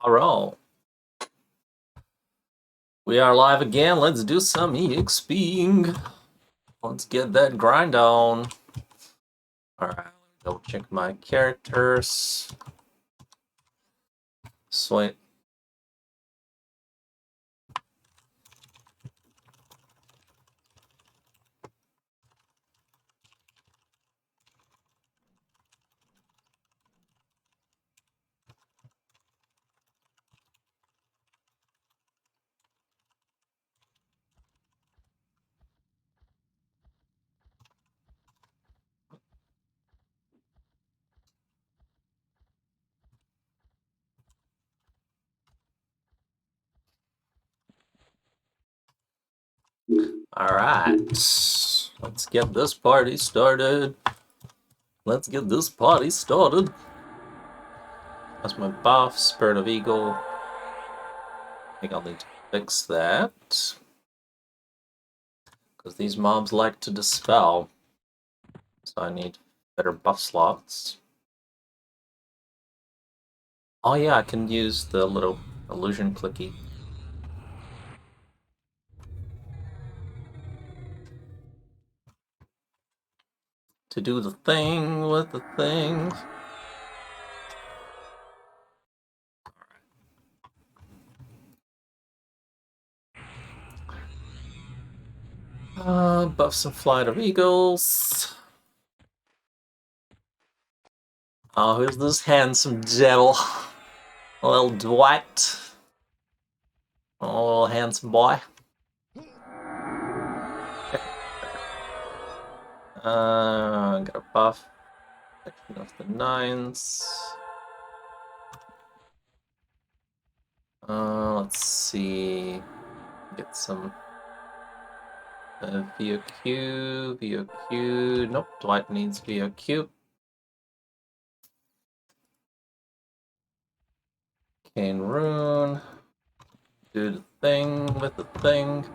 Alright. We are live again. Let's do some exping. Let's get that grind on. Alright, double check my characters. Sweet. Alright. Let's get this party started. Let's get this party started. That's my buff, Spirit of Eagle. I think I'll need to fix that. Because these mobs like to dispel. So I need better buff slots. Oh yeah, I can use the little illusion clicky. To do the thing with the thing. Buff some Flight of Eagles. Oh, who's this handsome devil? A little Dwight. Oh, a little handsome boy. Got a buff. Section of the nines. Let's see. Get some VOQ, VOQ. Nope, Dwight needs VOQ. Cane Rune. Do the thing with the thing.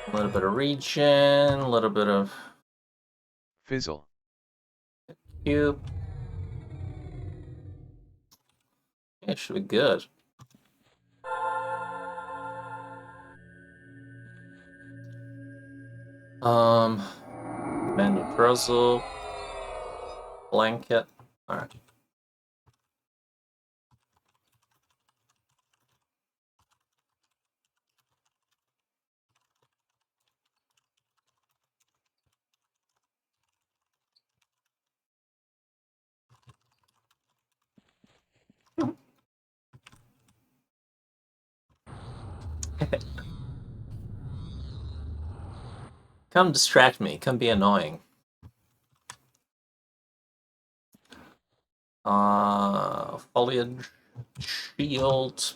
A little bit of regen, a little bit of Fizzle. cube. Yeah, should be good. Manu Drizzle. Blanket. Alright. Come distract me. Come be annoying. Foliage. Shield.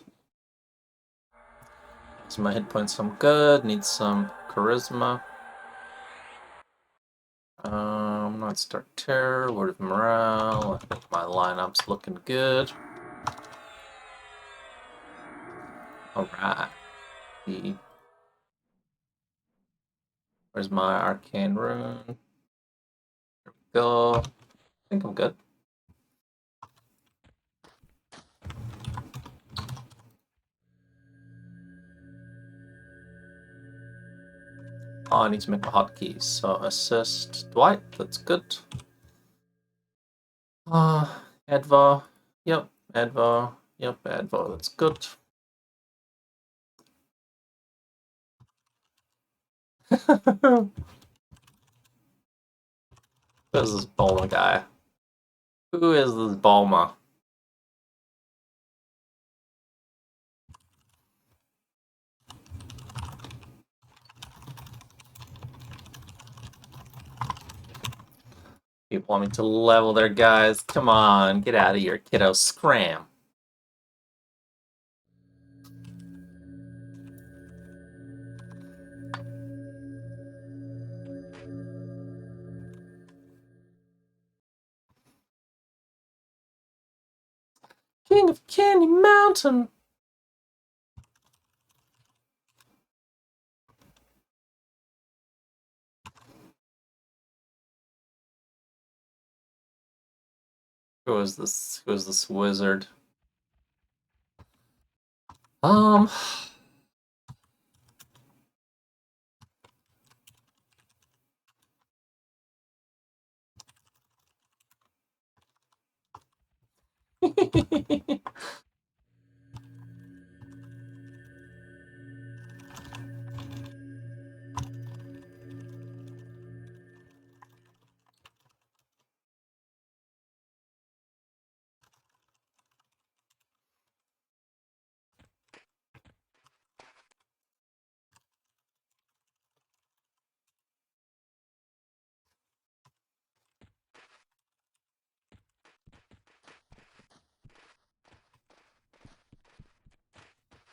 So my hit points some good. Need some charisma. Not start terror. Word of morale. I think my lineup's looking good. Alright. Where's my arcane rune? There we go. I think I'm good. Oh, I need to make my hotkeys. So assist Dwight, that's good. Adva, yep, Adva, yep, Adva, that's good. Who is this Bulma guy? Who is this Bulma? People want me to level their guys. Come on, get out of here, kiddo. Scram. King of Candy Mountain. Who is this? Who is this wizard? Um.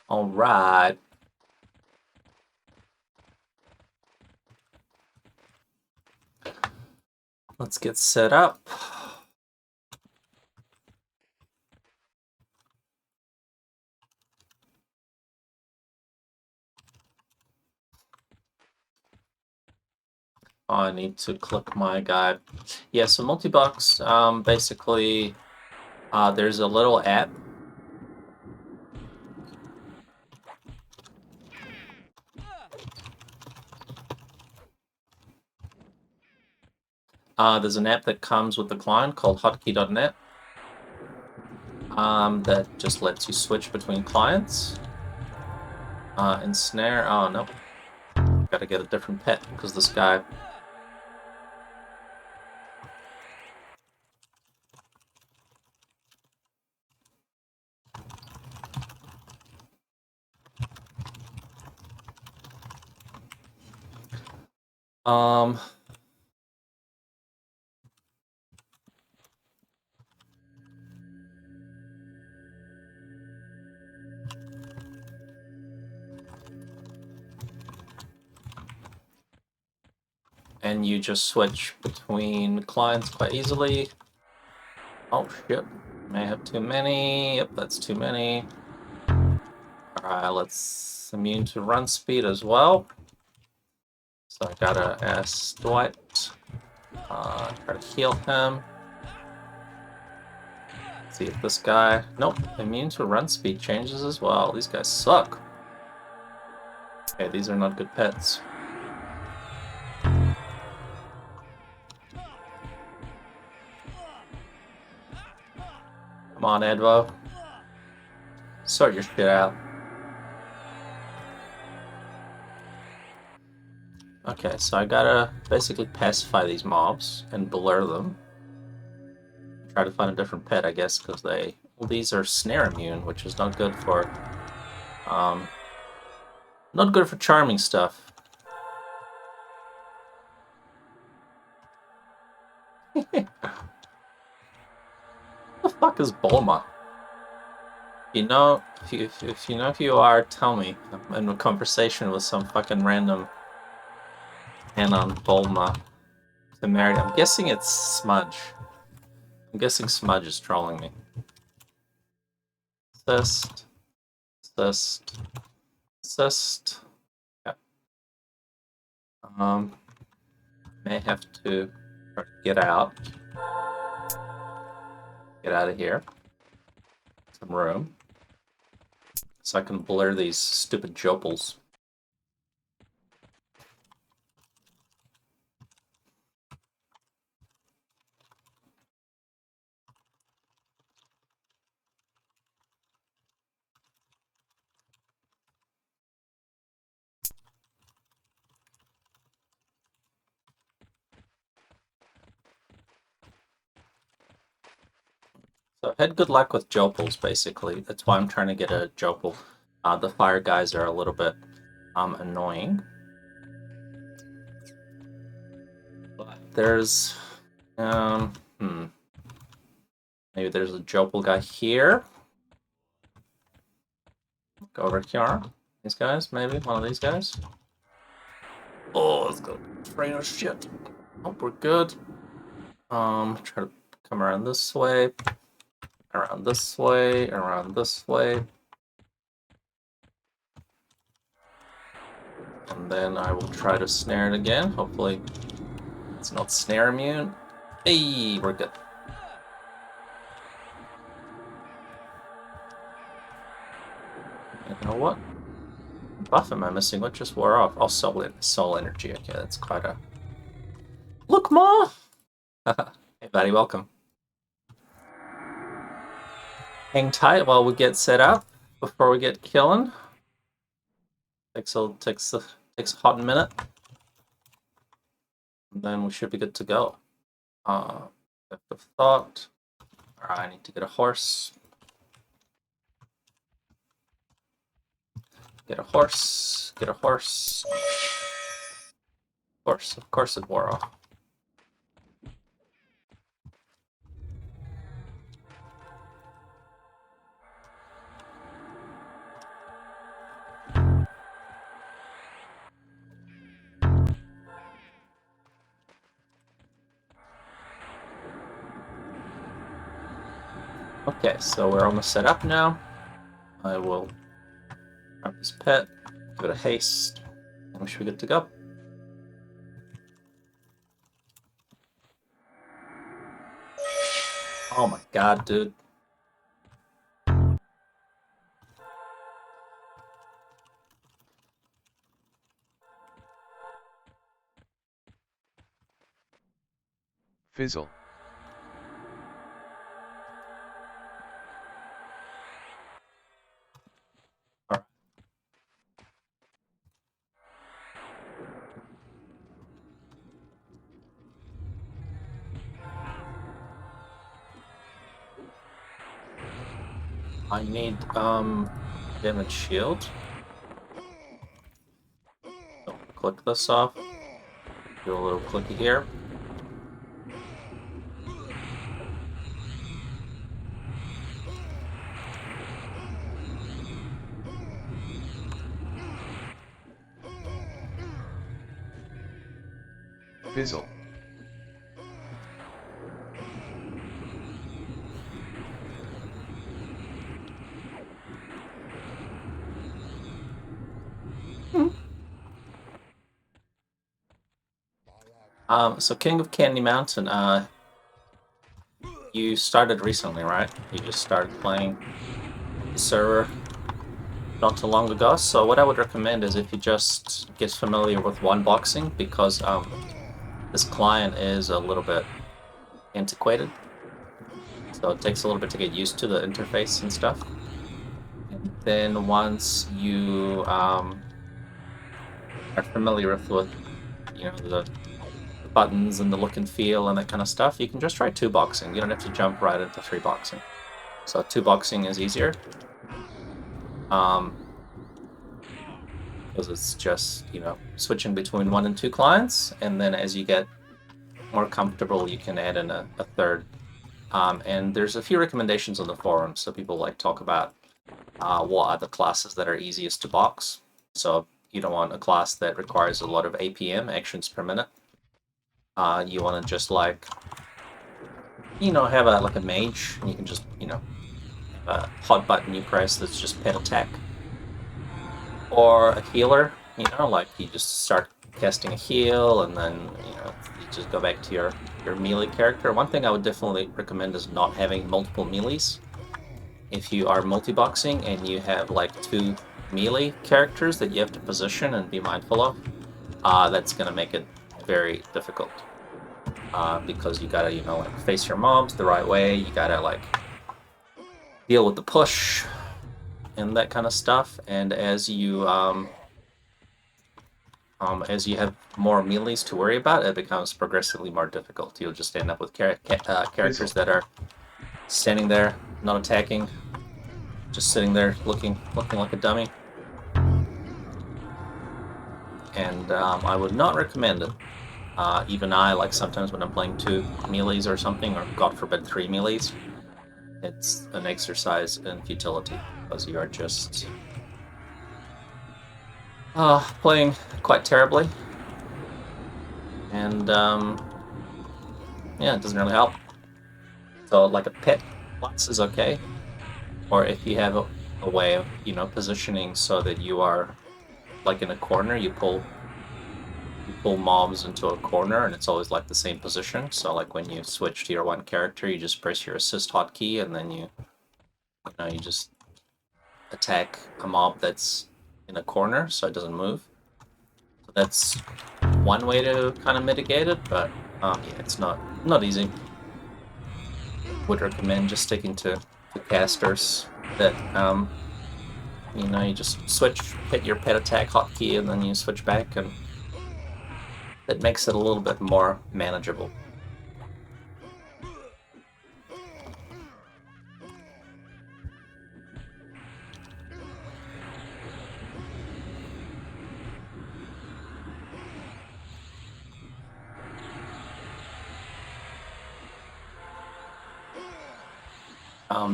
All right. Let's get set up. I need to click my guide. Yeah, so multi-box, basically, there's a little app. There's an app that comes with the client called hotkey.net that just lets you switch between clients. Ensnare, oh no. Gotta get a different pet because this guy... and you just switch between clients quite easily. Oh shit, may have too many. Yep, that's too many. Alright, let's immune to run speed as well. So I gotta ask Dwight, try to heal him. See if this guy, nope, immune to run speed changes as well. These guys suck. Okay, these are not good pets. Come on, Edvo. Sort your shit out. Okay, so I gotta basically pacify these mobs and blur them. Try to find a different pet, I guess, because they... Well, these are snare immune, which is not good for... not good for charming stuff. What the fuck is Bulma? You know, if you know who you are, tell me. I'm in a conversation with some fucking random Anon Bulma to marry. I'm guessing it's Smudge. I'm guessing Smudge is trolling me. Assist. Assist. Assist. Yeah. May have to get out. Get out of here. Some room. So I can blur these stupid jopels. So I had good luck with jopels, basically. That's why I'm trying to get a jopel. The fire guys are a little bit annoying. But there's... maybe there's a jopel guy here. Go over here. These guys, maybe? One of these guys? Oh, let's go. Train of shit. Hope we're good. Try to come around this way. Around this way. Around this way. And then I will try to snare it again. Hopefully it's not snare immune. Hey, we're good. what buff am I missing? What just wore off? Oh, soul energy. Okay, that's quite a... Look, Ma! Hey, buddy, welcome. Hang tight while we get set up before we get killing. Takes a hot minute. And then we should be good to go. Of thought. Alright, I need to get a horse. Get a horse. Get a horse. Of course it wore off. Okay, so we're almost set up now. I will grab this pet, give it a haste, and we should be good to go. Oh my god, dude. Fizzle. Alright. I need damage shield. So click this off. Do a little clicky here. Fizzle. So King of Candy Mountain, you started recently, right? You just started playing the server not too long ago. So what I would recommend is if you just get familiar with one boxing, because this client is a little bit antiquated. So it takes a little bit to get used to the interface and stuff. And then once you are familiar with you know, the buttons and the look and feel and that kind of stuff, you can just try 2-boxing. You don't have to jump right into 3-boxing. So 2-boxing is easier. Because it's just, you know, switching between 1 and 2 clients, and then as you get more comfortable, you can add in a third. And there's a few recommendations on the forum, so people like talk about what are the classes that are easiest to box. So you don't want a class that requires a lot of APM, actions per minute. You want to just like, you know, have like a mage, and you can just, you know, have a hot button you press that's just pet attack. Or a healer, you know, like you just start casting a heal, and then, you know, you just go back to your melee character. One thing I would definitely recommend is not having multiple melees. If you are multi-boxing and you have like 2 melee characters that you have to position and be mindful of, that's going to make it very difficult. Because you gotta, you know, like face your mobs the right way, you gotta like deal with the push and that kind of stuff. And as you have more melees to worry about, it becomes progressively more difficult. You'll just end up with characters that are standing there, not attacking, just sitting there looking like a dummy. And I would not recommend it. Even I, like sometimes when I'm playing 2 melees or something, or God forbid 3 melees, it's an exercise in futility, because you are just playing quite terribly. And yeah, it doesn't really help. So like a pet class is okay, or if you have a way of, you know, positioning so that you are like in a corner, you pull mobs into a corner, and it's always like the same position. So like when you switch to your one character, you just press your assist hotkey, and then you just attack a mob that's in a corner so it doesn't move. So that's one way to kind of mitigate it, but yeah, it's not easy. Would recommend just sticking to casters that you know, you just hit your pet attack hotkey, and then you switch back, and that makes it a little bit more manageable.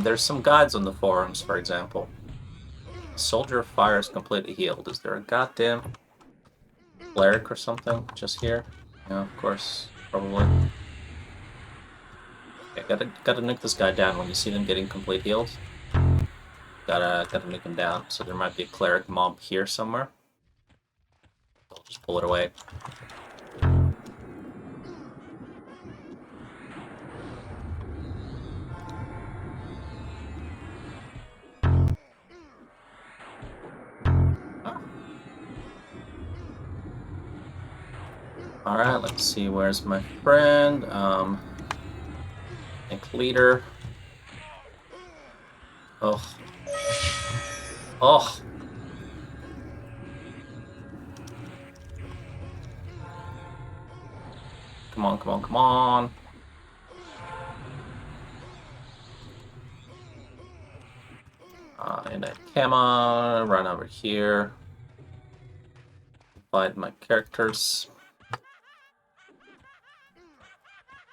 There's some guides on the forums, for example. Soldier of Fire is completely healed. Is there a goddamn cleric or something just here? Yeah, of course, probably. Okay, gotta nuke this guy down when you see them getting complete healed. Gotta nuke him down. So there might be a cleric mob here somewhere. I'll just pull it away. Alright, let's see, where's my friend? Think leader. Oh. Oh! Come on, come on, come on! And a Kama, run over here. Divide my characters.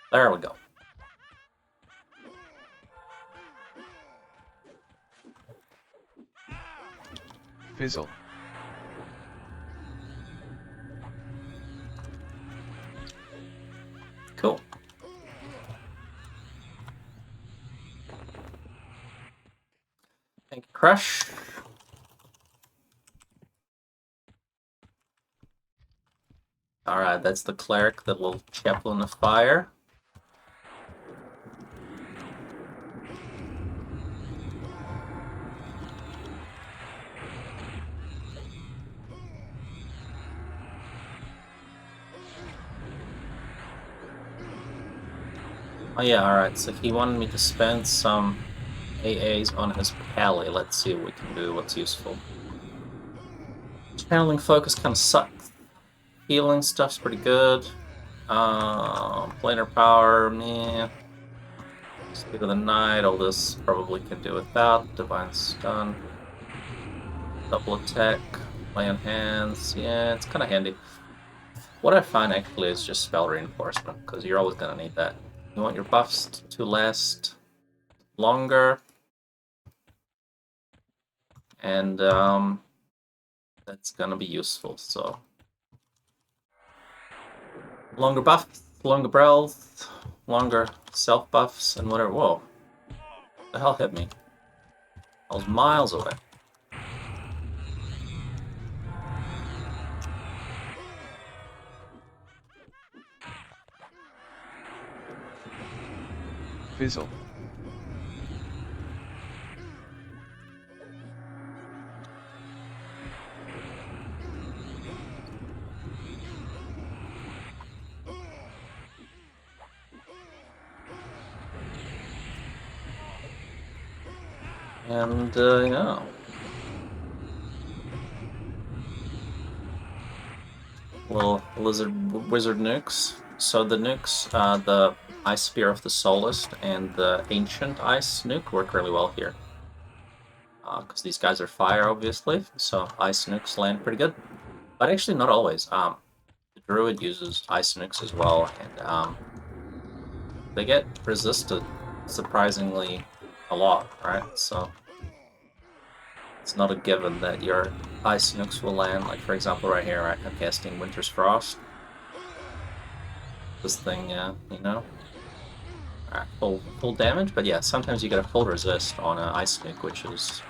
There we go. Fizzle. Cool. Thank you, Crush. Alright, that's the cleric, the little chaplain of fire. Oh yeah, alright, so he wanted me to spend some AAs on his pally. Let's see what we can do, what's useful. Channeling focus kind of sucks. Healing stuff's pretty good. Planar power, meh. Speed of the Night, all this probably can do without. Divine Stun. Double attack. Lay on hands. Yeah, it's kind of handy. What I find actually is just spell reinforcement, because you're always going to need that. You want your buffs to last longer. And that's going to be useful, so. Longer buffs, longer breath, longer self buffs, and whatever. Whoa. What the hell hit me? I was miles away. Fizzle. And, yeah. Little wizard nukes. So the nukes, the Ice Spear of the Soulist and the Ancient Ice nuke work really well here. Because these guys are fire, obviously, so ice nukes land pretty good. But actually, not always. The Druid uses ice nukes as well, and they get resisted surprisingly a lot, right? So it's not a given that your ice nukes will land. Like, for example, right here, right, I'm casting Winter's Frost. This thing, you know? Alright, full damage, but yeah, sometimes you get a full resist on an ice nuke, which is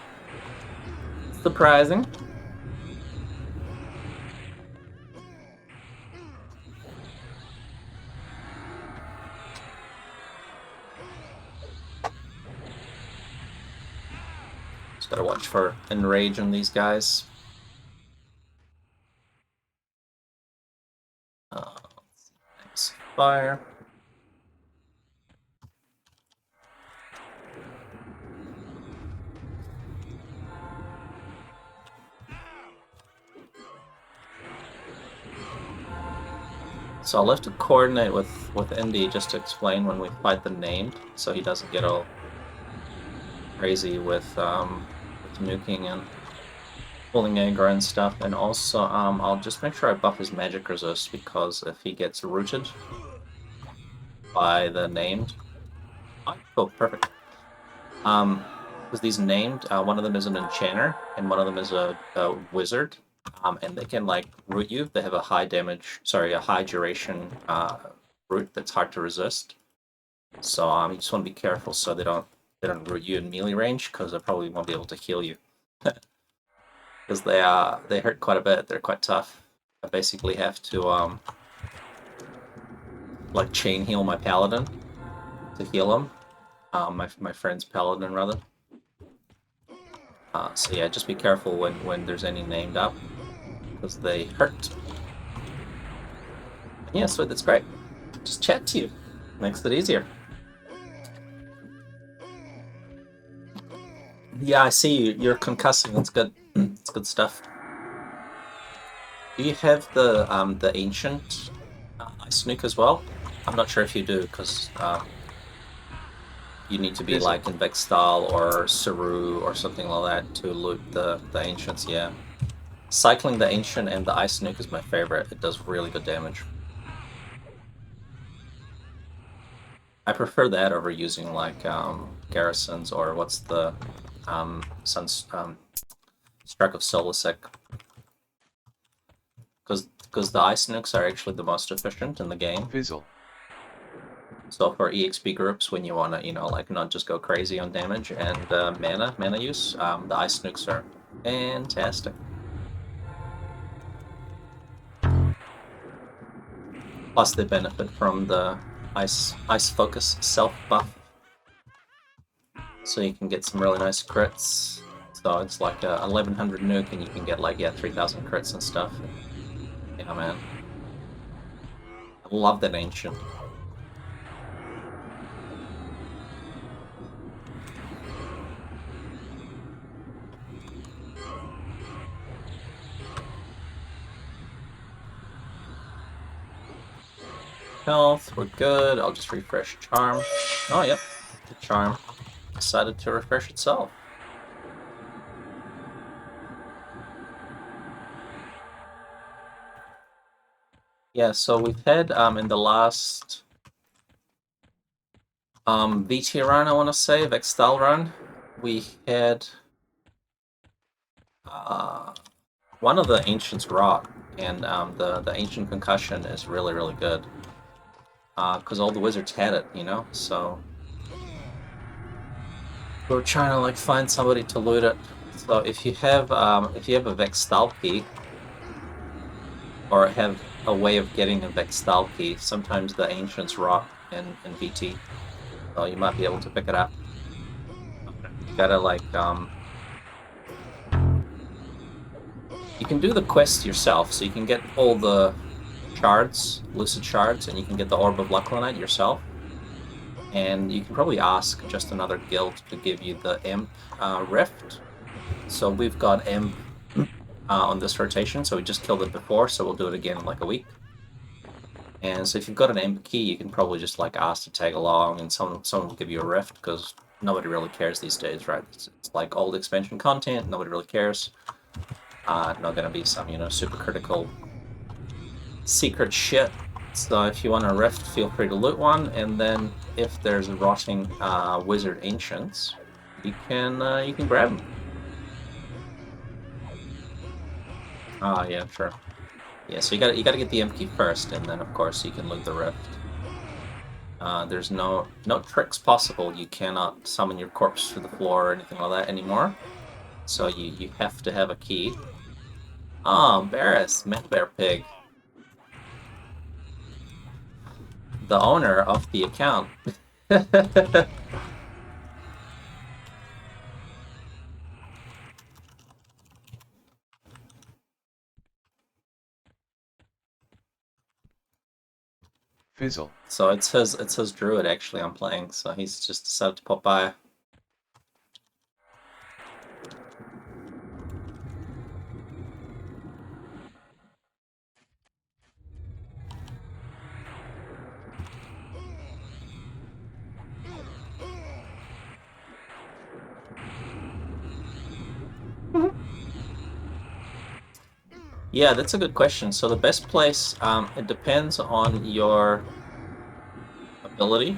surprising. Just gotta watch for enrage on these guys. Let's see. Fire. So I'll have to coordinate with Indi just to explain when we fight the named, so he doesn't get all crazy with nuking and pulling aggro and stuff. And also, I'll just make sure I buff his magic resist, because if he gets rooted by the named, oh, perfect. Because these named, one of them is an enchanter and one of them is a wizard. And they can like root you. They have a high damage, sorry, a high duration root that's hard to resist. So you just want to be careful so they don't root you in melee range, because they probably won't be able to heal you. Because they hurt quite a bit. They're quite tough. I basically have to like chain heal my paladin to heal him. My friend's paladin rather. So yeah, just be careful when there's any named up, because they hurt. Yeah, so that's great. Just chat to you. Makes it easier. Yeah, I see you. You're concussing. That's good. It's good stuff. Do you have the ancient ice nuke as well? I'm not sure if you do, because you need to be Fizzle. like in Vextal or Saru or something like that to loot the ancients. Yeah. Cycling the ancient and the ice nuke is my favorite. It does really good damage. I prefer that over using like garrisons, or what's the Strike of Solasec, because the ice nukes are actually the most efficient in the game. Fizzle. So for EXP groups, when you wanna like not just go crazy on damage and mana use, the ice nukes are fantastic. Plus they benefit from the ice focus self buff, so you can get some really nice crits. So it's like a 1100 nuke, and you can get like 3000 crits and stuff. Yeah, man, I love that ancient. Health, we're good. I'll just refresh charm. Oh, yep, the charm decided to refresh itself. Yeah, so we've had in the last VT run, I want to say, Vextal run, we had one of the Ancients Rot, and the Ancient Concussion is really, really good. Because all the wizards had it, so we were trying to like find somebody to loot it. So if you have a Vextal key, or have a way of getting a Vextal key, sometimes the Ancients Rot in VT, so you might be able to pick it up. You gotta like you can do the quest yourself, so you can get all the shards, lucid shards, and you can get the Orb of Luclanite yourself. And you can probably ask just another guild to give you the Imp Rift. So we've got Imp on this rotation, so we just killed it before, so we'll do it again in like a week. And so if you've got an Imp key, you can probably just like ask to tag along, and someone will give you a Rift, because nobody really cares these days, right? It's like old expansion content, nobody really cares. Not gonna be some, super critical secret shit. So if you want a Rift, feel free to loot one, and then if there's rotting wizard ancients, you can grab them. Yeah, sure. Yeah, so you gotta get the Imp key first, and then of course you can loot the Rift. There's no tricks possible. You cannot summon your corpse to the floor or anything like that anymore. So you have to have a key. Oh, Barris, Bear Pig. The owner of the account. Fizzle. So it's his druid actually I'm playing, so he's just decided to pop by. Yeah, that's a good question. So the best place, it depends on your ability,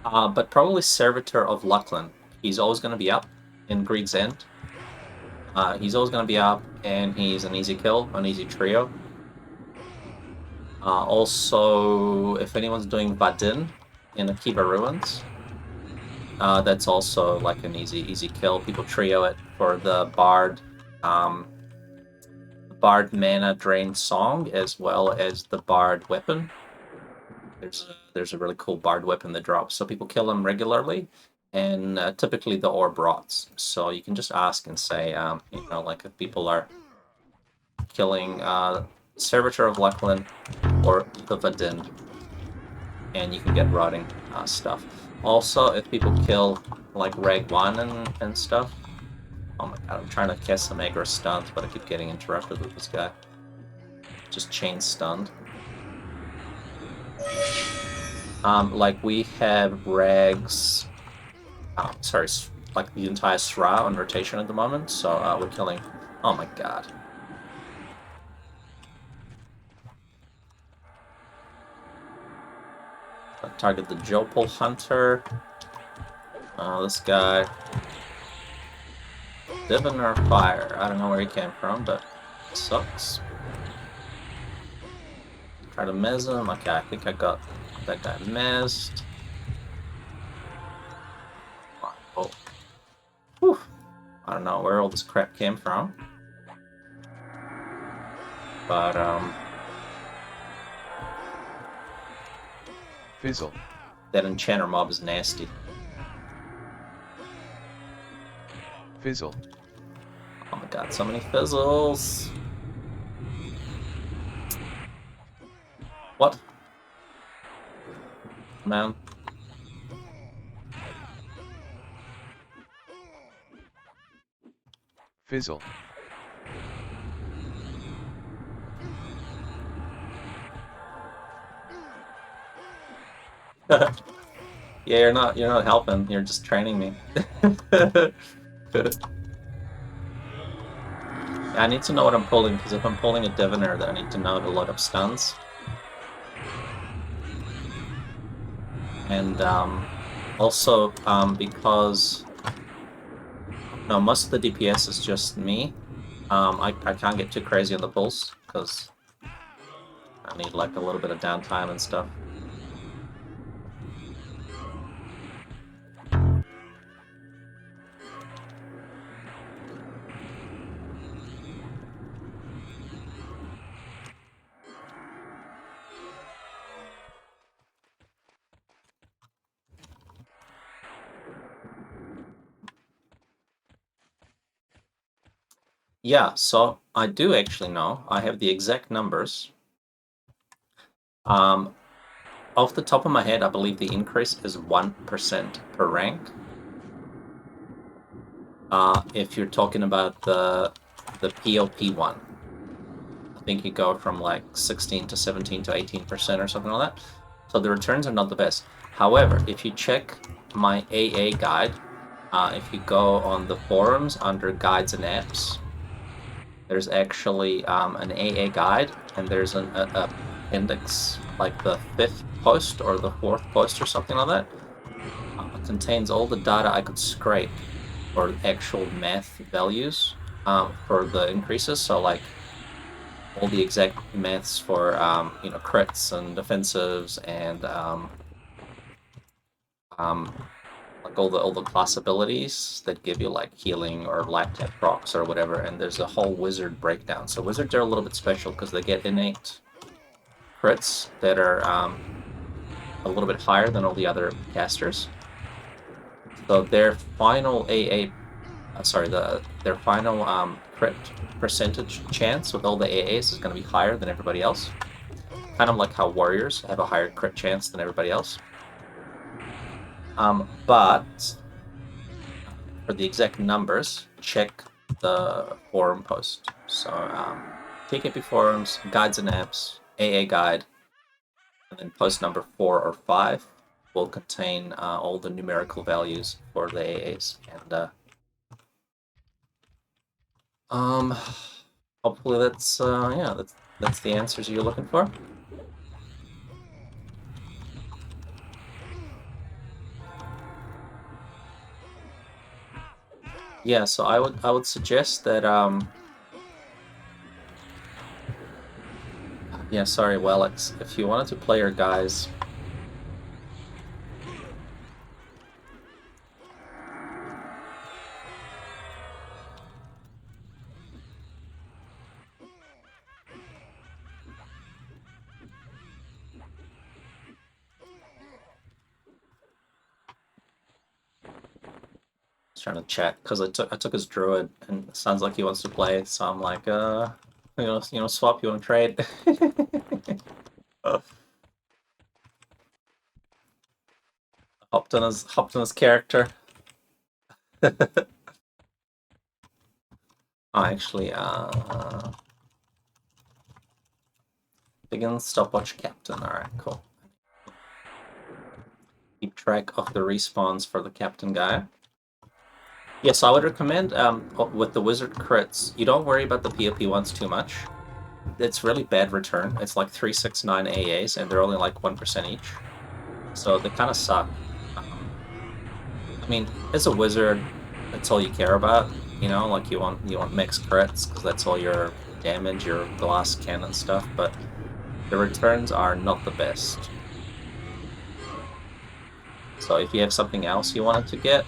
but probably Servitor of Lucklin. He's always going to be up in Greed's End. He's always going to be up, and he's an easy kill, an easy trio. Also, if anyone's doing Vadin in Akiba Ruins, that's also like an easy kill. People trio it for the Bard mana drain song as well as the Bard weapon. There's a really cool Bard weapon that drops, so people kill them regularly, and typically the orb rots. So you can just ask and say, like if people are killing Servitor of Lucklin or the Vadin, and you can get rotting stuff. Also, if people kill like Reg 1 and stuff. Oh my god, I'm trying to cast some aggro stuns, but I keep getting interrupted with this guy. Just chain stunned. Like we have Rags, sorry, like the entire Sra on rotation at the moment, so we're killing, oh my god. Target the Jopal Hunter. This guy. Diviner Fire. I don't know where he came from, but it sucks. Try to mez him. Okay, I think I got that guy mezzed. Oh. Whew. I don't know where all this crap came from. But, Fizzle. that enchanter mob is nasty. Fizzle. Oh my god, so many fizzles. What? Man. Fizzle. Yeah, you're not helping. You're just training me. I need to know what I'm pulling, because if I'm pulling a Diviner, then I need to know a lot of stuns. And also, because no, most of the DPS is just me. I can't get too crazy on the pulls, because I need like a little bit of downtime and stuff. Yeah, so I do actually know. I have the exact numbers. Off the top of my head, I believe the increase is 1% per rank. If you're talking about the POP one, I think you go from like 16 to 17 to 18% or something like that. So the returns are not the best. However, if you check my AA guide, if you go on the forums under guides and apps, there's actually an AA guide, and there's an appendix, like the 5th post or the 4th post or something like that. It contains all the data I could scrape for actual math values for the increases. So like all the exact maths for crits and defensives and like all the class abilities that give you like healing or life tap procs or whatever, and there's a whole wizard breakdown. So wizards are a little bit special because they get innate crits that are a little bit higher than all the other casters. So their final their final crit percentage chance with all the AAs is going to be higher than everybody else. kind of like how warriors have a higher crit chance than everybody else. But for the exact numbers, check the forum post. So TAKP forums, guides and apps, AA guide, and then post number 4 or 5 will contain all the numerical values for the AAs. And hopefully that's that's the answers you're looking for. Yeah, so I would suggest that yeah, sorry, Wellix, if you wanted to play your guys, trying to chat because I took his druid and it sounds like he wants to play, so I'm like, swap, you want to trade? Hopped on his character. Oh, actually, begin stopwatch captain. All right, cool. Keep track of the respawns for the captain guy. Yes, I would recommend with the wizard crits, you don't worry about the POP ones too much. It's really bad return. It's like 369 AAs, and they're only like 1% each. So they kind of suck. I mean, as a wizard, that's all you care about. You know, like you want max crits because that's all your damage, your glass cannon stuff. But the returns are not the best. So if you have something else you wanted to get,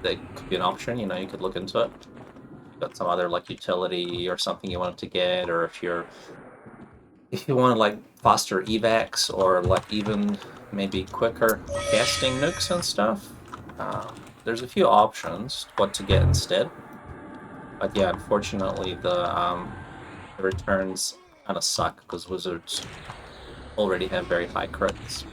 that could be an option. You know, you could look into it. You've got some other like utility or something you wanted to get, or if you want like faster evacs or like even maybe quicker casting nukes and stuff. There's a few options what to get instead. But yeah, unfortunately the returns kind of suck because wizards already have very high crits.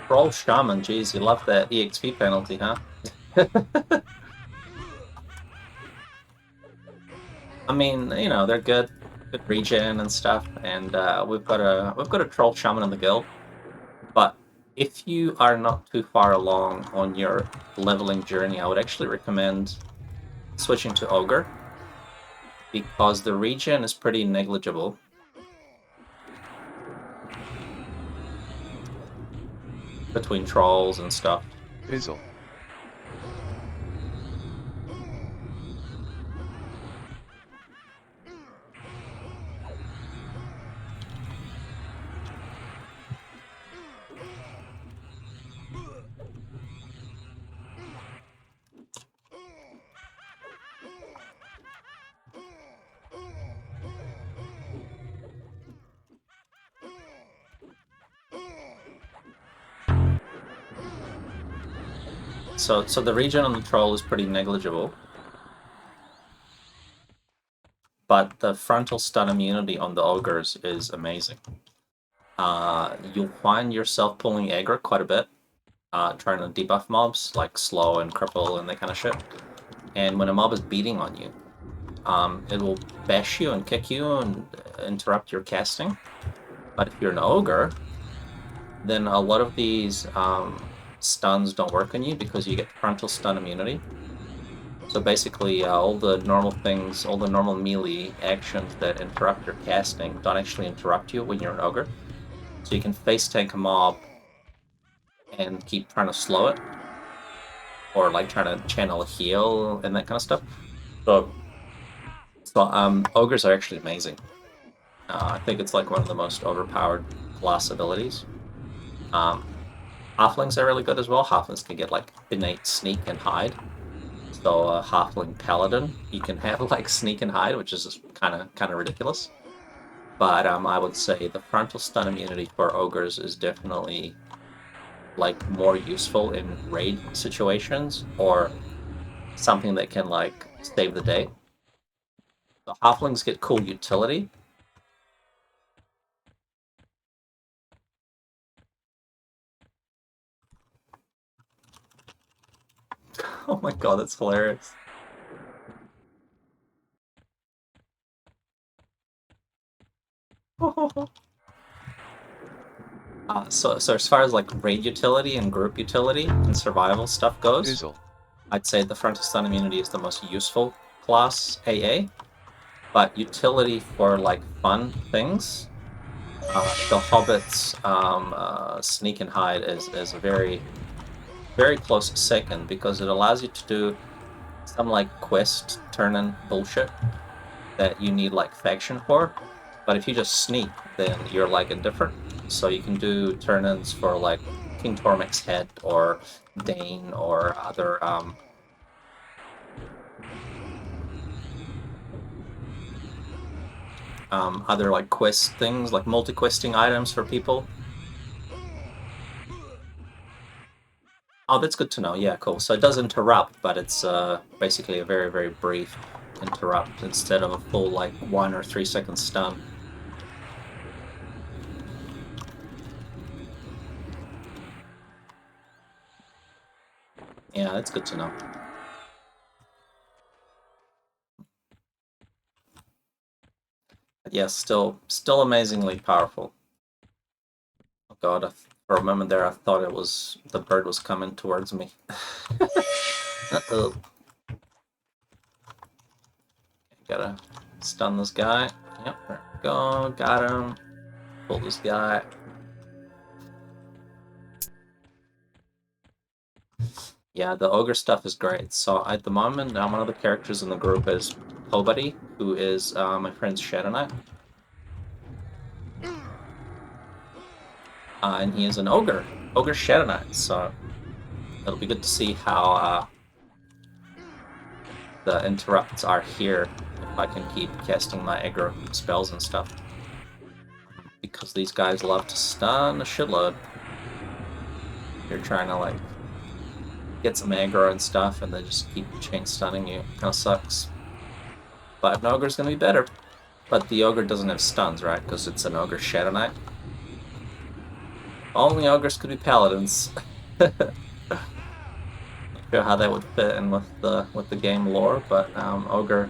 Troll Shaman, geez, you love that EXP penalty, huh? I mean, you know, they're good regen and stuff, and we've got a Troll Shaman in the guild. But if you are not too far along on your leveling journey, I would actually recommend switching to Ogre, because the regen is pretty negligible. Between trolls and stuff. Fizzle. So the regen on the troll is pretty negligible. But the frontal stun immunity on the ogres is amazing. You'll find yourself pulling aggro quite a bit, trying to debuff mobs, like slow and cripple and that kind of shit. And when a mob is beating on you, it will bash you and kick you and interrupt your casting. But if you're an ogre, then a lot of these stuns don't work on you because you get frontal stun immunity. So basically, all the normal things, all the normal melee actions that interrupt your casting don't actually interrupt you when you're an ogre. So you can face tank a mob and keep trying to slow it, or like trying to channel a heal and that kind of stuff. So ogres are actually amazing. I think it's like one of the most overpowered class abilities. Halflings are really good as well. Halflings can get like innate sneak and hide. So halfling paladin, you can have like sneak and hide, which is kind of ridiculous. But I would say the frontal stun immunity for ogres is definitely like more useful in raid situations or something that can like save the day. The halflings get cool utility. Oh my god, that's hilarious. So as far as like raid utility and group utility and survival stuff goes, Fizzle. I'd say the frontal stun immunity is the most useful class AA. But utility for like fun things, the Hobbit's sneak and hide is a very close second because it allows you to do some like quest turn-in bullshit that you need like faction for. But if you just sneak, then you're like indifferent. So you can do turn-ins for like King Tormek's head or Dane or other like quest things, like multi-questing items for people. Oh, that's good to know. Yeah, cool. So it does interrupt, but it's basically a very brief interrupt instead of a full like 1 or 3 second stun. Yeah, that's good to know. But yeah, still amazingly powerful. Oh god, for a moment there I thought it was the bird was coming towards me. Uh-oh. Gotta stun this guy. Yep, there we go. Got him. Pull this guy. Yeah, the ogre stuff is great. So at the moment, one of the characters in the group is Hobuddy, who is my friend's Shadow Knight. And he is an ogre Shadow Knight. So it'll be good to see how the interrupts are here if I can keep casting my aggro spells and stuff. Because these guys love to stun a shitload. You're trying to like get some aggro and stuff, and they just keep chain stunning you. Kind of sucks. But an ogre's gonna be better. But the ogre doesn't have stuns, right? Because it's an ogre Shadow Knight. Only ogres could be paladins. Not sure how that would fit in with the game lore, but ogre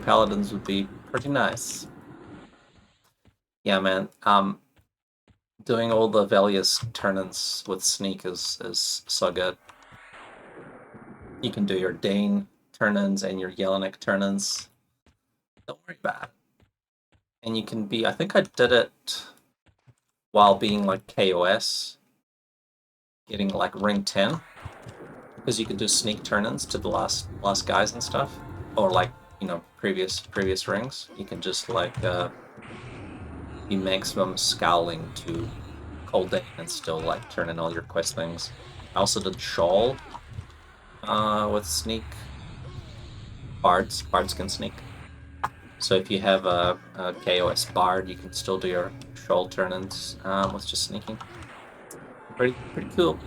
paladins would be pretty nice. Yeah, man. Doing all the Velius turn-ins with sneak is so good. You can do your Dane turn-ins and your Yelenic turn-ins. Don't worry about it. And you can be, I think I did it while being like KOS, getting like ring 10, because you could do sneak turn-ins to the last guys and stuff, or like, you know, previous rings. You can just like be maximum scowling to Cold Dane and still like turn in all your quest things. I also did Shawl with sneak. Bards can sneak. So if you have a KOS Bard, you can still do your Shawl turn-ins with just sneaking. Pretty cool.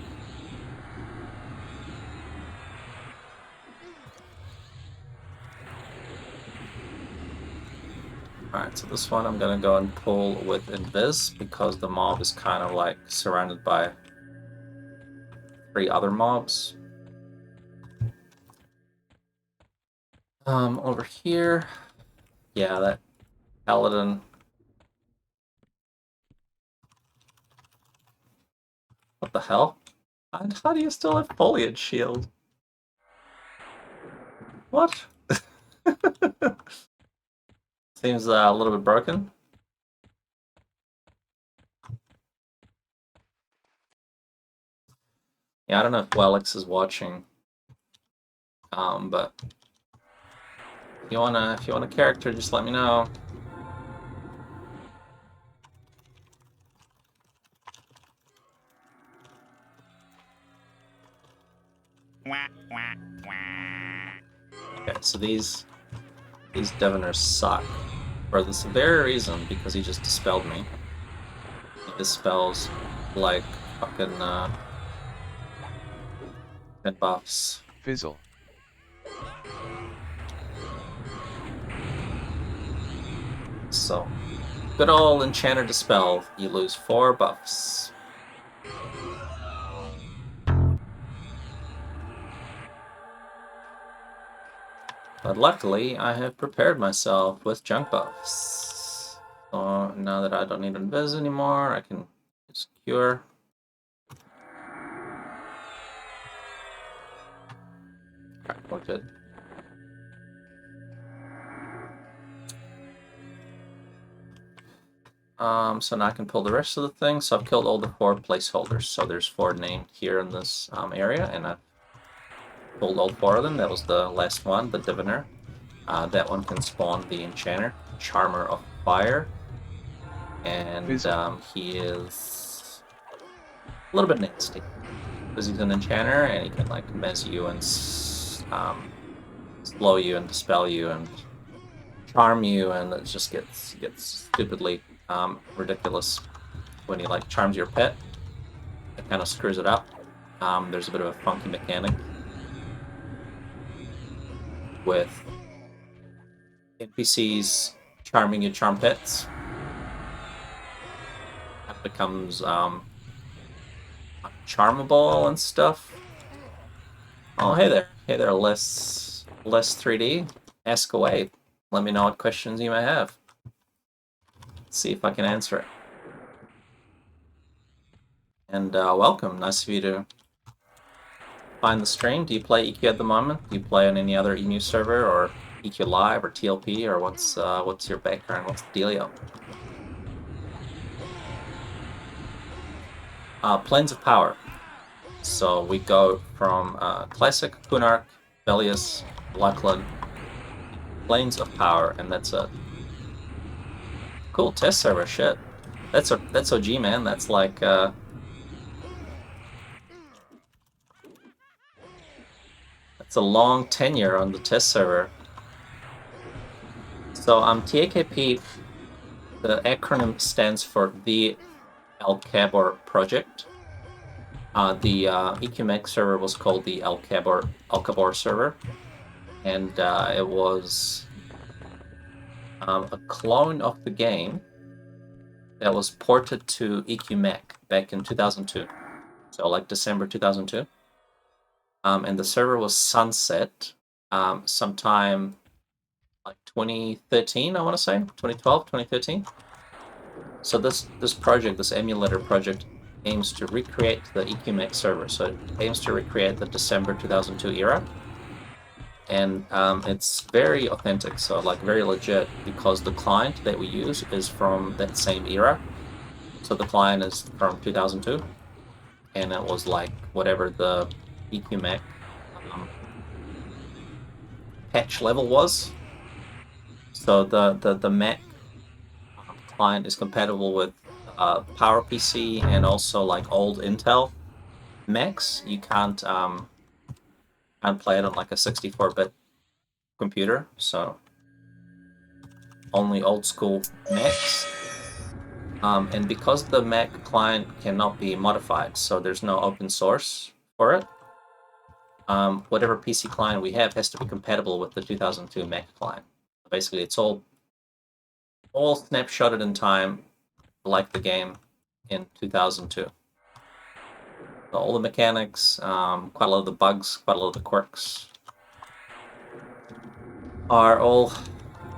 Alright, so this one I'm gonna go and pull with Invis because the mob is kind of like surrounded by 3 other mobs. Over here, yeah, that Paladin. What the hell? And how do you still have Foliage Shield? What? Seems a little bit broken. Yeah, I don't know if Wellix is watching. But if you want a character, just let me know. Okay, so these diviners suck. For this very reason, because he just dispelled me. He dispels like fucking 10 buffs. Fizzle. So, good old Enchanter Dispel, you lose 4 buffs. But luckily, I have prepared myself with junk buffs. So now that I don't need Invis anymore, I can use Cure. Okay, we're good. So now I can pull the rest of the things. So I've killed all the 4 placeholders. So there's 4 named here in this area, and I've pulled all 4 of them. That was the last one, the Diviner. That one can spawn the Enchanter, Charmer of Fire. And he is a little bit nasty. Because he's an Enchanter, and he can like mez you and slow you and dispel you and charm you, and it just gets stupidly ridiculous when he like charms your pet. It kind of screws it up. There's a bit of a funky mechanic with NPCs charming your charm pets. That becomes charmable and stuff. Oh, hey there, less 3D. Ask away. Let me know what questions you may have. Let's see if I can answer it. And welcome. Nice of you to find the stream. Do you play EQ at the moment? Do you play on any other EMU server or EQ Live or TLP, or what's your background? What's the dealio? Planes of Power. So we go from Classic, Kunark, Belius, Lachlan, Planes of Power, and that's a cool test server shit. That's OG, man. That's like that's a long tenure on the test server. So TAKP, the acronym stands for the Alcabor project. The EQMac server was called the Alcabor server, and it was a clone of the game that was ported to EQMac back in 2002, so like December 2002. And the server was sunset sometime like 2013, I want to say, 2012, 2013. So this project, this emulator project, aims to recreate the EQMac server. So it aims to recreate the December 2002 era. And it's very authentic, so like very legit, because the client that we use is from that same era. So the client is from 2002, and it was like whatever the EQMac patch level was. So the Mac client is compatible with PowerPC and also like old Intel Macs. You can't play it on like a 64-bit computer, so only old school Macs. And because the Mac client cannot be modified, so there's no open source for it, whatever PC client we have has to be compatible with the 2002 Mac client. Basically, it's all snapshotted in time, like the game in 2002. So all the mechanics, quite a lot of the bugs, quite a lot of the quirks are all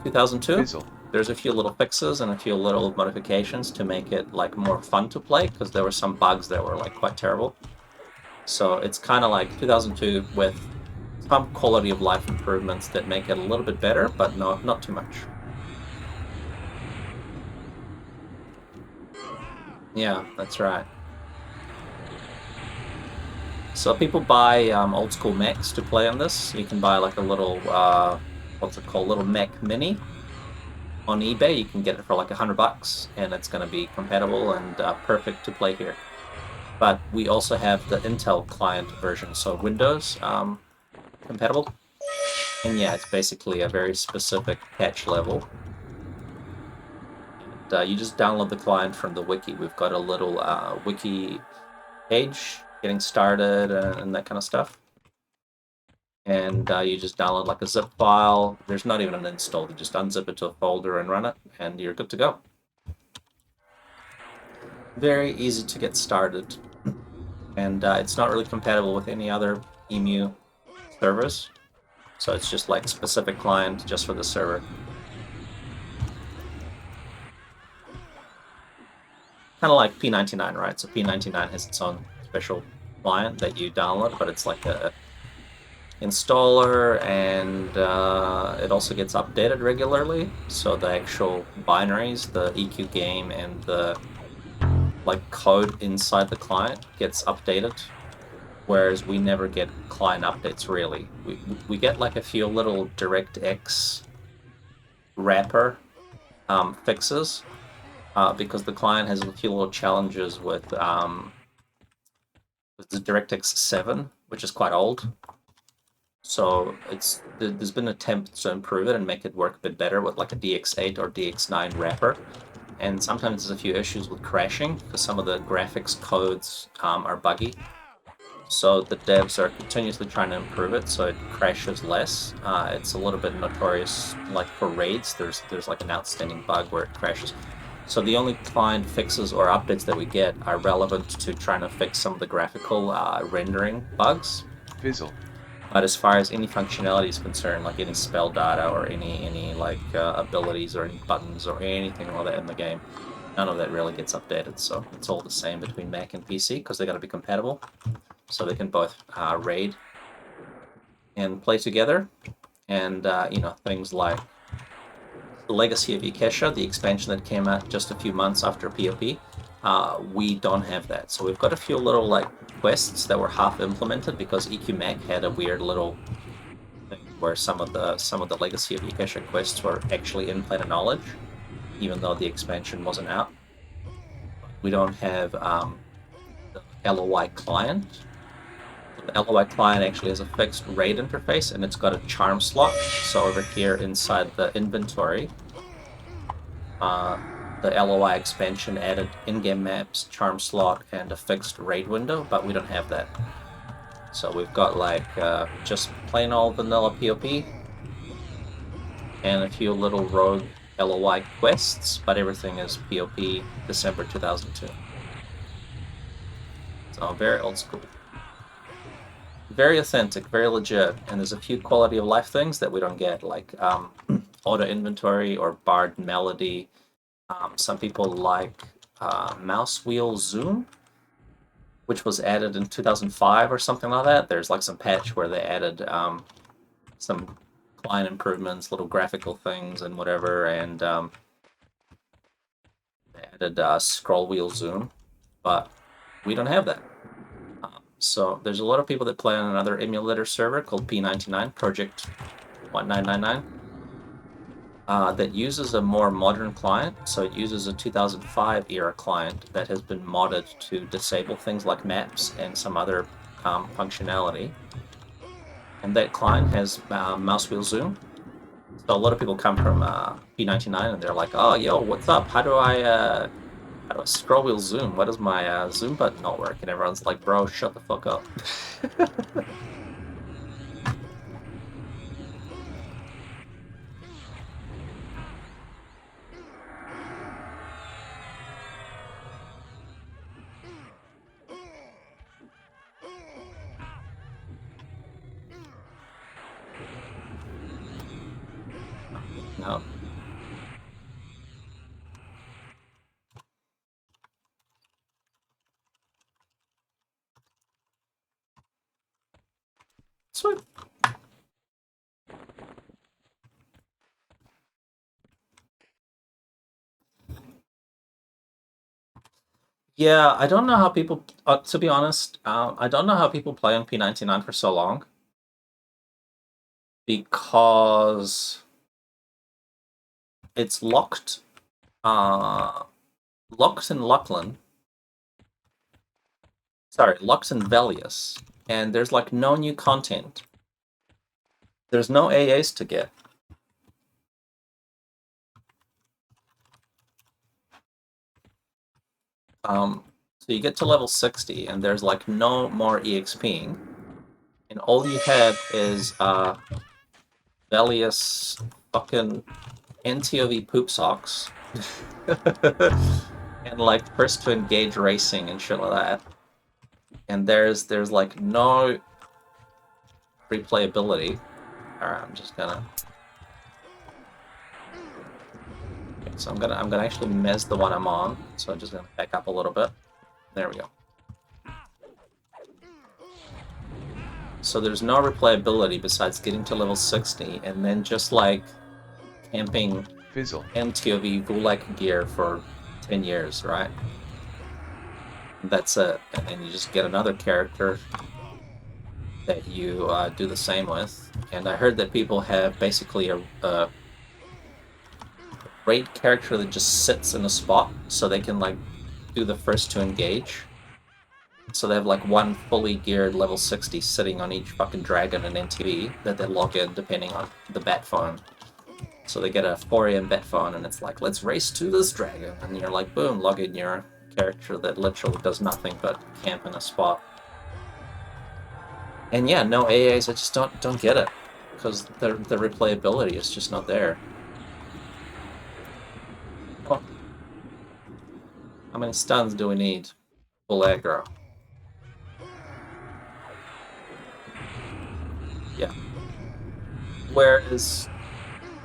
2002. Fizzle. There's a few little fixes and a few little modifications to make it like more fun to play, because there were some bugs that were like quite terrible. So it's kind of like 2002 with some quality of life improvements that make it a little bit better, but not too much. Yeah, that's right. So people buy old school Macs to play on this. You can buy like a little, what's it called, little Mac Mini on eBay. You can get it for like $100, and it's going to be compatible and perfect to play here. But we also have the Intel client version, so Windows compatible. And yeah, it's basically a very specific patch level. And you just download the client from the wiki. We've got a little wiki page getting started and that kind of stuff. And you just download like a zip file. There's not even an install. You just unzip it to a folder and run it, and you're good to go. Very easy to get started. And it's not really compatible with any other EMU servers. So it's just like specific client just for the server. Kind of like P99, right? So P99 has its own special client that you download, but it's like a installer, and it also gets updated regularly. So the actual binaries, the EQ game, and the like code inside the client gets updated. Whereas we never get client updates really. We get like a few little DirectX wrapper fixes because the client has a few little challenges with the DirectX 7, which is quite old. So there's been attempts to improve it and make it work a bit better with like a DX8 or DX9 wrapper. And sometimes there's a few issues with crashing because some of the graphics codes are buggy. So the devs are continuously trying to improve it so it crashes less. It's a little bit notorious, like for raids, there's like an outstanding bug where it crashes. So the only client fixes or updates that we get are relevant to trying to fix some of the graphical rendering bugs. Fizzle. But as far as any functionality is concerned, like any spell data or any like abilities or any buttons or anything like that in the game, none of that really gets updated. So it's all the same between Mac and PC because they got to be compatible, so they can both raid and play together. And you know, things like the Legacy of Ikesha, the expansion that came out just a few months after POP, we don't have that. So we've got a few little like quests that were half implemented because EQMac had a weird little thing where some of the Legacy of Ikesha quests were actually in Planet Knowledge, even though the expansion wasn't out. We don't have the LOI client. The LOI client actually has a fixed raid interface, and it's got a charm slot. So over here inside the inventory, the LOI expansion added in-game maps, charm slot, and a fixed raid window, but we don't have that. So we've got like just plain old vanilla POP and a few little rogue LOI quests, but everything is POP December 2002. So very old school. Very authentic, very legit, and there's a few quality of life things that we don't get, like auto inventory or barred melody. Some people like mouse wheel zoom, which was added in 2005 or something like that. There's like some patch where they added some client improvements, little graphical things and whatever, and they added scroll wheel zoom, but we don't have that. So there's a lot of people that play on another emulator server called P99, Project 1999, that uses a more modern client. So it uses a 2005 era client that has been modded to disable things like maps and some other functionality. And that client has mouse wheel zoom. So a lot of people come from P99 and they're like, "Oh, yo, what's up? How do I scroll wheel zoom? Why does my zoom button not work?" And everyone's like, "Bro, shut the fuck up." No. Sweet. Yeah, I don't know how people, to be honest, I don't know how people play on P99 for so long. Because it's locked, locked in Lachlan. Sorry, locked in Velius. And there's like no new content. There's no AAs to get. So you get to level 60 and there's like no more EXPing. And all you have is Velius fucking NTOV poop socks. And like first to engage racing and shit like that. And there's like no replayability. Alright, I'm just gonna. Okay, so I'm gonna actually mez the one I'm on. So I'm just gonna back up a little bit. There we go. So there's no replayability besides getting to level 60 and then just like camping Fizzle. MTOV Gulak gear for 10 years, right? That's it. And then you just get another character that you do the same with. And I heard that people have basically a raid character that just sits in a spot so they can like do the first to engage. So they have like one fully geared level 60 sitting on each fucking dragon and NTV that they log in depending on the bat phone. So they get a 4 AM bat phone and it's like, let's race to this dragon. And you're like, boom, log in your character that literally does nothing but camp in a spot. And yeah, no AAs, I just don't get it. Because the replayability is just not there. Oh. How many stuns do we need? Full aggro. Yeah. Whereas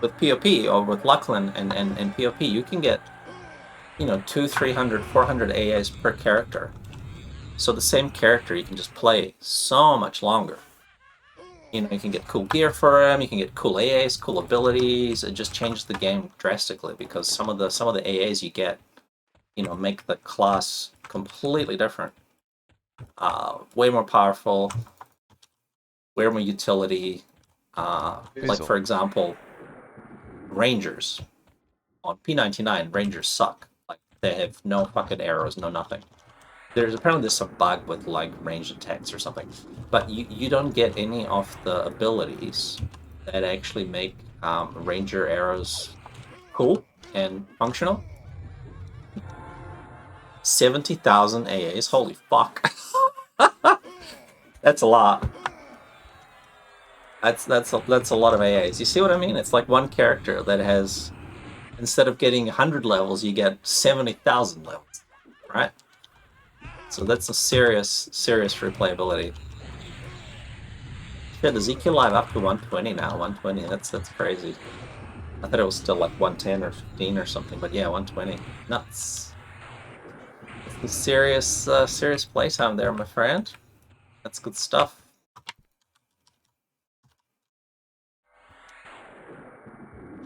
with POP or with Lachlan and POP, you can get, 200, 300, 400 AAs per character. So the same character you can just play so much longer. You can get cool gear for him, you can get cool AAs, cool abilities. It just changes the game drastically because some of the AAs you get, make the class completely different. Way more powerful, way more utility. Like for example, Rangers. On P99, Rangers suck. Like they have no fucking arrows, no nothing. There's some bug with like ranged attacks or something, but you don't get any of the abilities that actually make Ranger arrows cool and functional. 70,000 AAs, holy fuck! That's a lot. That's a lot of AAs. You see what I mean? It's like one character that has, instead of getting 100 levels, you get 70,000 levels, right? So that's a serious replayability. Shit, is EQ Live up to 120 now? 120, that's crazy. I thought it was still like 110 or 15 or something, but yeah, 120. Nuts. It's serious playtime there, my friend. That's good stuff.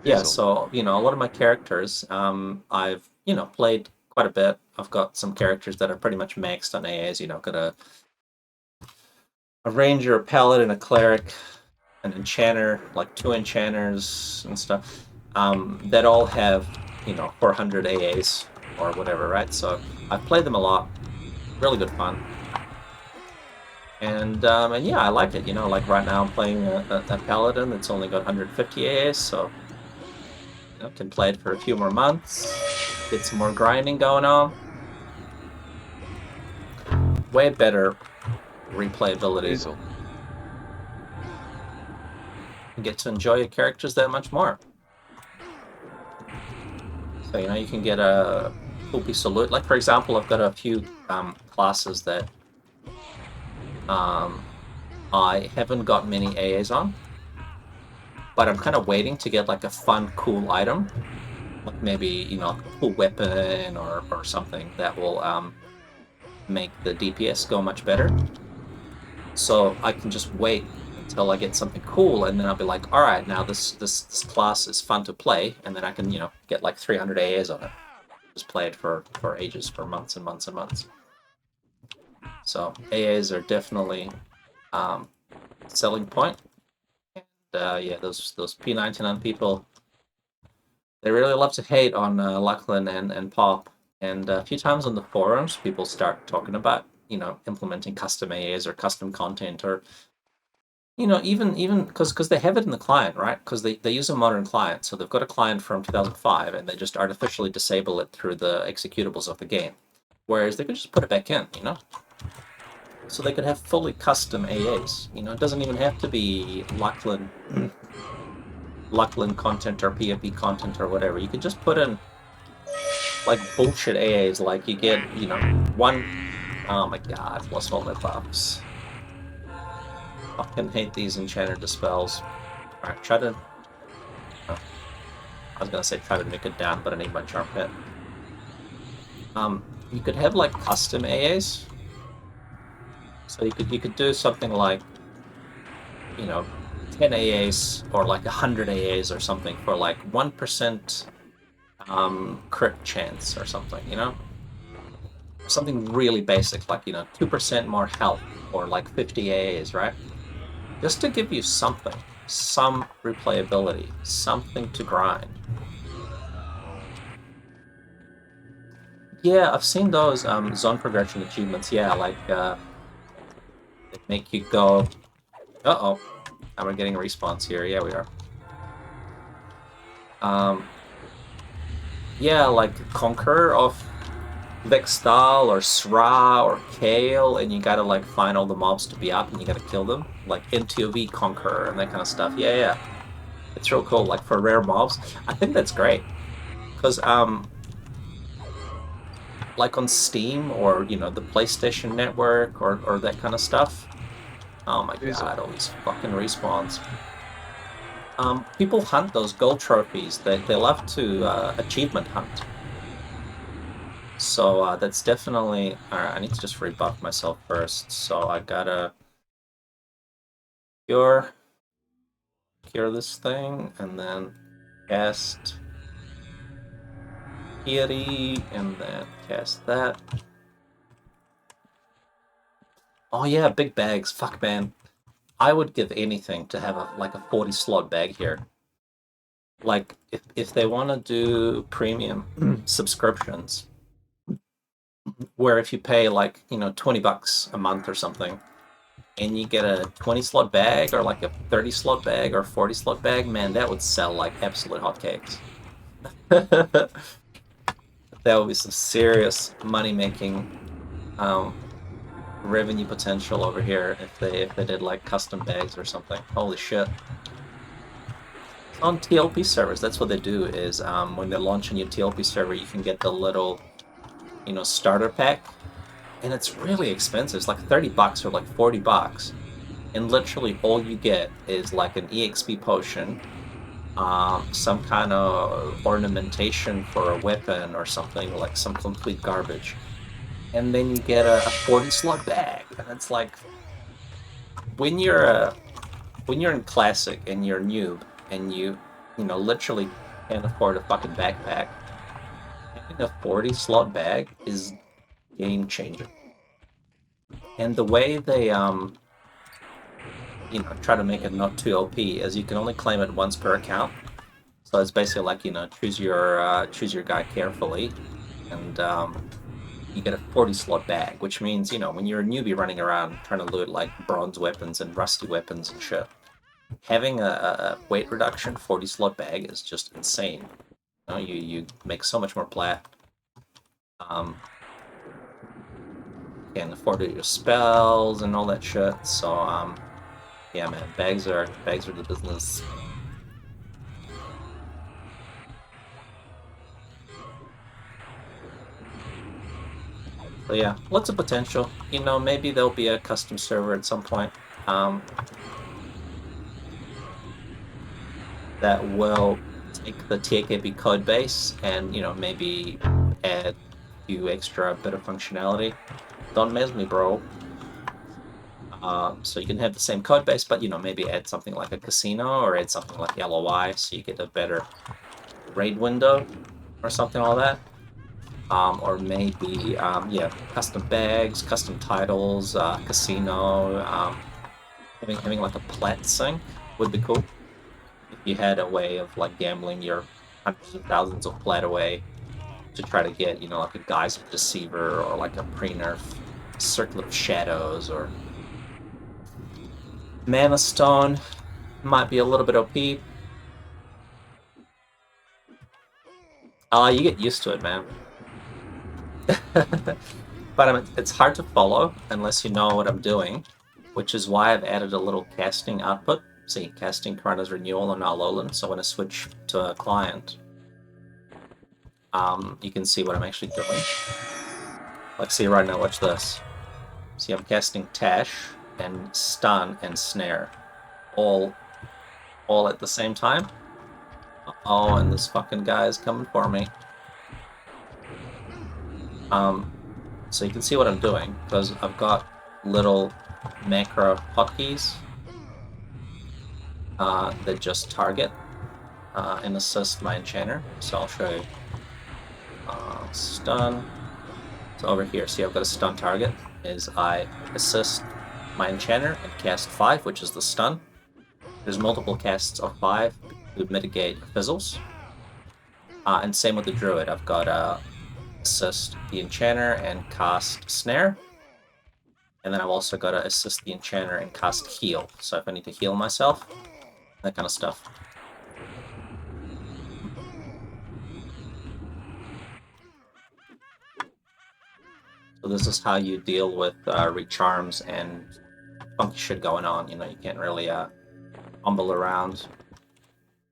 Yeah, so, a lot of my characters, I've, played quite a bit. I've got some characters that are pretty much maxed on AAs, got a ranger, a paladin, a cleric, an enchanter, like 2 enchanters and stuff, that all have, 400 AAs or whatever, right? So I've played them a lot. Really good fun. And yeah, I like it. Like right now I'm playing a paladin that's only got 150 AAs, so can play it for a few more months, get some more grinding going on. Way better replayability. You get to enjoy your characters that much more. So you can get a cool piece of loot. Like for example, I've got a few classes that I haven't got many AAs on, but I'm kind of waiting to get like a fun, cool item, like maybe a cool weapon or something that will make the DPS go much better. So I can just wait until I get something cool, and then I'll be like, all right, now this class is fun to play, and then I can get like 300 AAs on it. just play it for ages, for months and months and months. So AAs are definitely selling point. And yeah, those P99 people, they really love to hate on Lachlan and Pop. And a few times on the forums, people start talking about, you know, implementing custom AAs or custom content, or, you know, even because they have it in the client, right? Because they use a modern client. So they've got a client from 2005 and they just artificially disable it through the executables of the game. Whereas they could just put it back in, you know? So they could have fully custom AAs. You know, it doesn't even have to be Lachlan content or PFP content or whatever. You could just put in like bullshit AAs, like you get, you know, one. Oh my god, lost all my buffs. Fucking hate these enchanted dispels. Alright, try to. Oh, I was gonna say try to make it down, but I need my charm pit. You could have like custom AAs. So you could do something like, you know, 10 AAs or like 100 AAs or something for like 1% crit chance or something, you know? Something really basic, like, you know, 2% more health or like 50 AAs, right? Just to give you something, some replayability, something to grind. Yeah, I've seen those zone progression achievements, yeah, like they make you go, uh-oh, and we're getting respawns here, yeah we are. Yeah, like Conquer of Vextal or Sra or Kale, and you gotta like find all the mobs to be up and you gotta kill them. Like NTOV Conqueror and that kind of stuff. Yeah, yeah. It's real cool, like for rare mobs. I think that's great. Because like on Steam or, you know, the PlayStation Network or that kind of stuff. Oh my god, all these fucking respawns. People hunt those gold trophies. They love to achievement hunt. So that's definitely... Alright, I need to just rebuff myself first. So I gotta cure this thing, and then cast Deity, and then cast that. Oh yeah, big bags. Fuck, man. I would give anything to have like a 40 slot bag here. Like, if they want to do premium subscriptions, where if you pay like, you know, $20 a month or something, and you get a 20 slot bag or like a 30 slot bag or 40 slot bag, man, that would sell like absolute hotcakes. That would be some serious money making revenue potential over here if they did like custom bags or something. Holy shit. On TLP servers, that's what they do is when they launch a new TLP server, you can get the little, you know, starter pack, and it's really expensive. It's like $30 or like $40, and literally all you get is like an EXP potion, some kind of ornamentation for a weapon or something, like some complete garbage, and then you get a 40 slot bag, and it's like, when you're in classic and you're a noob and you know, literally can't afford a fucking backpack, having a 40 slot bag is game changing. And the way they you know, try to make it not too OP is you can only claim it once per account. So it's basically like, you know, choose your guy carefully, and you get a 40 slot bag, which means, you know, when you're a newbie running around trying to loot like bronze weapons and rusty weapons and shit, having a weight reduction 40 slot bag is just insane. You know, you make so much more plat. Can afford to do your spells and all that shit. So yeah, man, bags are the business. So yeah, lots of potential. You know, maybe there'll be a custom server at some point that will take the TAKP code base and, you know, maybe add a few extra bit of functionality. Don't mess me, bro. So you can have the same code base, but, you know, maybe add something like a casino or add something like LOI so you get a better raid window or something like that. or maybe, yeah, custom bags, custom titles, casino, having like a plat thing would be cool. If you had a way of like gambling your hundreds of thousands of plat away to try to get, like a Geyser Deceiver or like a pre-nerf Circlet of Shadows or Mana Stone might be a little bit OP. You get used to it, man. But I mean, it's hard to follow unless you know what I'm doing, which is why I've added a little casting output. See, casting Karana's Renewal on Alolan, so when I switch to a client, you can see what I'm actually doing. Like, see right now, watch this. See, I'm casting Tash and Stun and Snare, all at the same time. Oh, and this fucking guy is coming for me. So you can see what I'm doing, because I've got little macro hotkeys that just target and assist my enchanter. So I'll show you. Stun. So over here, see I've got a stun target, is I assist my enchanter and cast 5, which is the stun. There's multiple casts of 5 to mitigate fizzles. And same with the druid, I've got assist the enchanter and cast snare. And then I've also got to assist the enchanter and cast heal. So if I need to heal myself, that kind of stuff. So this is how you deal with recharms and funky shit going on. You can't really fumble around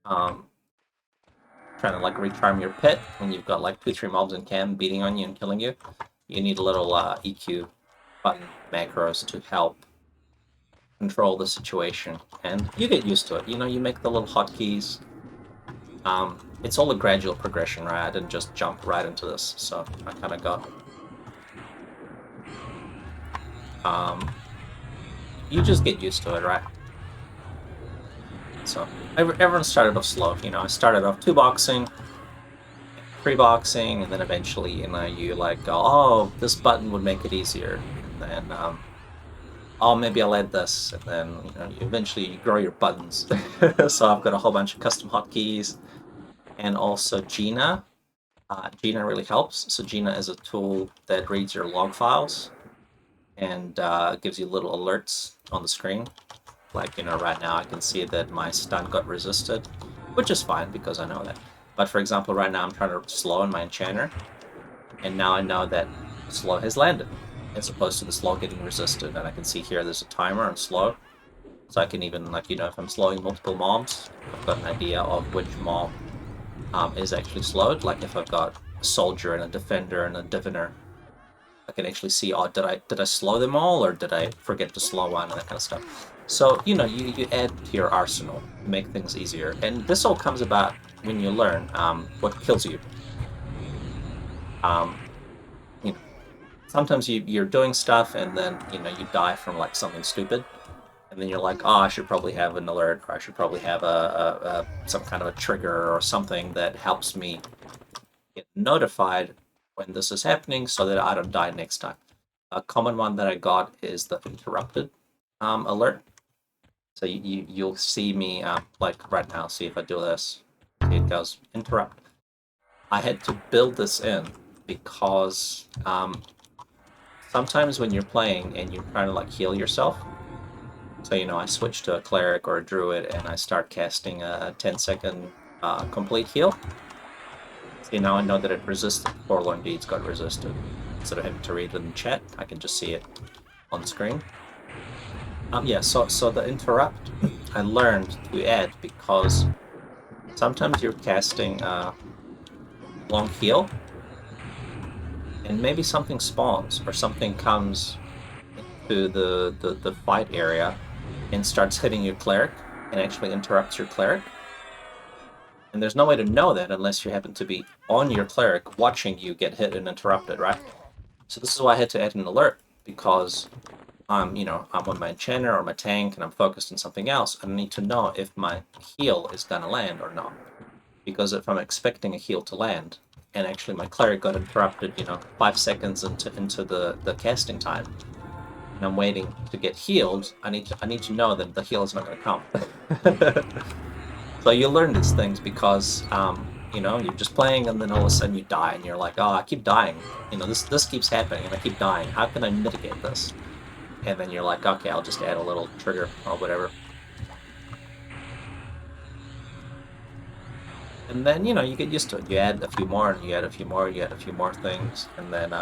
trying to like recharm your pit when you've got like 2-3 mobs in cam beating on you and killing you. You need a little EQ button macros to help control the situation, and you get used to it. You make the little hotkeys. It's all a gradual progression, right? I didn't just jump right into this, so I kind of got. You just get used to it, right? So everyone started off slow. I started off 2-boxing, 3-boxing, and then eventually, you like go, oh, this button would make it easier, and then oh, maybe I'll add this, and then eventually you grow your buttons. So I've got a whole bunch of custom hotkeys, and also Gina. Gina really helps. So Gina is a tool that reads your log files and gives you little alerts on the screen. Like, right now I can see that my stun got resisted, which is fine because I know that. But for example, right now I'm trying to slow in my enchanter, and now I know that slow has landed, as opposed to the slow getting resisted. And I can see here there's a timer on slow, so I can even, like, if I'm slowing multiple mobs, I've got an idea of which mob is actually slowed. Like if I've got a soldier and a defender and a diviner, I can actually see, oh, did I slow them all, or did I forget to slow one, and that kind of stuff. So, you add to your arsenal to make things easier. And this all comes about when you learn what kills you. Sometimes you're doing stuff and then, you die from like something stupid. And then you're like, oh, I should probably have an alert, or I should probably have some kind of a trigger or something that helps me get notified when this is happening so that I don't die next time. A common one that I got is the interrupted alert. So you'll see me, like right now, see if I do this. See, it goes interrupt. I had to build this in because sometimes when you're playing and you're trying to like heal yourself, so I switch to a cleric or a druid and I start casting a 10-second complete heal. See, now I know that it resisted. Forlorn Deeds got resisted. Instead of having to read it in the chat, I can just see it on screen. Yeah, so the interrupt I learned to add because sometimes you're casting long heal, and maybe something spawns or something comes into the fight area and starts hitting your cleric and actually interrupts your cleric. And there's no way to know that unless you happen to be on your cleric watching you get hit and interrupted, right? So this is why I had to add an alert, because I'm on my enchanter or my tank and I'm focused on something else. I need to know if my heal is gonna land or not. Because if I'm expecting a heal to land, and actually my cleric got interrupted, 5 seconds into the casting time, and I'm waiting to get healed, I need to know that the heal is not going to come. So you learn these things because you're just playing, and then all of a sudden you die, and you're like, oh, I keep dying. This keeps happening, and I keep dying. How can I mitigate this? And then you're like, okay, I'll just add a little trigger or whatever. And then, you get used to it. You add a few more, and you add a few more, you add a few more things, and then,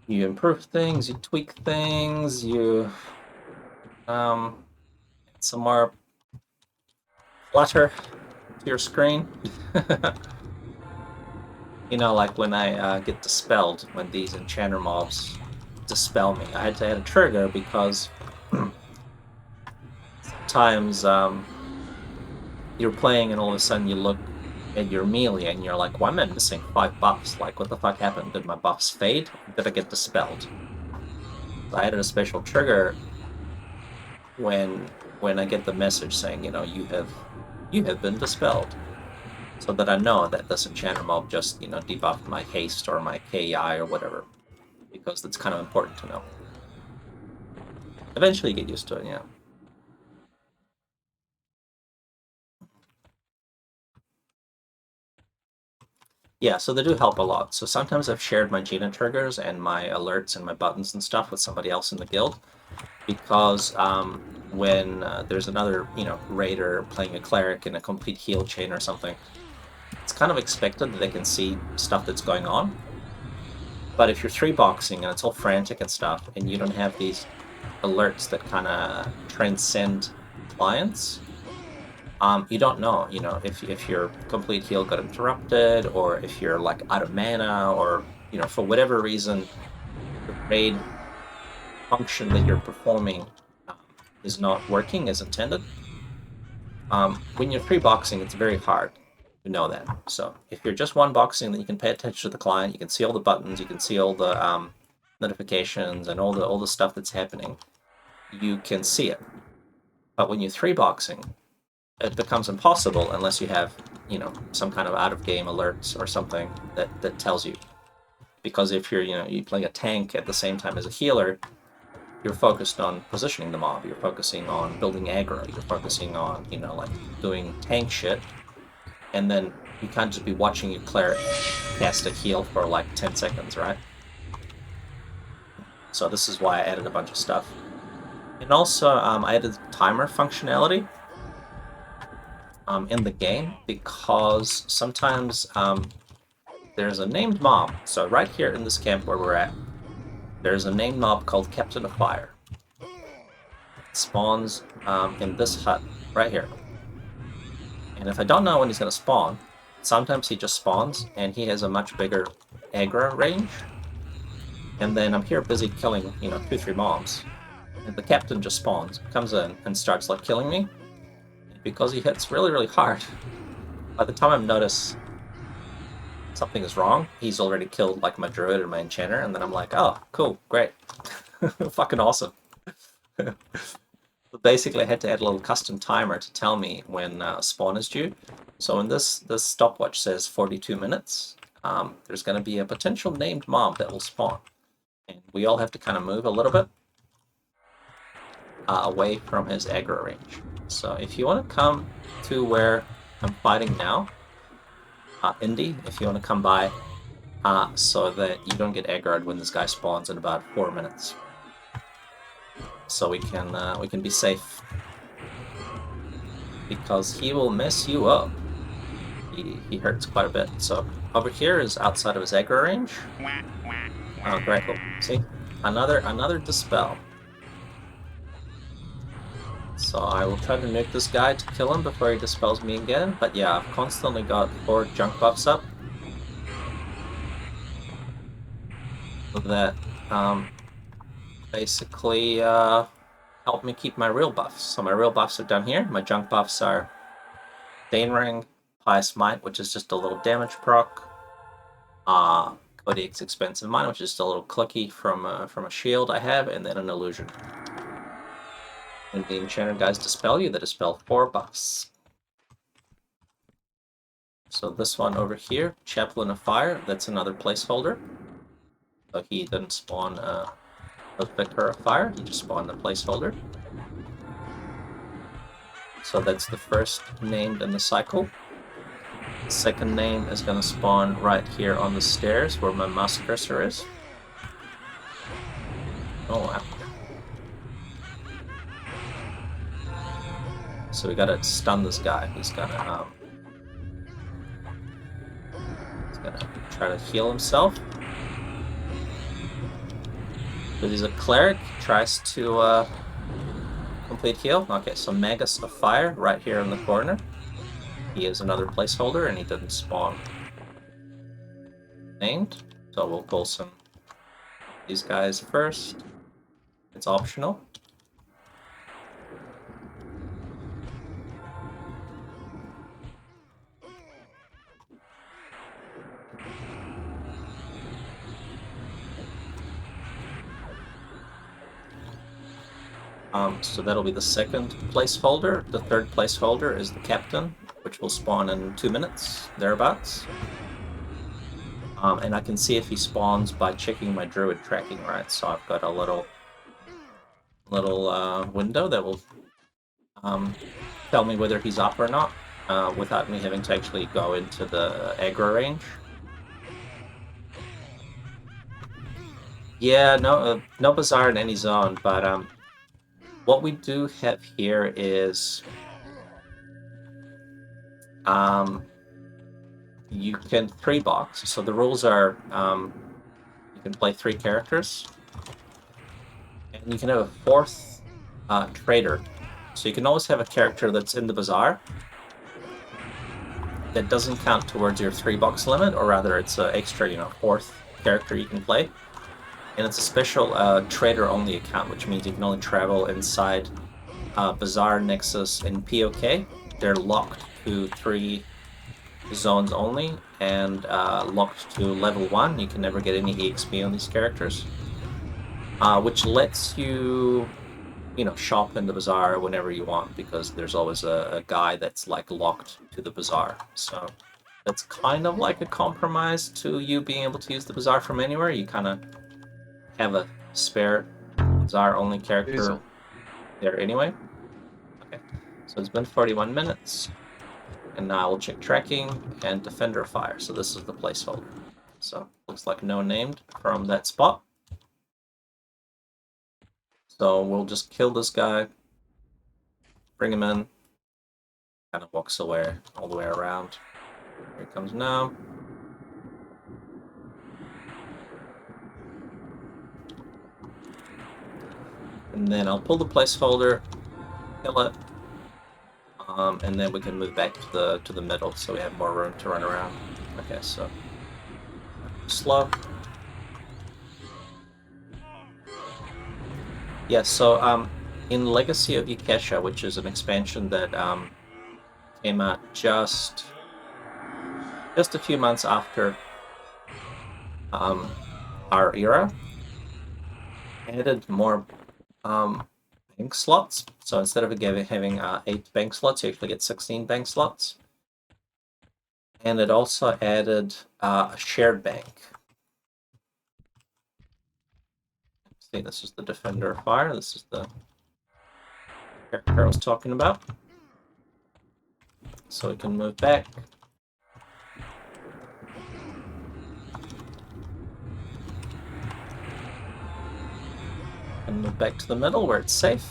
you improve things, you tweak things, you, some more flutter to your screen. Like when I get dispelled, when these enchanter mobs dispel me, I had to add a trigger because sometimes you're playing and all of a sudden you look at your melee and you're like, why am I missing 5 buffs? Like, what the fuck happened? Did my buffs fade? Did I get dispelled? So I added a special trigger when I get the message saying, you have been dispelled. So that I know that this enchanter mob just, debuffed my haste or my KI or whatever. Because that's kind of important to know. Eventually you get used to it, yeah. Yeah, so they do help a lot. So sometimes I've shared my Gina triggers and my alerts and my buttons and stuff with somebody else in the guild, because when there's another, raider playing a cleric in a complete heal chain or something, it's kind of expected that they can see stuff that's going on. But if you're 3-boxing and it's all frantic and stuff, and you don't have these alerts that kind of transcend clients, you don't know, if your complete heal got interrupted, or if you're like out of mana, or for whatever reason, the raid function that you're performing is not working as intended. When you're 3-boxing, it's very hard to know that. So if you're just 1-boxing, then you can pay attention to the client. You can see all the buttons. You can see all the notifications and all the stuff that's happening. You can see it. But when you're 3-boxing, it becomes impossible unless you have, some kind of out-of-game alerts or something that tells you. Because if you're playing a tank at the same time as a healer, you're focused on positioning the mob, you're focusing on building aggro, you're focusing on, like, doing tank shit, and then you can't just be watching your cleric cast a heal for, like, 10 seconds, right? So this is why I added a bunch of stuff. And also, I added timer functionality in the game, because sometimes there's a named mob. So right here in this camp where we're at, there's a named mob called Captain of Fire. It spawns in this hut right here. And if I don't know when he's going to spawn, sometimes he just spawns and he has a much bigger aggro range. And then I'm here busy killing, 2-3 mobs. And the captain just spawns, comes in, and starts like killing me. Because he hits really, really hard. By the time I notice something is wrong, he's already killed like my druid or my enchanter, and then I'm like, oh, cool, great. Fucking awesome. But basically I had to add a little custom timer to tell me when spawn is due. So when this stopwatch says 42 minutes, there's going to be a potential named mob that will spawn. And we all have to kind of move a little bit away from his aggro range. So if you want to come to where I'm fighting now, Indi, if you want to come by, so that you don't get aggroed when this guy spawns in about 4 minutes. So we can be safe. Because he will mess you up. He hurts quite a bit. So over here is outside of his aggro range. Oh, great, cool. See? Another dispel. So I will try to nuke this guy to kill him before he dispels me again. But yeah, I've constantly got 4 junk buffs up. So that basically help me keep my real buffs. So my real buffs are down here. My junk buffs are Dane Ring, Pious Might, which is just a little damage proc. Codex Expensive Mind, which is just a little clicky from a shield I have, and then an illusion. When the enchanter guys dispel you, they dispel 4 buffs. So this one over here, Chaplain of Fire, that's another placeholder. So he didn't spawn a Vicar of Fire, he just spawned a placeholder. So that's the first named in the cycle. The second name is going to spawn right here on the stairs where my mouse cursor is. Oh wow. So we gotta stun this guy. He's gonna try to heal himself. But he's a cleric, tries to complete heal. Okay, so Magus of Fire right here in the corner. He is another placeholder and he didn't spawn named. So we'll pull some these guys first. It's optional. So that'll be the second placeholder. The third placeholder is the captain, which will spawn in 2 minutes, thereabouts. And I can see if he spawns by checking my druid tracking, right? So I've got a little window that will tell me whether he's up or not, without me having to actually go into the aggro range. Yeah, no Bazaar in any zone, but what we do have here is you can 3-box. So the rules are you can play 3 characters, and you can have a 4th trader. So you can always have a character that's in the Bazaar that doesn't count towards your 3-box limit, or rather it's an extra, 4th character you can play. And it's a special trader-only account, which means you can only travel inside Bazaar, Nexus, and POK. They're locked to 3 zones only, and locked to level 1. You can never get any EXP on these characters, which lets you, shop in the Bazaar whenever you want, because there's always a guy that's like locked to the Bazaar. So that's kind of like a compromise to you being able to use the Bazaar from anywhere. You kind of have a spare Bazaar-only character Fizzle. there anyway. Okay, so it's been 41 minutes. And now we'll check tracking and Defender of Fire. So this is the placeholder. So looks like no named from that spot. So we'll just kill this guy, bring him in, kind of walks away all the way around. Here he comes now. And then I'll pull the placeholder, kill it, and then we can move back to the middle so we have more room to run around. Okay, so slow. Yeah, so in Legacy of Yukesha, which is an expansion that came out just a few months after our era, added more bank slots. So instead of having 8 bank slots, you actually get 16 bank slots. And it also added a shared bank. See, this is the Defender of Fire. This is the character I was talking about. So we can move back. And move back to the middle where it's safe.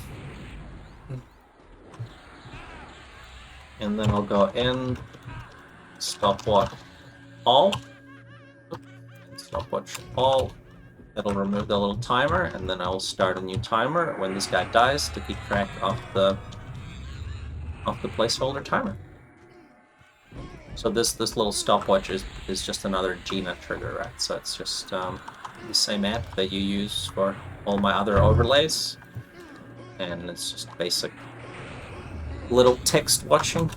And then I'll go in, stopwatch all, stopwatch all. That'll remove the little timer, and then I will start a new timer when this guy dies to keep track of the placeholder timer. So this little stopwatch is just another Gina trigger, right? So it's just the same app that you use for all my other overlays, and it's just basic little text watching.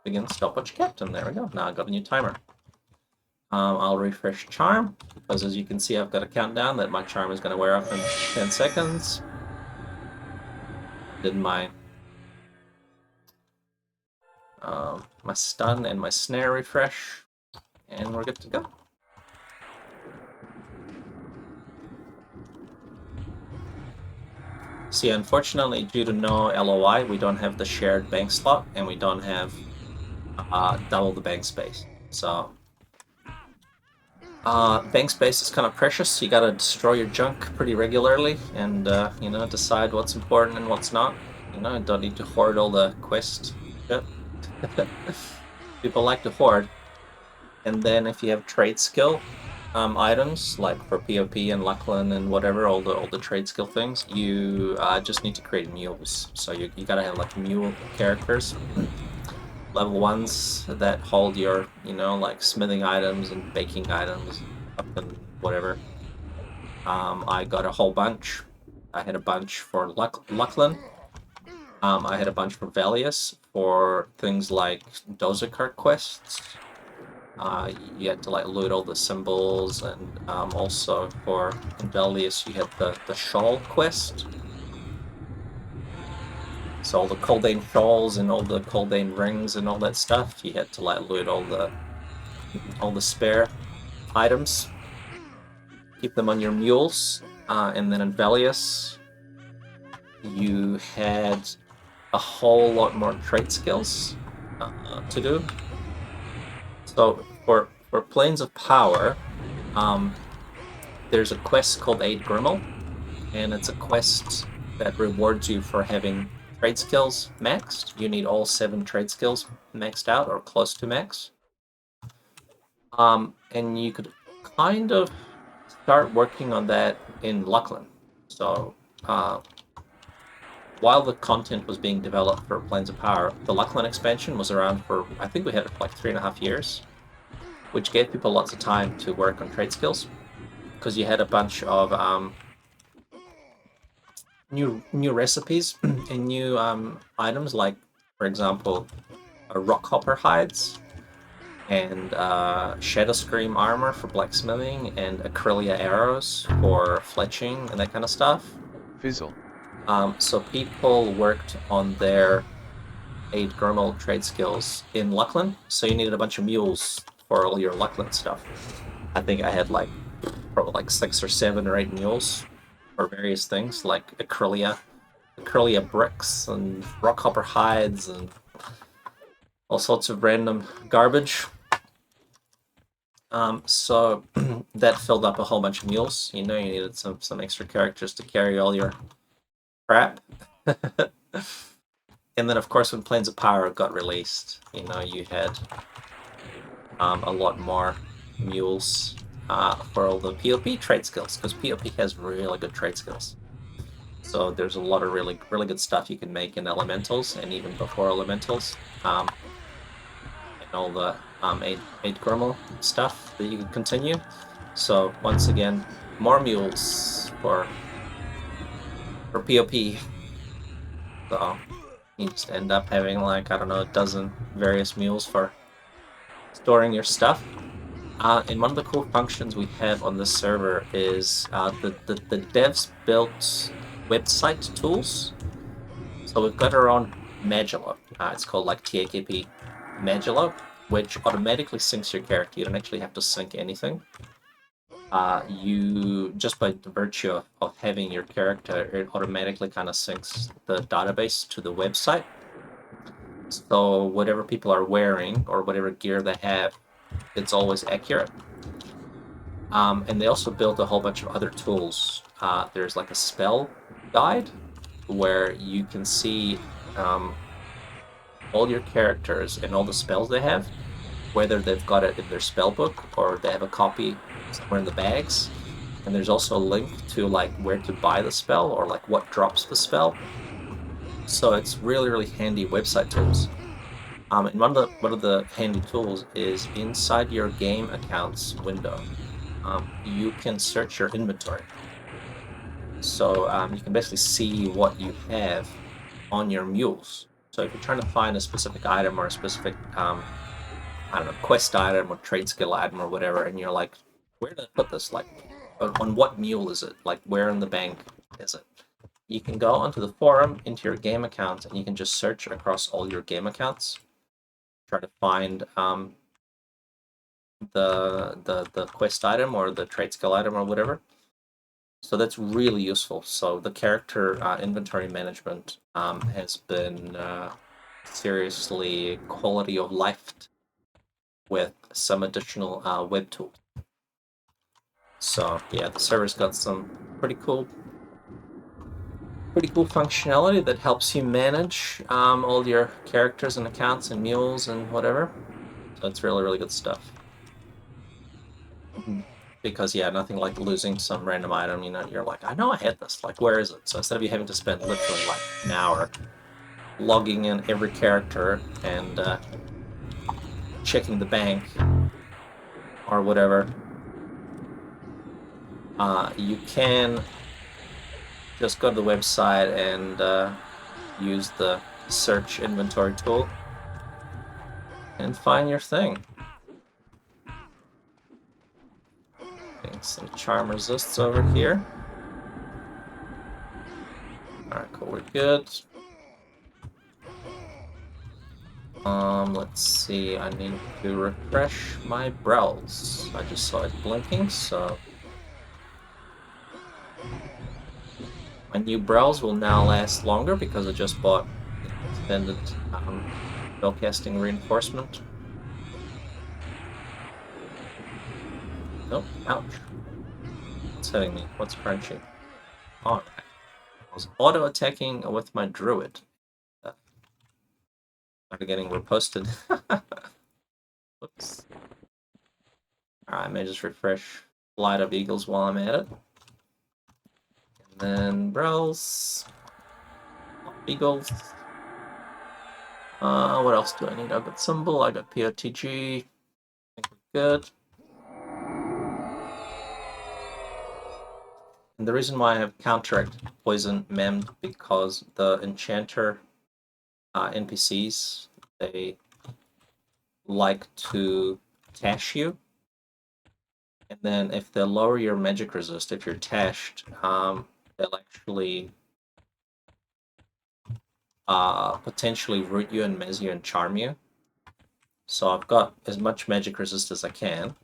Begin stopwatch captain. There we go. Now I got a new timer. I'll refresh charm, because as you can see, I've got a countdown that my charm is going to wear off in 10 seconds. Did my my stun and my snare refresh, and we're good to go. See, unfortunately, due to no LOI, we don't have the shared bank slot, and we don't have double the bank space. So, bank space is kind of precious. You gotta destroy your junk pretty regularly, and you know, decide what's important and what's not. You know, don't need to hoard all the quest shit. People like to hoard. And then if you have trade skill items, like for PvP and Luckland and whatever, all the trade skill things, you just need to create mules. So you gotta have like mule characters, level 1s that hold your, you know, like smithing items and baking items, and whatever. I got a whole bunch. I had a bunch for Luckland. I had a bunch for Valius for things like Dozer Cart quests. You had to like loot all the symbols, and also for Valius you had the shawl quest. So all the Coldane shawls and all the Coldane rings and all that stuff, you had to like loot all the spare items, keep them on your mules, and then in Valius you had a whole lot more trait skills to do. So for Planes of Power, there's a quest called Aid Grimmel, and it's a quest that rewards you for having trade skills maxed. You need all 7 trade skills maxed out or close to max. And you could kind of start working on that in Luckland. So while the content was being developed for Planes of Power, the Luckland expansion was around for, I think we had it for like 3.5 years, which gave people lots of time to work on trade skills, because you had a bunch of new recipes and new items, like, for example, Rockhopper hides and Shadow Scream armor for blacksmithing and Acrylia arrows for fletching and that kind of stuff. Fizzle. So people worked on their Aid Grimmel trade skills in Luckland, so you needed a bunch of mules for all your Luckland stuff. I think I had like probably like 6 or 7 or 8 mules for various things, like Acrylia bricks and Rockhopper hides and all sorts of random garbage. So that filled up a whole bunch of mules. You know, you needed some extra characters to carry all your crap. And then, of course, when Planes of Power got released, you know, you had a lot more mules for all the PvP trade skills, because PvP has really good trade skills. So there's a lot of really good stuff you can make in Elementals, and even before Elementals, and all the Aid Grimmel stuff that you can continue. So once again, more mules for PvP. So you just end up having like, I don't know, a dozen various mules for storing your stuff. And one of the cool functions we have on this server is the devs built website tools. So we've got our own Magilla. It's called like TAKP Magilla, which automatically syncs your character. You don't actually have to sync anything. You, just by the virtue of having your character, it automatically kind of syncs the database to the website. So whatever people are wearing or whatever gear they have, it's always accurate. And they also built a whole bunch of other tools. There's like a spell guide where you can see all your characters and all the spells they have, whether they've got it in their spell book or they have a copy somewhere in the bags. And there's also a link to like where to buy the spell or like what drops the spell. So it's really handy website tools. And one of the handy tools is inside your game accounts window. You can search your inventory. So you can basically see what you have on your mules. So if you're trying to find a specific item or a specific, I don't know, quest item or trade skill item or whatever, and you're like, where did I put this? Like, on what mule is it? Like, where in the bank is it? You can go onto the forum, into your game account, and you can just search across all your game accounts. try to find the quest item or the trade skill item or whatever. So that's really useful. So the character inventory management has been seriously quality of life with some additional web tools. So yeah, the server's got some pretty cool functionality that helps you manage all your characters and accounts and mules and whatever. So it's really, really good stuff. Because yeah, nothing like losing some random item. You know, you're like, I know I had this. Like, where is it? So instead of you having to spend literally like an hour logging in every character and checking the bank or whatever, you can just go to the website and use the search inventory tool and find your thing. Getting some charm resists over here. Alright, cool, we're good. Let's see, I need to refresh my browse. I just saw it blinking, so my new browse will now last longer because I just bought extended spellcasting reinforcement. Oh, ouch. What's hitting me? What's crunching? Alright. I was auto-attacking with my druid. Started getting reposted. Whoops. Alright, I may just refresh Flight of Eagles while I'm at it. And then Browse. Eagles. What else do I need? I got Symbol, I got POTG. I think we're good. And the reason why I have Counteract Poison memmed because the Enchanter NPCs, they like to tash you. And then if they lower your magic resist, if you're tashed, they'll actually potentially root you and mez you and charm you. So I've got as much magic resist as I can.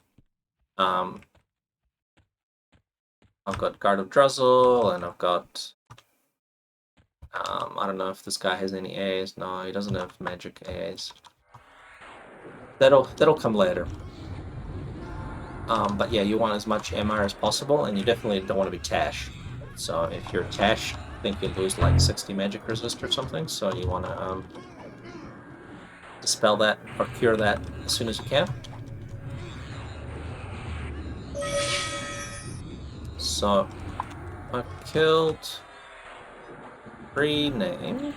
I've got Guard of Druzzle, and I've got I don't know if this guy has any AAs. No, he doesn't have magic AAs. That'll come later. But yeah, you want as much MR as possible, and you definitely don't want to be Tash. So if you're Tash, I think you lose like 60 magic resist or something, so you want to dispel that or cure that as soon as you can. So I killed 3 names.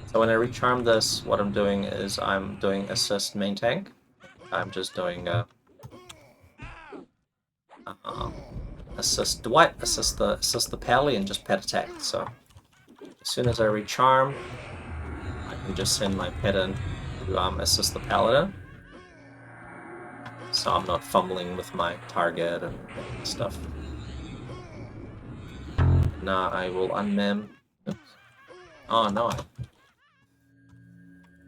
So when I recharm this, what I'm doing is I'm doing assist main tank. I'm just doing assist Dwight, assist the pally, and just pet attack. So as soon as I recharm, I can just send my pet in to assist the paladin. So I'm not fumbling with my target and stuff. Now I will unmem. Oops. Oh no,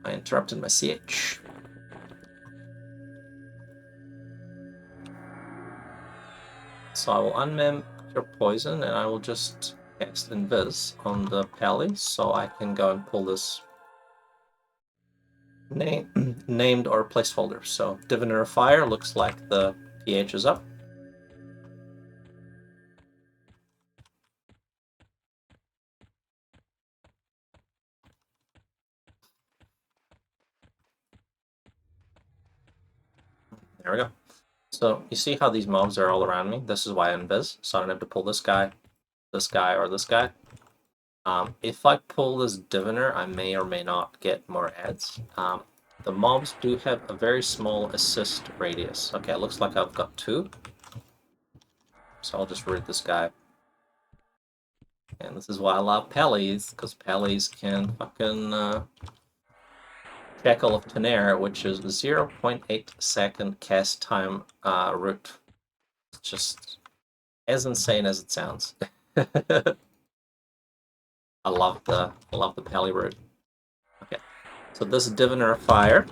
I interrupted my CH. So I will unmem your poison, and I will just cast Invis on the pally, so I can go and pull this named or placeholder. So Diviner of Fire looks like the pH is up. There we go. So you see how these mobs are all around me? This is why I invis, so I don't have to pull this guy, or this guy. If I pull this Diviner, I may or may not get more ads. The mobs do have a very small assist radius. Okay, it looks like I've got 2. So I'll just root this guy. And this is why I love Pallies, because Pallies can fucking Shackle of Tenaire, which is 0.8 second cast time root. It's just as insane as it sounds. I love the pally root. Okay, so this Diviner of Fire.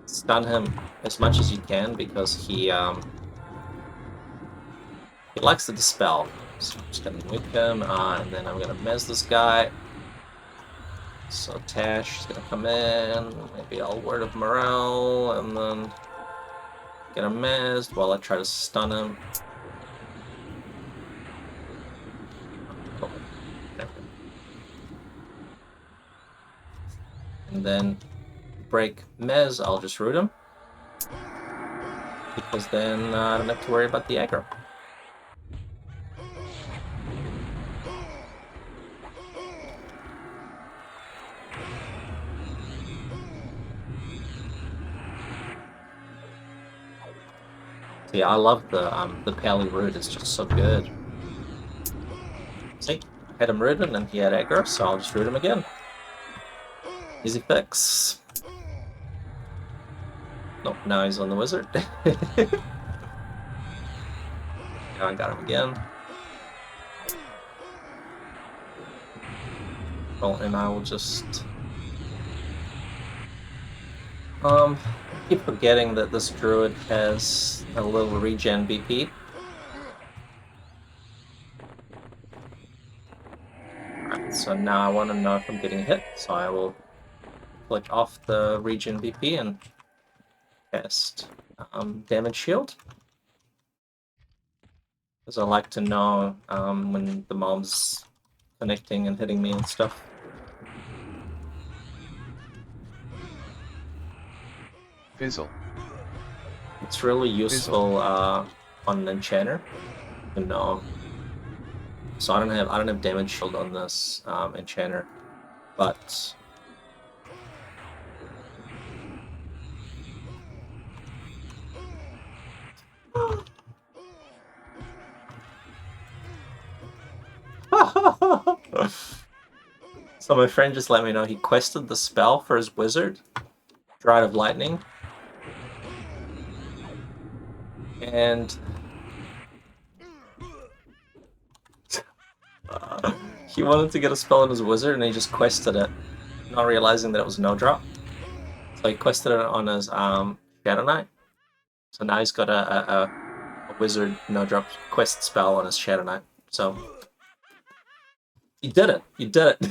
Stun him as much as you can because he likes to dispel. So I'm just gonna nuke him, and then I'm gonna mez this guy. So Tash is gonna come in. Maybe I'll Word of Morale, and then get him mezzed while I try to stun him. And then break mez, I'll just root him. Because then I don't have to worry about the aggro. So yeah, I love the pally root, it's just so good. See, I had him rooted and he had aggro, so I'll just root him again. Easy fix. Nope, now he's on the wizard. Now I got him again. Well, and I will just keep forgetting that this druid has a little regen BP. Alright, so now I want to know if I'm getting hit, so I will click off the regen BP and cast damage shield. Because I like to know when the mob's connecting and hitting me and stuff. Fizzle. It's really useful on an enchanter to know. So I don't have damage shield on this enchanter, but so my friend just let me know he quested the spell for his wizard, Dried of Lightning, and he wanted to get a spell on his wizard and he just quested it, not realizing that it was no drop. So he quested it on his Shadow Knight. So now he's got a wizard no drop quest spell on his Shadow Knight. So you did it. You did it.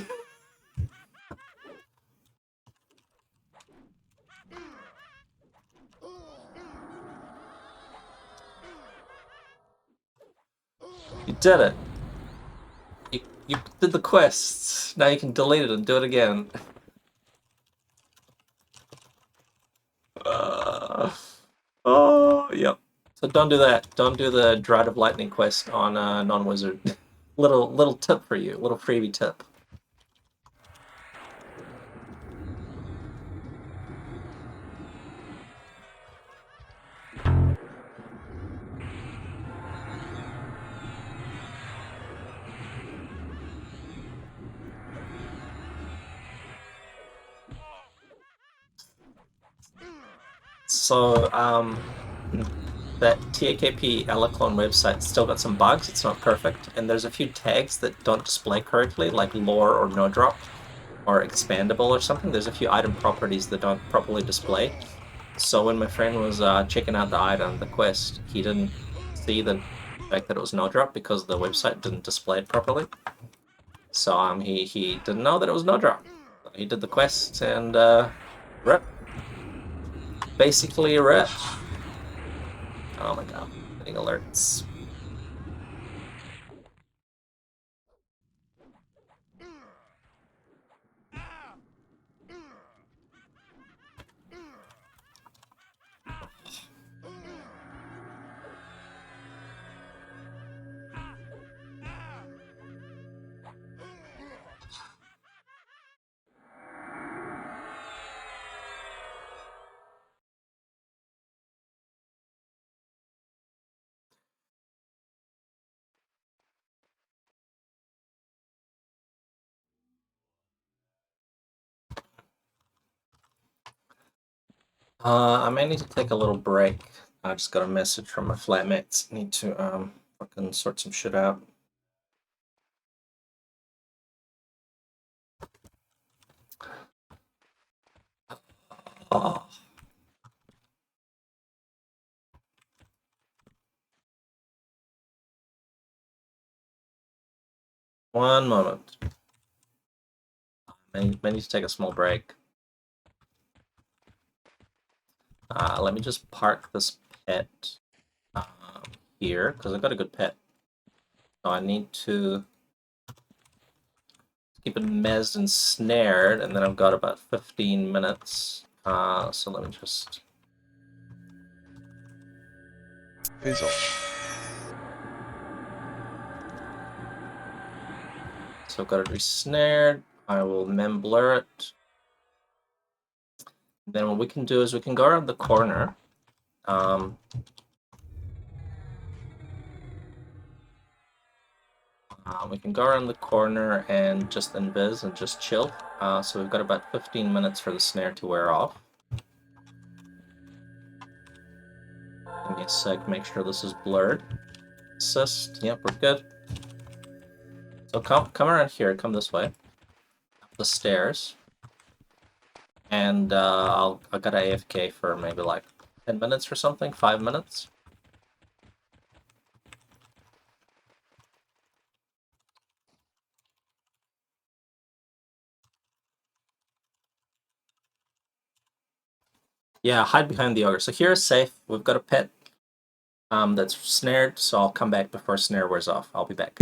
You did it. You did the quest. Now you can delete it and do it again. Oh, yep. So don't do that. Don't do the Dried of Lightning quest on a non-wizard. little tip for you. Little freebie tip. So, that TAKP Eleclon website still got some bugs. It's not perfect, and there's a few tags that don't display correctly, like lore or no drop, or expandable or something. There's a few item properties that don't properly display. So when my friend was checking out the item, the quest, he didn't see the fact that it was no drop because the website didn't display it properly. So he didn't know that it was no drop. He did the quest and rip. Basically rip. Oh my god, getting alerts. I may need to take a little break. I just got a message from my flatmates. Need to fucking sort some shit out. Oh. One moment. I need to take a small break. Let me just park this pet here, because I've got a good pet. So I need to keep it mezzed and snared, and then I've got about 15 minutes. So let me just... Fizzle. So I've got it resnared. I will mem blur it. Then what we can do is we can go around the corner. We can go around the corner and just invis and just chill. So we've got about 15 minutes for the snare to wear off. Give me a sec, make sure this is blurred. Assist, yep, we're good. So come around here, come this way. Up the stairs. And I got AFK for maybe like 10 minutes or something, 5 minutes. Yeah, hide behind the ogre. So here is safe. We've got a pet that's snared, so I'll come back before snare wears off. I'll be back.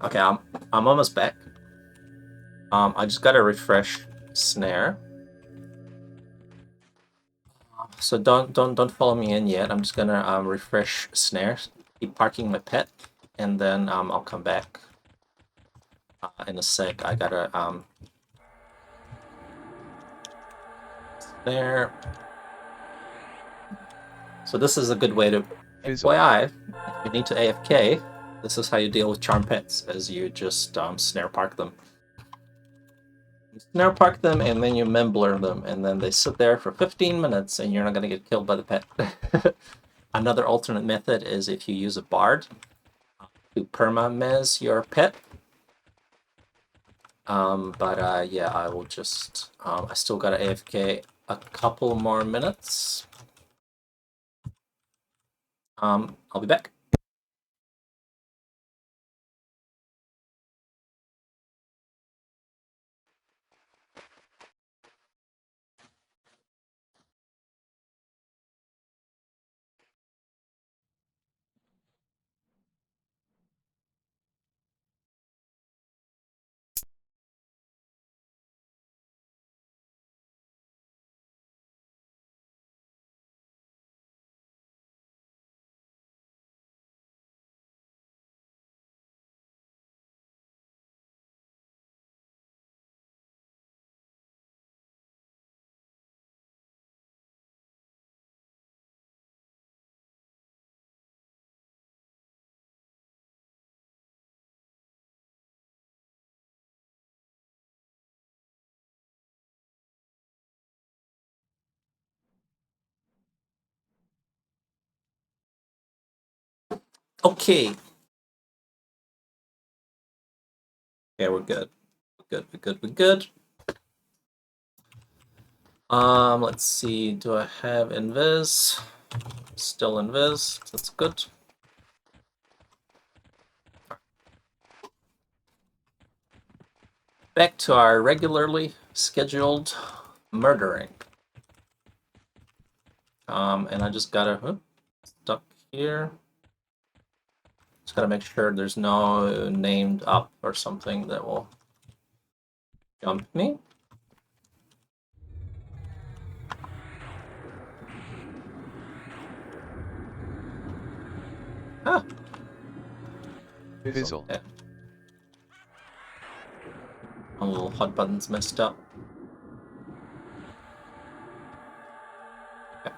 Okay, I'm almost back. I just gotta refresh snare. So don't follow me in yet. I'm just gonna refresh snare, keep parking my pet, and then I'll come back in a sec. I gotta snare. So this is a good way to Fizzle. FYI, if you need to AFK, this is how you deal with charm pets, as you just snare park them. You snare park them and then you memblur them, and then they sit there for 15 minutes and you're not gonna get killed by the pet. Another alternate method is if you use a bard to perma-mez your pet. Yeah, I will just I still gotta AFK a couple more minutes. I'll be back. Okay. Yeah, we're good. We're good. Let's see. Do I have invis? Still invis. That's good. Back to our regularly scheduled murdering. And I just gotta stuck here. Just gotta make sure there's no named up or something that will jump me. Ah. Fizzle. Yeah. My little hot button's messed up. Okay.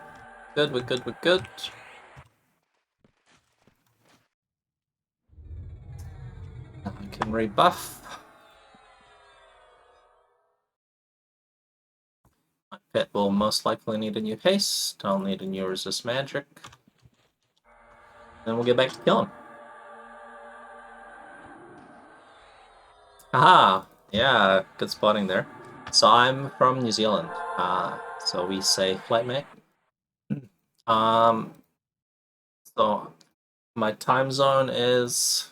Good, we're good, we're good. Now I can rebuff. My pet will most likely need a new haste. I'll need a new resist magic. Then we'll get back to killing. Aha! Yeah, good spotting there. So I'm from New Zealand. So we say flight mate. So my time zone is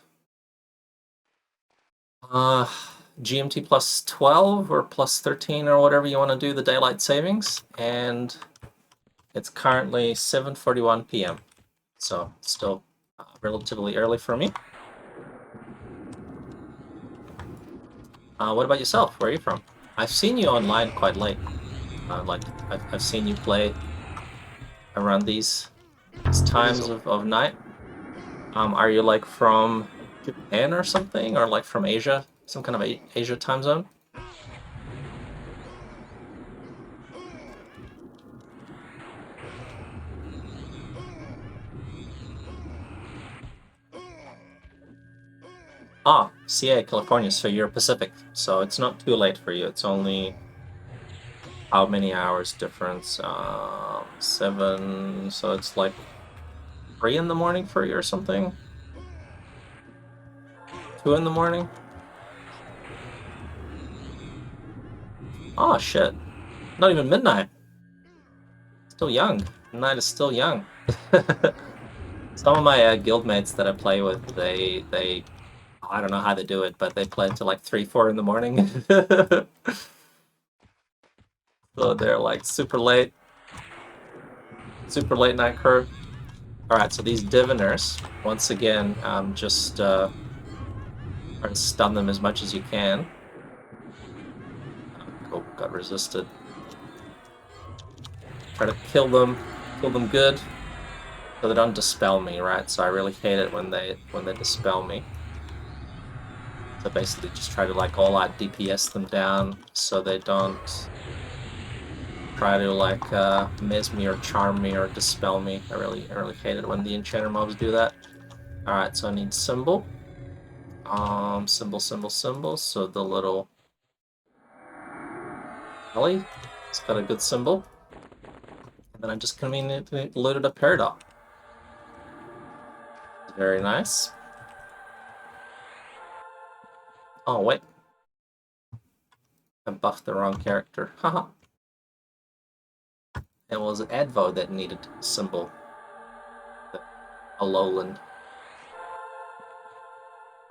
GMT plus 12 or plus 13 or whatever you want to do the daylight savings, and it's currently 7:41 p.m. So still relatively early for me. What about yourself? Where are you from? I've seen you online quite late. Like I've seen you play around these times of night. Are you like from Japan or something, or like from Asia, some kind of Asia time zone? Ah, CA, California, so you're Pacific, so it's not too late for you. It's only how many hours difference? 7, so it's like 3 in the morning for you or something? 2 in the morning? Oh, shit. Not even midnight. Still young. Night is still young. Some of my guildmates that I play with, they I don't know how they do it, but they play till like 3, 4 in the morning. So they're like super late night crew. All right, so these diviners, once again, just are Try to stun them as much as you can. Oh, got resisted. Try to kill them good, so they don't dispel me, right? So I really hate it when they dispel me. So basically, just try to like all-out DPS them down, so they don't try to like miss me or charm me or dispel me. I really hate it when the enchanter mobs do that. All right, so I need symbol. Symbol. So the little alley, it's got a good symbol. And then I just conveniently loaded a paradox. Very nice. Oh, wait. I buffed the wrong character. Haha. It was Advo that needed symbol. A lowland.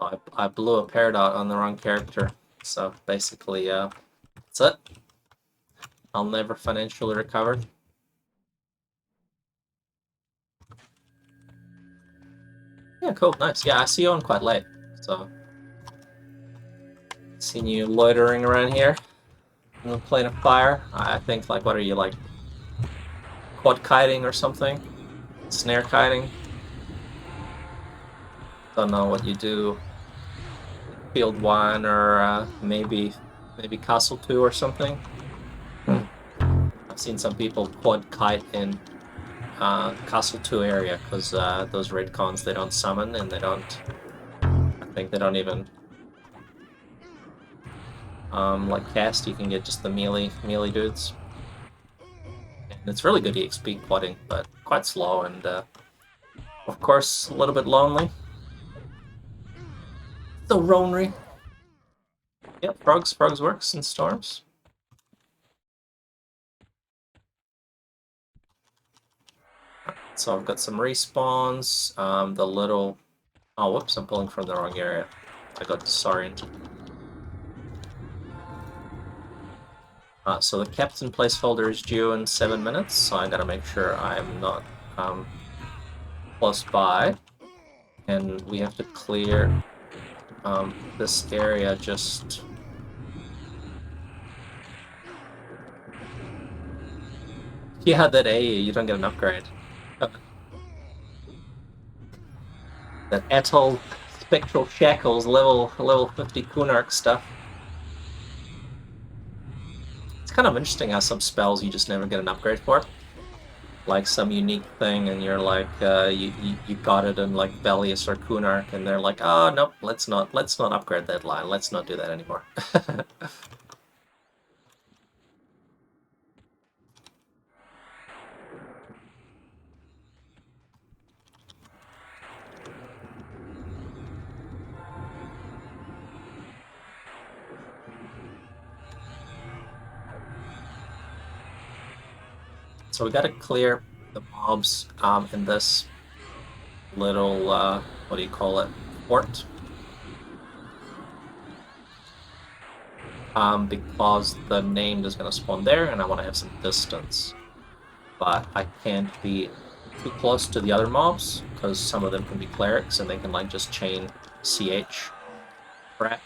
Oh, I blew a paradox on the wrong character. So basically, that's it. I'll never financially recover. Yeah, cool, nice. Yeah, I see you on quite late, so seen you loitering around here in the plane of fire. I think, like, what are you, like, quad kiting or something? Snare kiting? Don't know what you do. Field 1 or maybe Castle 2 or something. I've seen some people quad kite in Castle 2 area because those raid cons, they don't summon and they don't. I think they don't even like cast. You can get just the melee dudes, and it's really good EXP quadding, but quite slow and of course a little bit lonely. So lonely. Yep, frogs works in storms. So I've got some respawns. The little... Oh, whoops, I'm pulling from the wrong area. I got disoriented. So the captain placeholder is due in 7 minutes, so I gotta make sure I'm not close by. And we have to clear this area just... Yeah, that A, you don't get an upgrade. That Atoll Spectral Shackles level 50 Kunark stuff. It's kind of interesting how some spells you just never get an upgrade for. Like some unique thing, and you're like, you got it in like Velius or Kunark, and they're like, oh nope, let's not upgrade that line. Let's not do that anymore. So we got to clear the mobs in this little what do you call it, fort. Because the name is going to spawn there, and I want to have some distance. But I can't be too close to the other mobs, because some of them can be clerics, and they can like just chain CH crap.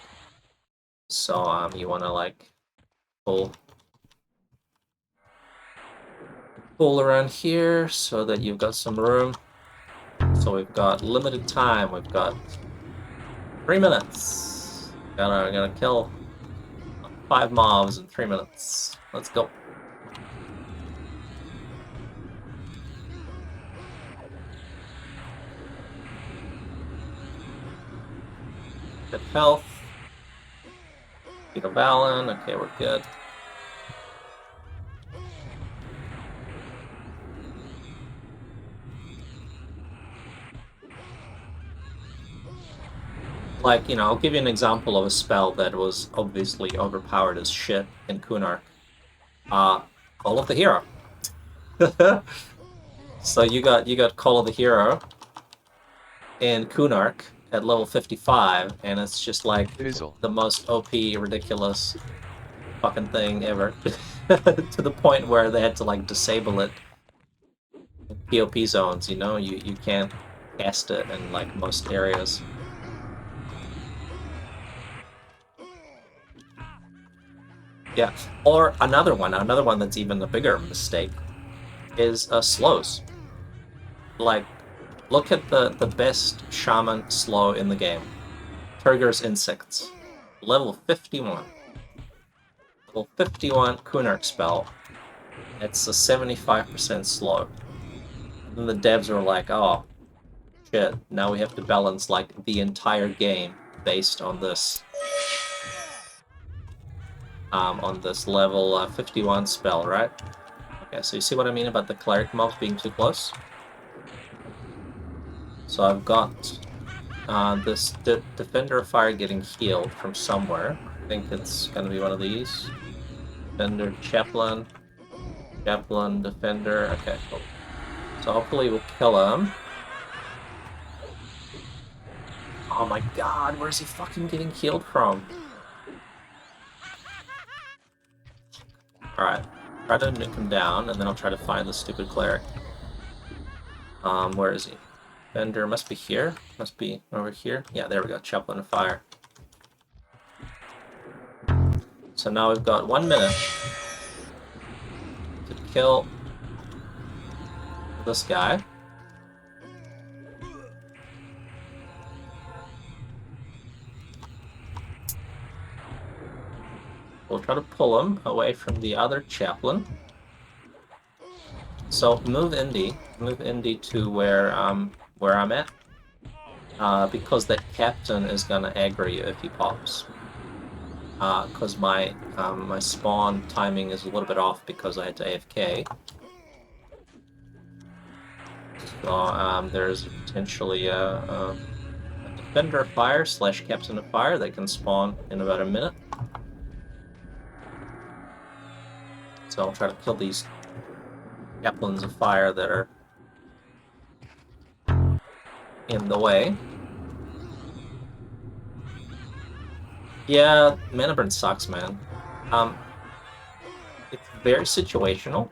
So you want to like pull around here so that you've got some room. So we've got limited time. We've got 3 minutes. Gotta kill 5 mobs in 3 minutes. Let's go. Good health. Fetal Valen. Okay, we're good. Like, you know, I'll give you an example of a spell that was obviously overpowered as shit in Kunark. Call of the Hero. So you got Call of the Hero in Kunark at level 55, and it's just like Fizzle. the most OP, ridiculous fucking thing ever. To the point where they had to like disable it in POP zones, you know? You can't cast it in like most areas. Yeah, or another one that's even a bigger mistake is slows. Like, look at the best shaman slow in the game. Turgor's Insects. Level 51. Level 51 Kunark spell. It's a 75% slow. And then the devs were like, oh, shit, now we have to balance, like, the entire game based on this. On this level 51 spell, right? Okay, so you see what I mean about the cleric mobs being too close? So I've got this Defender of Fire getting healed from somewhere. I think it's gonna be one of these. Defender, Chaplain, Defender. Okay, cool. So hopefully we'll kill him. Oh my god, where's he fucking getting healed from? Alright, try to nuke him down, and then I'll try to find the stupid cleric. Where is he? Defender must be here. Must be over here. Yeah, there we go. Chaplain of Fire. So now we've got 1 minute to kill this guy. We'll try to pull him away from the other chaplain. So move Indi to where I'm at, because that captain is gonna aggro you if he pops. Because my spawn timing is a little bit off because I had to AFK. So there's potentially a Defender of Fire / Captain of Fire that can spawn in about a minute. So I'll try to kill these Chaplains of Fire that are in the way. Yeah, Mana Burn sucks, man. It's very situational.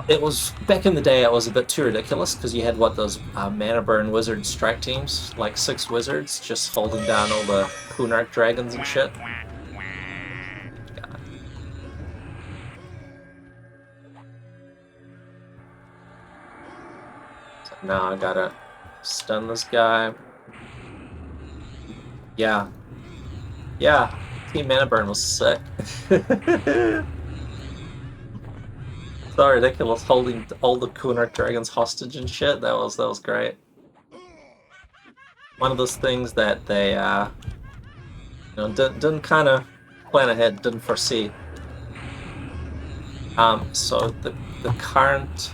It was, back in the day, it was a bit too ridiculous, because you had, what, those Mana Burn Wizard strike teams? Like 6 wizards just holding down all the Kunark dragons and shit. God. So now I gotta stun this guy. Yeah. Yeah. Team Mana Burn was sick. So ridiculous, holding all the Kunark dragons hostage and shit. That was great. One of those things that they didn't kind of plan ahead, didn't foresee. So the current,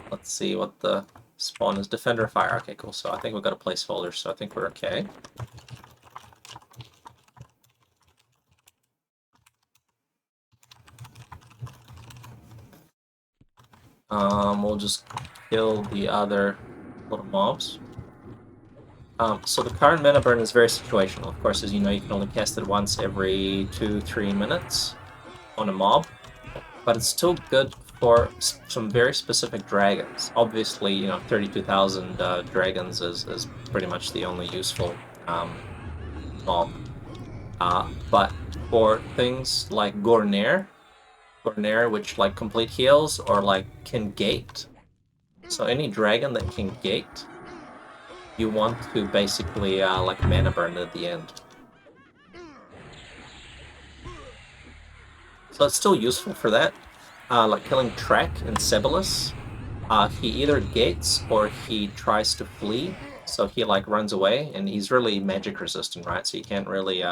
let's see what the spawn is. Defender of Fire. Okay, cool. So I think we've got a placeholder, so I think we're okay. We'll just kill the other little mobs. So the current mana burn is very situational. Of course, as you know, you can only cast it once every 2-3 minutes on a mob, but it's still good for some very specific dragons. Obviously, 32,000 dragons is pretty much the only useful mob. But for things like Gornair, which like complete heals or like can gate. So any dragon that can gate, you want to basically like mana burn at the end. So it's still useful for that. Like killing Trek and Sebalus, he either gates or he tries to flee. So he like runs away, and he's really magic resistant, right? So you can't really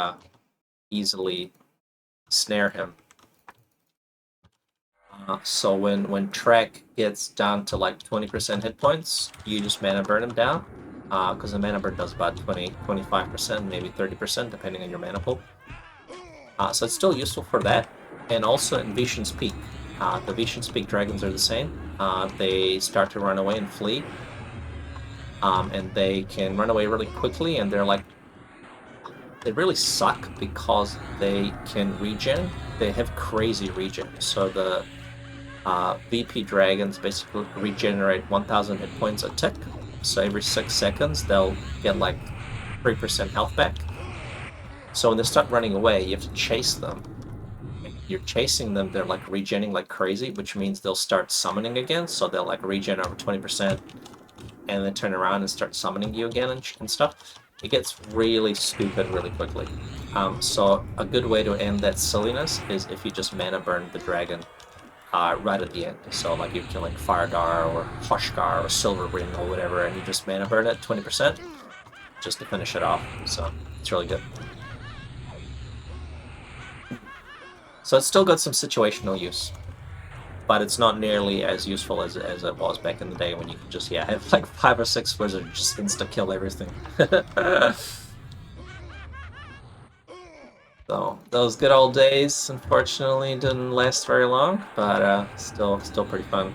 easily snare him. So when Trek gets down to like 20% hit points, you just mana burn him down, because the mana burn does about 25%, maybe 30%, depending on your mana pool. So it's still useful for that, and also in Vishan's Peak. The Vishan's Peak dragons are the same. They start to run away and flee, and they can run away really quickly, and they really suck because they can regen. They have crazy regen. So the VP dragons basically regenerate 1,000 hit points a tick. So every 6 seconds they'll get like 3% health back. So when they start running away, you have to chase them. You're chasing them, they're like regenning like crazy, which means they'll start summoning again. So they'll like regen over 20% and then turn around and start summoning you again and stuff. It gets really stupid really quickly. So a good way to end that silliness is if you just mana burn the dragon right at the end. So like you're killing Firedar or Hushgar or Silver Ring or whatever, and you just mana burn it 20% just to finish it off. So it's really good. So it's still got some situational use, but it's not nearly as useful as it was back in the day when you could just, yeah, have like 5 or 6 wizards just insta-kill everything. So those good old days, unfortunately, didn't last very long, but still pretty fun.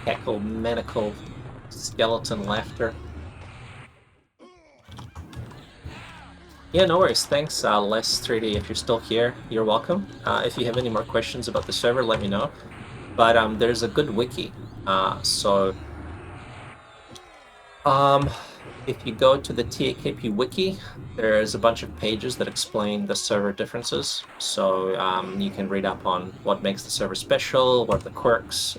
Cackle, maniacal, skeleton laughter. Yeah, no worries. Thanks, Les3D. If you're still here, you're welcome. If you have any more questions about the server, let me know. But there's a good wiki. If you go to the TAKP wiki, there's a bunch of pages that explain the server differences. So you can read up on what makes the server special, what are the quirks,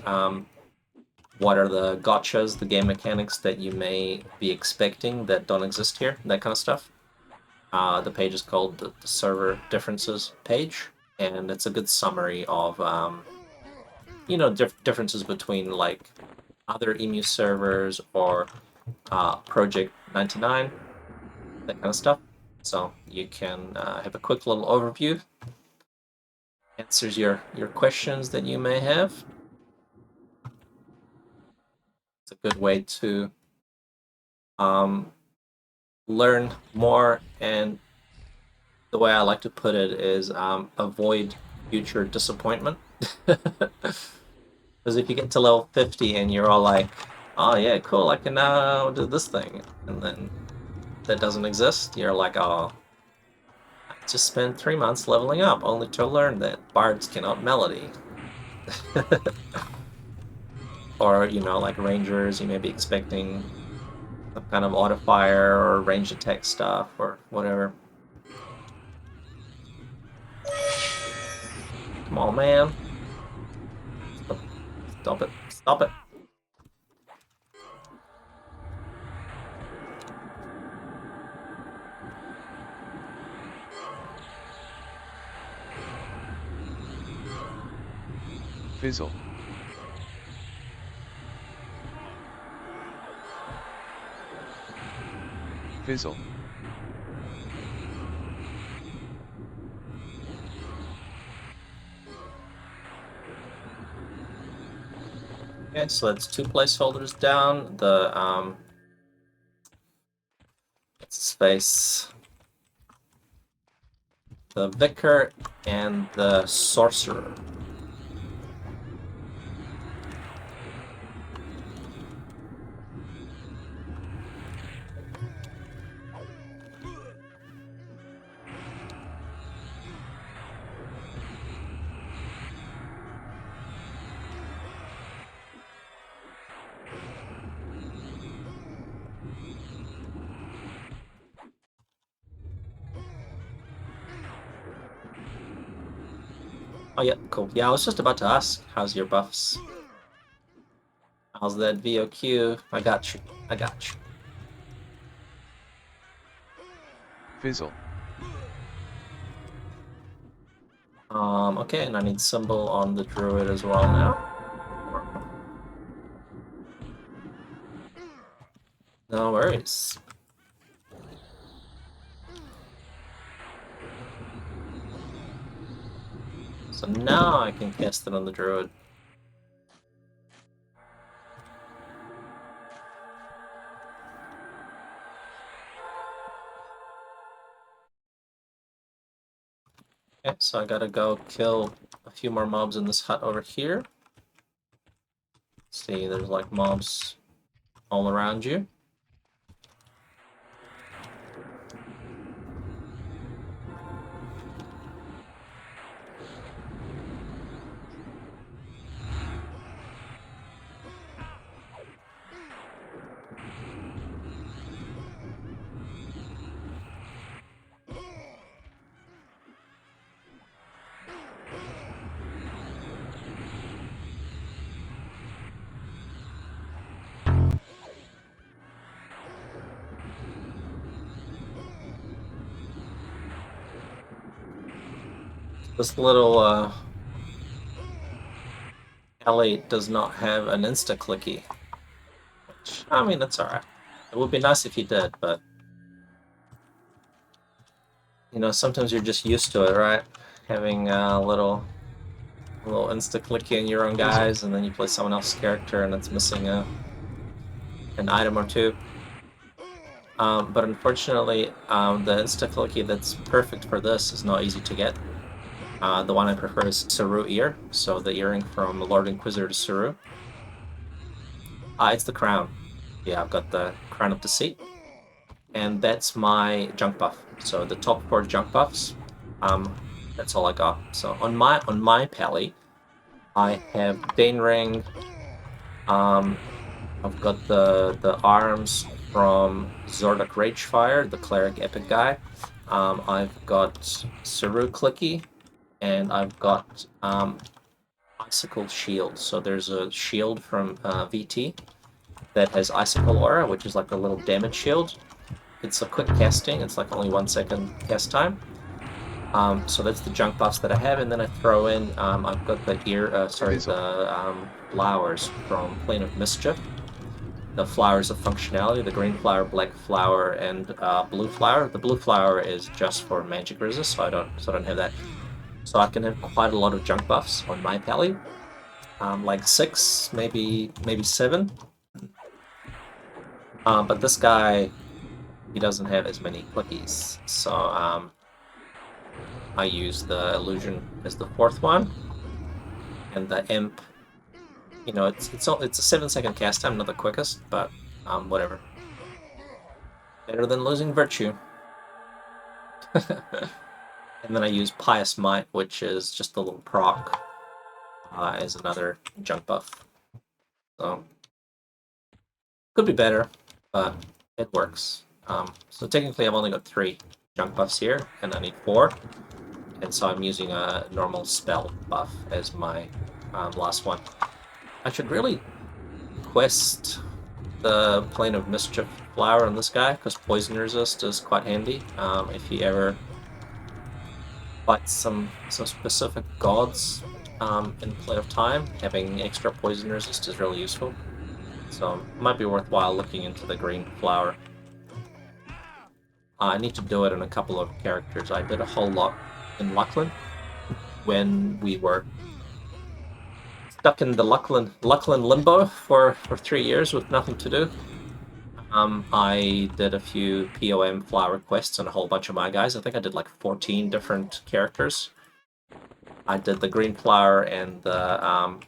what are the gotchas, the game mechanics that you may be expecting that don't exist here, that kind of stuff. The page is called the server differences page, and it's a good summary of differences between like other emu servers or Project 99, that kind of stuff. So you can have a quick little overview, answers your questions that you may have. It's a good way to learn more, and the way I like to put it is avoid future disappointment. Because if you get to level 50 and you're all like, oh yeah, cool, I can now do this thing, and then that doesn't exist, you're like, oh, I just spent 3 months leveling up only to learn that bards cannot melody. Or, like rangers, you may be expecting some kind of auto fire or ranged attack stuff or whatever. Come on, man. Stop it. Stop it. Fizzle. Fizzle. Okay, so that's 2 placeholders down. The, what's his face? The Vicar and the Sorcerer. Oh yeah, cool. Yeah, I was just about to ask, how's your buffs? How's that VOQ? I got you. I got you. Fizzle. Okay, and I need symbol on the druid as well now. No worries. So now I can cast it on the druid. Okay, so I gotta go kill a few more mobs in this hut over here. See, there's like mobs all around you. This little Ellie does not have an insta-clicky. Which, I mean, that's alright. It would be nice if he did, but... You know, sometimes you're just used to it, right? Having a little insta-clicky in your own Fizzle. guys, and then you play someone else's character and it's missing an item or two. But unfortunately, the insta-clicky that's perfect for this is not easy to get. The one I prefer is Saru ear, so the earring from Lord Inquisitor to Saru. It's the crown. Yeah, I've got the Crown of Deceit. And that's my junk buff. So the top 4 junk buffs, that's all I got. So on my pally, I have Dane Ring, I've got the arms from Zordok Ragefire, the cleric epic guy. I've got Saru Clicky, and I've got Icicle Shield. So there's a shield from VT that has Icicle Aura, which is like a little damage shield. It's a quick casting, it's like only 1 second cast time. So that's the junk buffs that I have, and then I throw in, I've got the flowers from Plane of Mischief. The flowers of functionality, the green flower, black flower, and blue flower. The blue flower is just for magic resist, so I don't have that. So I can have quite a lot of junk buffs on my pally. Like 6, maybe 7. But this guy, he doesn't have as many clickies, so I use the illusion as the 4th one, and the imp. You know, it's a 7-second cast time, not the quickest, but whatever. Better than losing virtue. And then I use Pious Might, which is just a little proc, as another junk buff. So could be better, but it works. So technically I've only got 3 junk buffs here, and I need 4. And so I'm using a normal spell buff as my last one. I should really quest the Plane of Mischief flower on this guy, because poison resist is quite handy. If you ever fight some specific gods in Plane of Time, having extra poison resist is really useful. So it might be worthwhile looking into the green flower. I need to do it on a couple of characters. I did a whole lot in Lucklin when we were stuck in the Lucklin limbo for 3 years with nothing to do. I did a few POM flower quests on a whole bunch of my guys. I think I did like 14 different characters. I did the green flower and the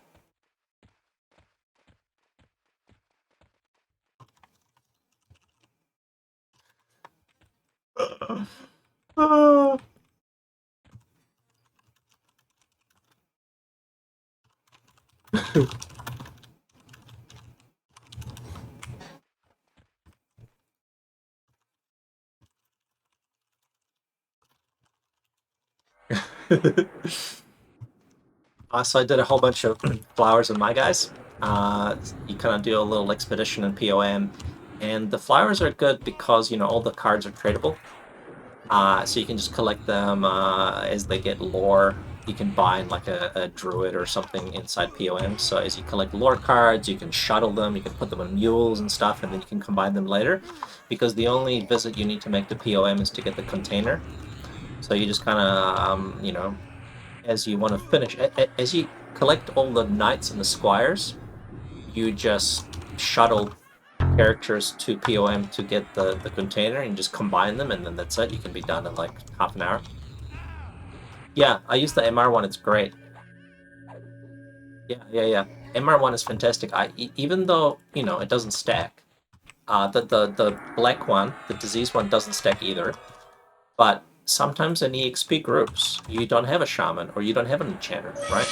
so I did a whole bunch of flowers on my guys. You kind of do a little expedition in POM, and the flowers are good because, you know, all the cards are tradable. So you can just collect them as they get lore. You can bind like a druid or something inside POM. So as you collect lore cards, you can shuttle them, you can put them on mules and stuff, and then you can combine them later. Because the only visit you need to make to POM is to get the container. So you just kind of, you know, as you want to finish, as you collect all the knights and the squires, you just shuttle characters to POM to get the container and just combine them, and then that's it. You can be done in like half an hour. Yeah, I use the MR one. It's great. Yeah. MR one is fantastic. Even though, you know, it doesn't stack. The black one, the disease one, doesn't stack either. But sometimes in EXP groups, you don't have a shaman or you don't have an enchanter, right?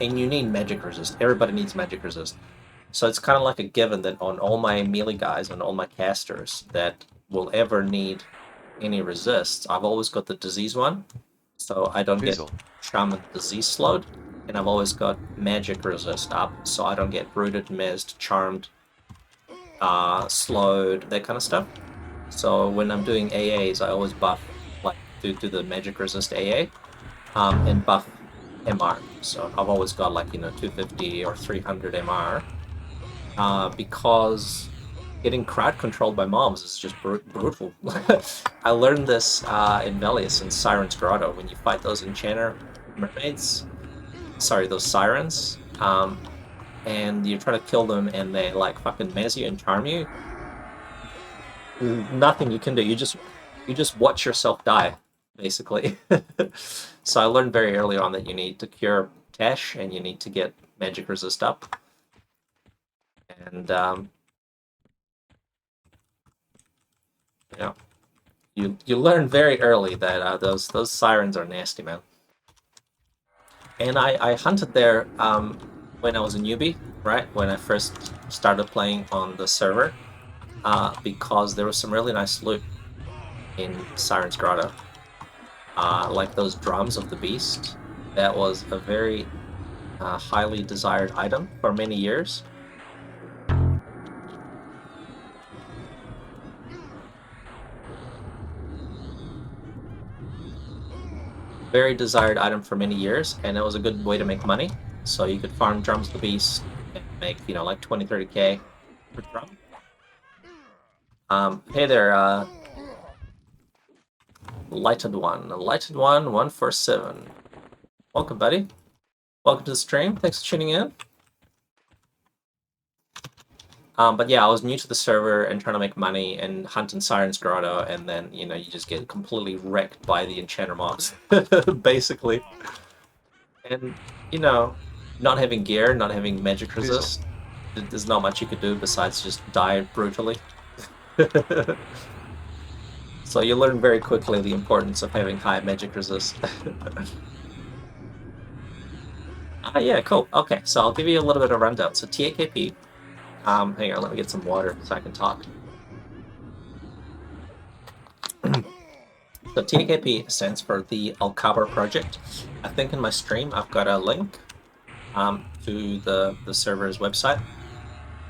And you need magic resist. Everybody needs magic resist. So it's kind of like a given that on all my melee guys and all my casters that will ever need any resists, I've always got the disease one, so I don't Fizzle. get shaman disease slowed, and I've always got magic resist up, so I don't get rooted, missed, charmed, slowed, that kind of stuff. So when I'm doing AAs, I always buff like do the magic resist AA, and buff MR. So I've always got like 250 or 300 MR, because getting crowd controlled by mobs is just brutal. I learned this in Velius in Siren's Grotto. When you fight those enchanter mermaids, sorry, those sirens, and you try to kill them and they like fucking mez you and charm you, nothing you can do. You just watch yourself die, basically. So I learned very early on that you need to cure Tash and you need to get magic resist up. And you learn very early that those sirens are nasty, man. And I hunted there when I was a newbie, right? When I first started playing on the server, because there was some really nice loot in Siren's Grotto. Like those drums of the beast. That was a very highly desired item for many years. Very desired item for many years, and it was a good way to make money. So you could farm drums of the beast and make, like 20-30k per drum. Hey there, Lighted 147. Welcome, buddy. Welcome to the stream. Thanks for tuning in. But yeah, I was new to the server and trying to make money and hunt in Siren's Grotto, and then, you just get completely wrecked by the enchanter mobs, basically. And, not having gear, not having magic resist, there's not much you could do besides just die brutally. So you learn very quickly the importance of having high magic resist. Yeah, cool. Okay, so I'll give you a little bit of rundown. So TAKP, hang on, let me get some water so I can talk. So TAKP stands for the Alcabra Project. I think in my stream I've got a link to the server's website.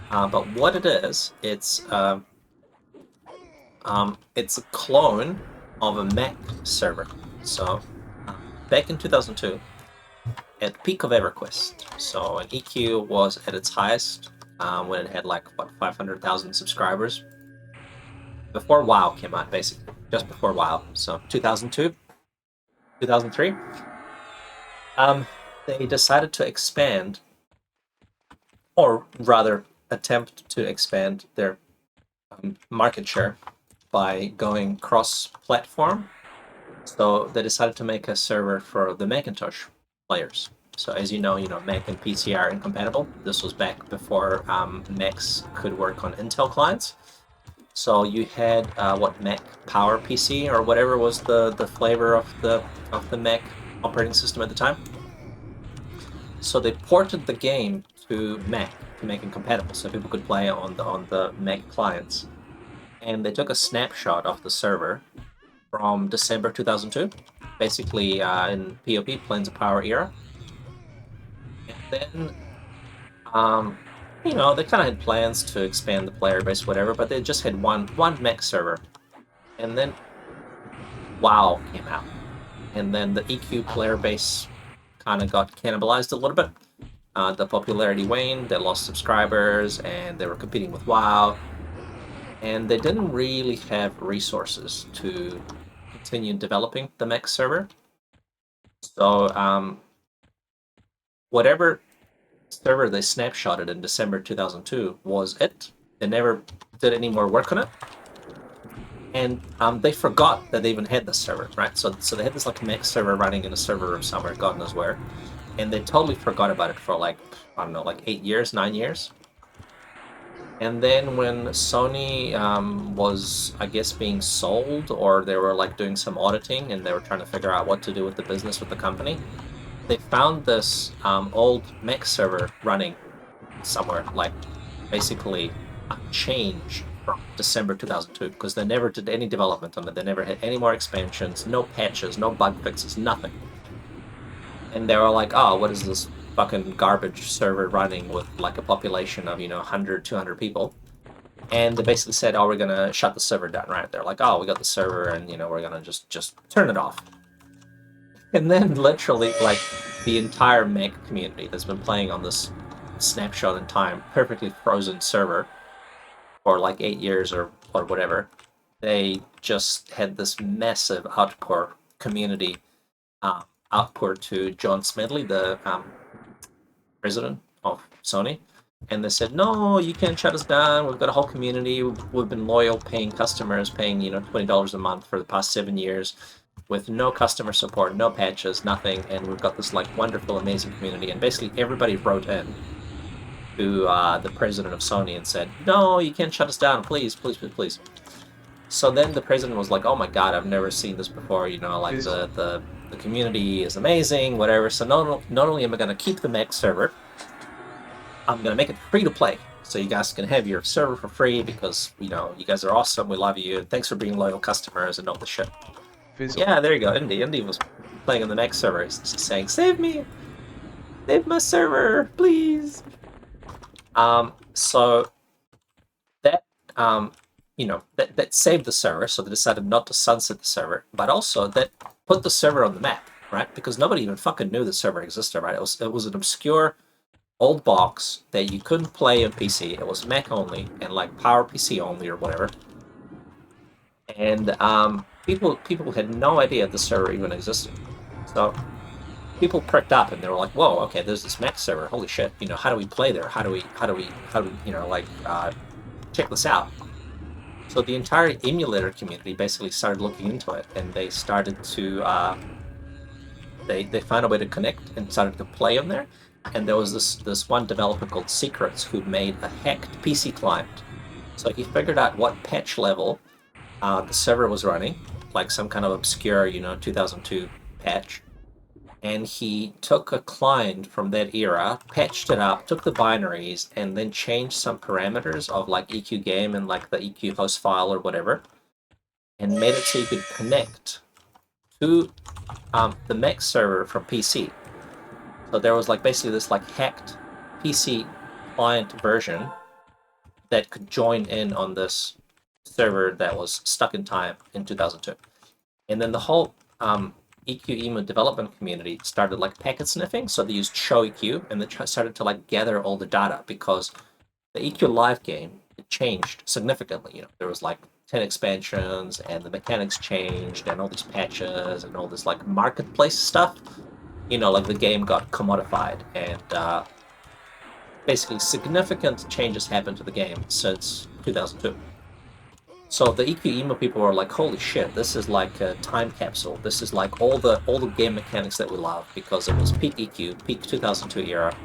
But what it is, it's a clone of a Mac server. So back in 2002, at the peak of EverQuest, so an EQ was at its highest when it had like 500,000 subscribers. Before WoW came out, basically, just before WoW. So 2002, 2003, they decided to expand, or rather attempt to expand their market share by going cross-platform. So they decided to make a server for the Macintosh players. So as you know, Mac and PC are incompatible. This was back before Macs could work on Intel clients. So you had Mac Power PC or whatever was the flavor of the Mac operating system at the time. So they ported the game to Mac to make it compatible, so people could play on the Mac clients. And they took a snapshot of the server from December 2002, basically in PoP, Planes of Power era. And then, they kind of had plans to expand the player base, whatever, but they just had one Mac server. And then WoW came out. And then the EQ player base kind of got cannibalized a little bit. The popularity waned, they lost subscribers, and they were competing with WoW. And they didn't really have resources to continue developing the Mac server. So, whatever server they snapshotted in December 2002 was it. They never did any more work on it. And they forgot that they even had this server, right? So they had this like Mac server running in a server room somewhere, God knows where. And they totally forgot about it for like, I don't know, like 8 years, 9 years. And then when Sony was, I guess, being sold, or they were like doing some auditing and they were trying to figure out what to do with the business with the company, they found this old Mac server running somewhere, like basically unchanged from December 2002, because they never did any development on it. They never had any more expansions, no patches, no bug fixes, nothing. And they were like, oh, what is this fucking garbage server running with like a population of 100, 200 people? And they basically said, "Oh, we're gonna shut the server down." Right? They're like, "Oh, we got the server, and we're gonna just turn it off." And then literally, like, the entire Mac community that's been playing on this snapshot in time, perfectly frozen server for like 8 years or whatever, they just had this massive outpour community outpour to John Smedley, the president of Sony, and they said, "No, you can't shut us down. We've got a whole community. We've been loyal, paying customers, paying $20 a month for the past 7 years, with no customer support, no patches, nothing. And we've got this like wonderful, amazing community." And basically, everybody wrote in to the president of Sony and said, "No, you can't shut us down, please, please, please, please." So then the president was like, "Oh my God, I've never seen this before. Like Fizzle. the community is amazing, whatever. So not only am I going to keep the Mac server, I'm going to make it free to play. So you guys can have your server for free because, you guys are awesome. We love you. Thanks for being loyal customers and all the shit." Fizzle. Yeah, there you go. Indi was playing on the Mac server. He's just saying, "Save me! Save my server, please!" So that, that saved the server. So they decided not to sunset the server, but also that put the server on the map, right? Because nobody even fucking knew the server existed, right? It was an obscure old box that you couldn't play on PC. It was Mac only and like PowerPC only or whatever. And people had no idea the server even existed. So people pricked up and they were like, "Whoa, okay, there's this Mac server. Holy shit! How do we play there? How do we check this out?" So the entire emulator community basically started looking into it, and they started to they found a way to connect and started to play on there. And there was this one developer called Secrets who made a hacked PC client. So he figured out what patch level the server was running, like some kind of obscure 2002 patch. And he took a client from that era, patched it up, took the binaries, and then changed some parameters of like EQ game and like the EQ host file or whatever, and made it so you could connect to the Mac server from PC. So there was like basically this like hacked PC client version that could join in on this server that was stuck in time in 2002. And then the whole EQEMA development community started like packet sniffing. So they used show EQ and they started to like gather all the data because the EQ Live game it changed significantly. There was like 10 expansions and the mechanics changed and all these patches and all this like marketplace stuff. Like the game got commodified and basically significant changes happened to the game since 2002. So the EQEMA people were like, "Holy shit, this is like a time capsule. This is like all the game mechanics that we love," because it was peak EQ, peak 2002 era.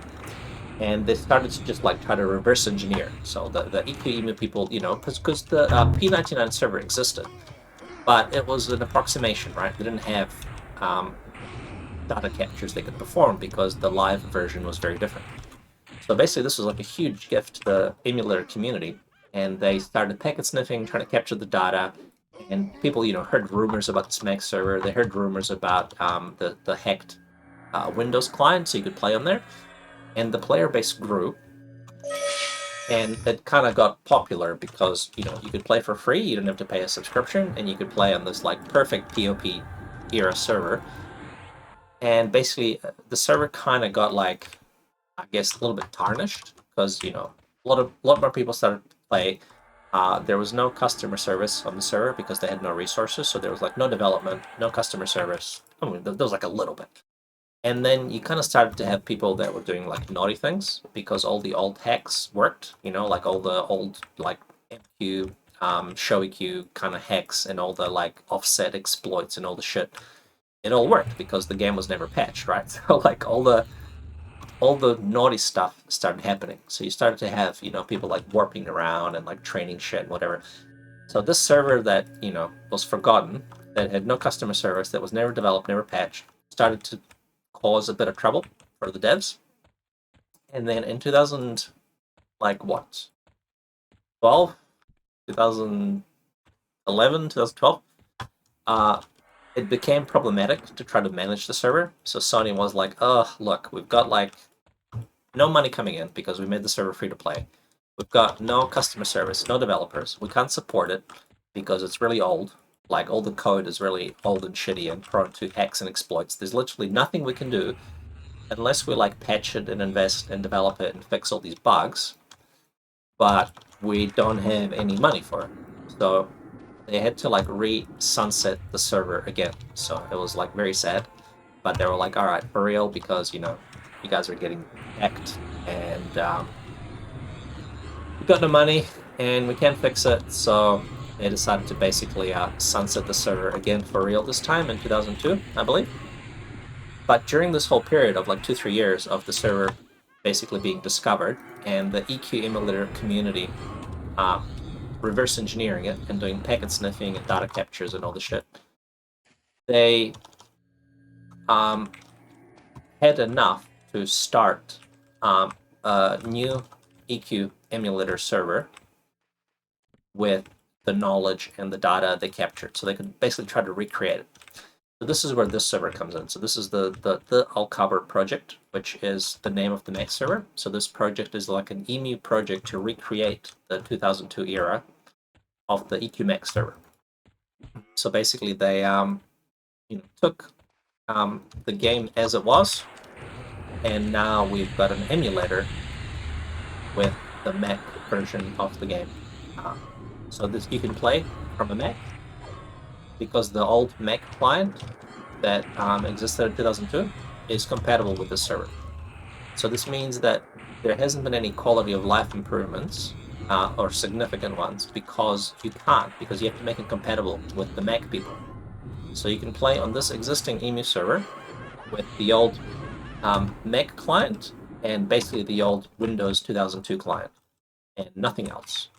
And they started to just like try to reverse engineer. So the EQEMA people, because the P99 server existed, but it was an approximation, right? They didn't have data captures they could perform because the live version was very different. So basically, this was like a huge gift to the emulator community, and they started packet sniffing, trying to capture the data. And people, heard rumors about this Mac server. They heard rumors about the hacked Windows client, so you could play on there. And the player base grew, and it kind of got popular because you could play for free. You didn't have to pay a subscription, and you could play on this like perfect POP era server. And basically, the server kind of got like, I guess, a little bit tarnished because a lot more people started to play. There was no customer service on the server because they had no resources, so there was like no development, no customer service. I mean, there was like a little bit. And then you kind of started to have people that were doing like naughty things because all the old hacks worked, like all the old like MQ, show EQ kind of hacks and all the like offset exploits and all the shit. It all worked because the game was never patched, right? So like all the naughty stuff started happening. So you started to have, people like warping around and like training shit and whatever. So this server that, was forgotten, that had no customer service, that was never developed, never patched, started to cause a bit of trouble for the devs. And then in 2000, like what? 12? 2011, 2012? It became problematic to try to manage the server. So Sony was like, "Oh, look, we've got like no money coming in because we made the server free to play. We've got no customer service, no developers. We can't support it because it's really old. Like, all the code is really old and shitty and prone to hacks and exploits. There's literally nothing we can do unless we like patch it and invest and develop it and fix all these bugs. But we don't have any money for it. So they had to like re-sunset the server again. So it was like very sad. But they were like, all right, for real, because, you know, you guys are getting hacked and we got no money and we can't fix it. So they decided to basically sunset the server again for real this time in 2002, I believe. But during this whole period of like 2-3 years of the server basically being discovered and the EQemulator community reverse engineering it and doing packet sniffing and data captures and all the shit, they had enough to start a new EQemulator server with the knowledge and the data they captured, so they could basically try to recreate it. So this is where this server comes in. So this is the Alcover project, which is the name of the next server. So this project is like an EMU project to recreate the 2002 era of the EQMac server. So basically, they took the game as it was, and now we've got an emulator with the Mac version of the game. So this you can play from a Mac, because the old Mac client that existed in 2002 is compatible with this server. So this means that there hasn't been any quality of life improvements or significant ones, because you can't, because you have to make it compatible with the Mac people. So you can play on this existing EMU server with the old Mac client and basically the old Windows 2002 client and nothing else.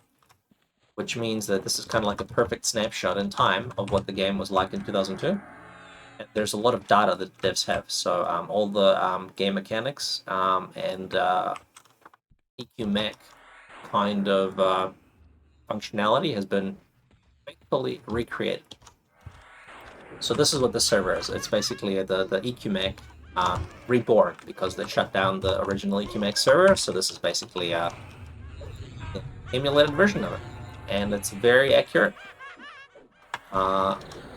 Which means that this is kind of like a perfect snapshot in time of what the game was like in 2002. And there's a lot of data that devs have. So all the game mechanics and EQMac kind of functionality has been faithfully recreated. So this is what the server is. It's basically the EQMac reborn, because they shut down the original EQMac server. So this is basically the emulated version of it. And it's very accurate,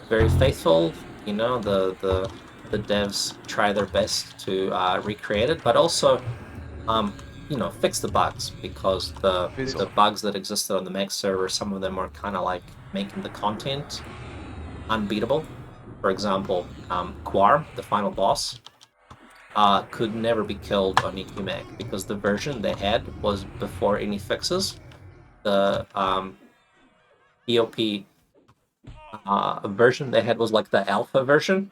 very faithful. You know, the devs try their best to recreate it, but also, fix the bugs, because the bugs that existed on the Mac server, some of them are kind of like making the content unbeatable. For example, Quarm, the final boss, could never be killed on EQMac because the version they had was before any fixes. The EOP version they had was like the alpha version.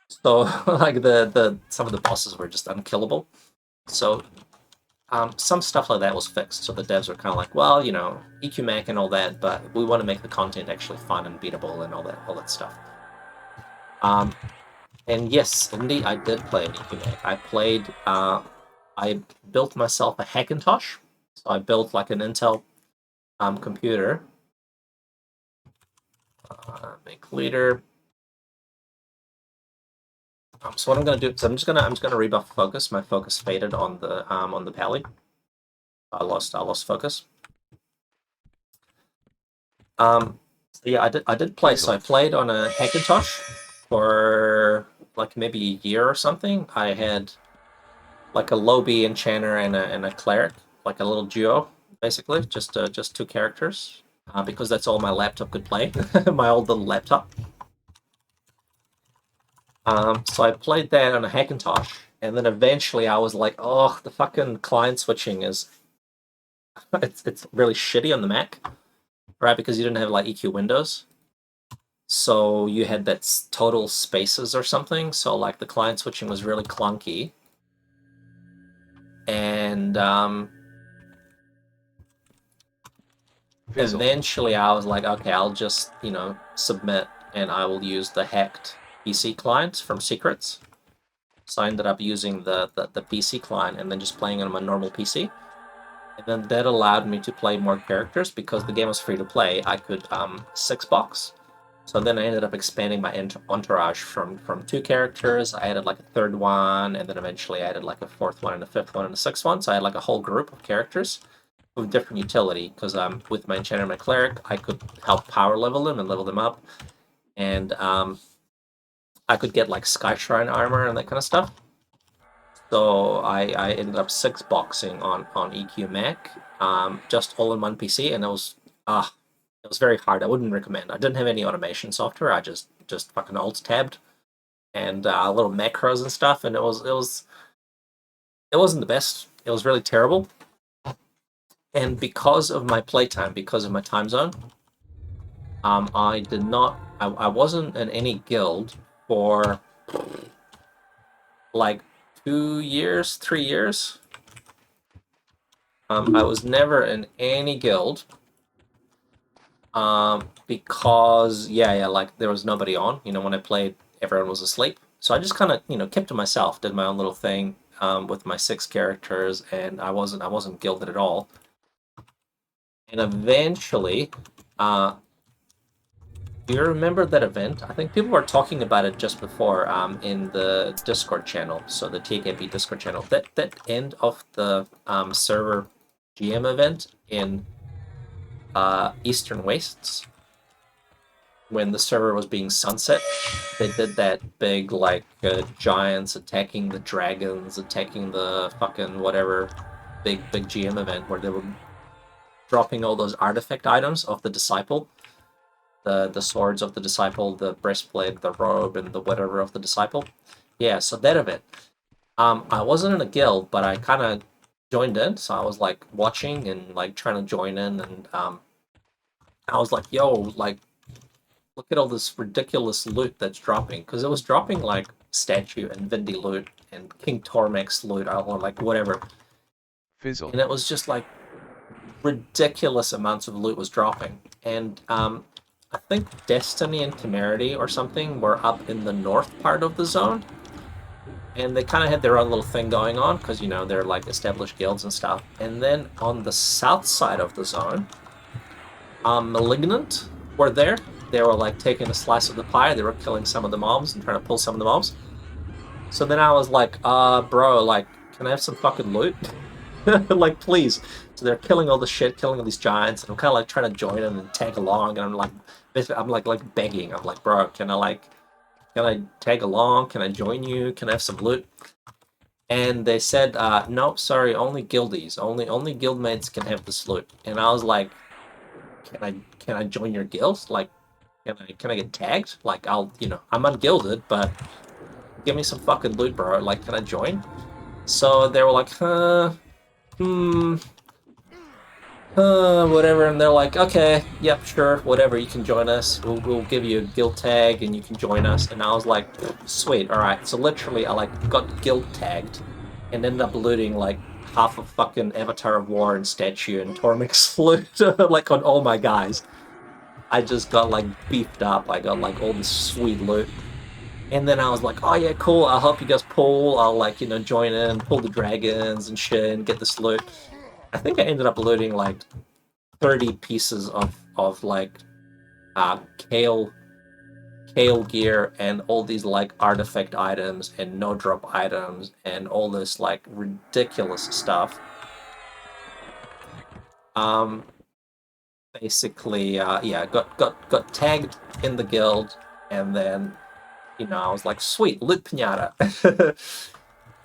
So like the some of the bosses were just unkillable. So some stuff like that was fixed. So the devs were kind of like, well, EQMac and all that, but we want to make the content actually fun and beatable and all that stuff. And yes, Indi, I did play an EQMac. I built myself a Hackintosh. So I built like an Intel computer. Make leader. So what I'm gonna do is I'm just gonna rebuff focus. My focus faded on the pally. I lost focus. So yeah, I did play. So I played on a Hackintosh for like maybe a year or something. I had like a Lobby enchanter and a cleric, like a little duo, basically, just two characters, because that's all my laptop could play. My old little laptop. So I played that on a Hackintosh, and then eventually I was like, oh, the fucking client switching is it's really shitty on the Mac, right? Because you didn't have like EQ windows. So you had that total spaces or something. So like the client switching was really clunky. And eventually I was like, okay, I'll just, submit, and I will use the hacked PC client from Secrets. So I ended up using the PC client and then just playing on my normal PC. And then that allowed me to play more characters because the game was free to play. I could 6-box. So then I ended up expanding my entourage from 2 characters. I added like a 3rd one, and then eventually I added like a 4th one and a 5th one and a 6th one. So I had like a whole group of characters. with different utility, because with my enchanter and my cleric, I could help power level them and level them up, and I could get like Sky Shrine armor and that kind of stuff. So I ended up 6-boxing on EQMac, just all in one PC, and it was very hard. I wouldn't recommend. I didn't have any automation software. I just fucking alt tabbed and little macros and stuff, and it wasn't the best. It was really terrible. And because of my playtime, because of my time zone, I wasn't in any guild for like 2 years, 3 years. I was never in any guild. Because like there was nobody on. When I played, everyone was asleep. So I just kind of kept to myself, did my own little thing with my 6 characters, and I wasn't guilded at all. And eventually, do you remember that event? I think people were talking about it just before in the Discord channel, so the TAKP Discord channel. That end of the server GM event in Eastern Wastes, when the server was being sunset, they did that big like giants attacking the dragons, attacking the fucking whatever big GM event where they were dropping all those artifact items of the disciple. The swords of the disciple, the breastplate, the robe, and the whatever of the disciple. Yeah, so that event. I wasn't in a guild, but I kind of joined in, so I was like watching and like trying to join in, and I was like, yo, like, look at all this ridiculous loot that's dropping, because it was dropping like statue and Vindi loot and King Tormac's loot, or like whatever. Fizzle. And it was just like ridiculous amounts of loot was dropping, and I think Destiny and Temerity or something were up in the north part of the zone, and they kind of had their own little thing going on because they're like established guilds and stuff. And then on the south side of the zone, Malignant were there. They were like taking a slice of the pie. They were killing some of the mobs and trying to pull some of the mobs. So then I was like, bro, like, can I have some fucking loot? Like, please. So they're killing all the shit, killing all these giants, and I'm kind of like trying to join them and tag along, and I'm like, basically, I'm like begging. I'm like, bro, can I tag along? Can I join you? Can I have some loot? And they said, no, sorry, only guildies, only guildmates can have this loot. And I was like, can I join your guild? Like, can I get tagged? Like, I'm ungilded, but give me some fucking loot, bro. Like, can I join? So they were like, whatever, and they're like, okay, yep, sure, whatever, you can join us. We'll give you a guild tag, and you can join us. And I was like, sweet, all right. So literally, I like got guild tagged, and ended up looting like half a fucking Avatar of War and statue and Tormac's loot, like on all my guys. I just got like beefed up. I got like all this sweet loot. And then I was like, oh yeah, cool, I'll help you guys pull. I'll like, join in, pull the dragons and shit and get this loot. I think I ended up looting like 30 pieces of like kale gear and all these like artifact items and no drop items and all this like ridiculous stuff. Basically, got tagged in the guild, and then I was like, sweet, loot pinata.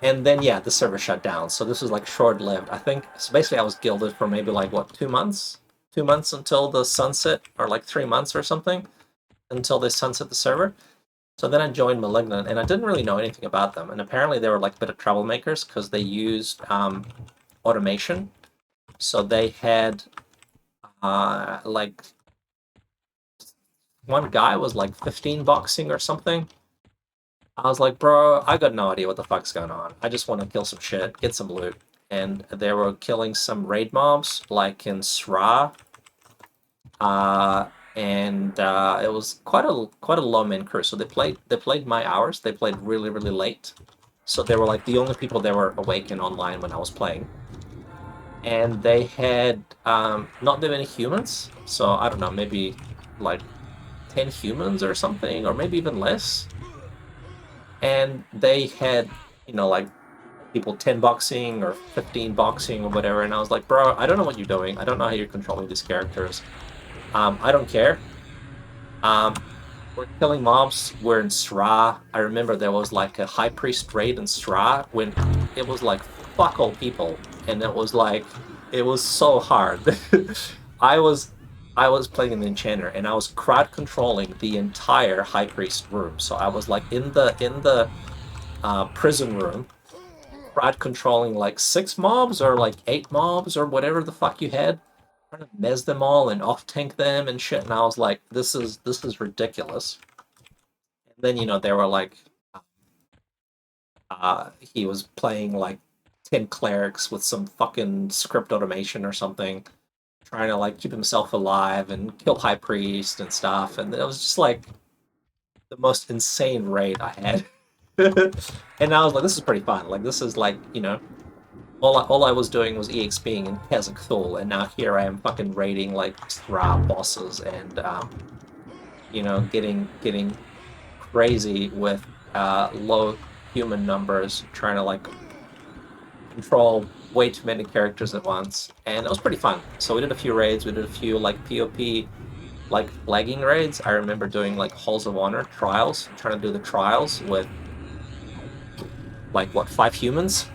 And then the server shut down. So this was like short-lived. I think so basically I was guilded for maybe like what, 2 months? 2 months until the sunset, or like 3 months or something, until they sunset the server. So then I joined Malignant, and I didn't really know anything about them. And apparently they were like a bit of troublemakers because they used automation. So they had like one guy was like 15 boxing or something. I was like, bro, I got no idea what the fuck's going on. I just want to kill some shit, get some loot. And they were killing some raid mobs, like in Sra. And it was quite a low min crew. So they played my hours. They played really, really late. So they were like the only people that were awake and online when I was playing. And they had not that many humans. So I don't know, maybe like 10 humans or something, or maybe even less. And they had, like people 10 boxing or 15 boxing or whatever, and I was like, bro, I don't know what you're doing. I don't know how you're controlling these characters. I don't care. We're killing mobs. We're in Sra. I remember there was like a high priest raid in Sra when it was like fuck all people, and it was like it was so hard. I was I was playing an enchanter and I was crowd controlling the entire high priest room. So I was like in the prison room, crowd controlling like 6 mobs or like 8 mobs or whatever the fuck you had, trying to mez them all and off tank them and shit. And I was like, this is ridiculous. And then they were like, he was playing like 10 clerics with some fucking script automation or something, trying to like keep himself alive and kill high priest and stuff. And it was just like the most insane raid I had. And I was like, this is pretty fun. Like this is like, all I was doing was exping in Kazakh, and now here I am fucking raiding like Sra bosses and getting crazy with low human numbers, trying to like control way too many characters at once, and it was pretty fun. So we did a few raids, we did a few like PvP like flagging raids. I remember doing like Halls of Honor trials, trying to do the trials with like what 5 humans,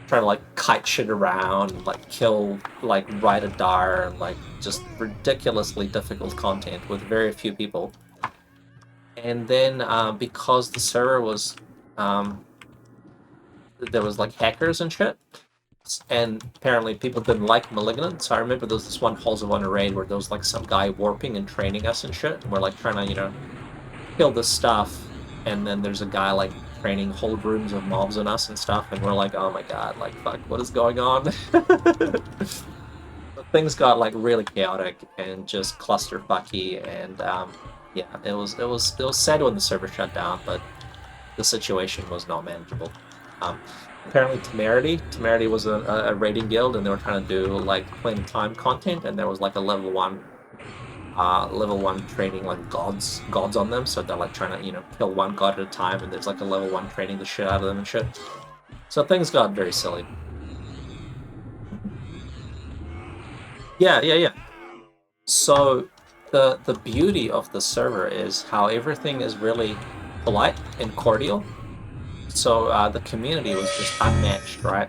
trying to like kite shit around, and, like kill like Ride a Dar, and like just ridiculously difficult content with very few people. And then because the server was there was like hackers and shit, and apparently people didn't like Malignant. So I remember there was this one Halls of Honor raid where there was like some guy warping and training us and shit, and we're like trying to kill this stuff, and then there's a guy like training whole rooms of mobs on us and stuff, and we're like, oh my god, like fuck, what is going on? Things got like really chaotic and just clusterfucky, and yeah, it was sad when the server shut down, but the situation was not manageable. Apparently Temerity was a raiding guild, and they were trying to do like plain time content, and there was like a level 1 training like gods on them, so they're like trying to kill one god at a time, and there's like a level 1 training the shit out of them and shit. So things got very silly. Yeah. So the beauty of the server is how everything is really polite and cordial. So the community was just unmatched, right?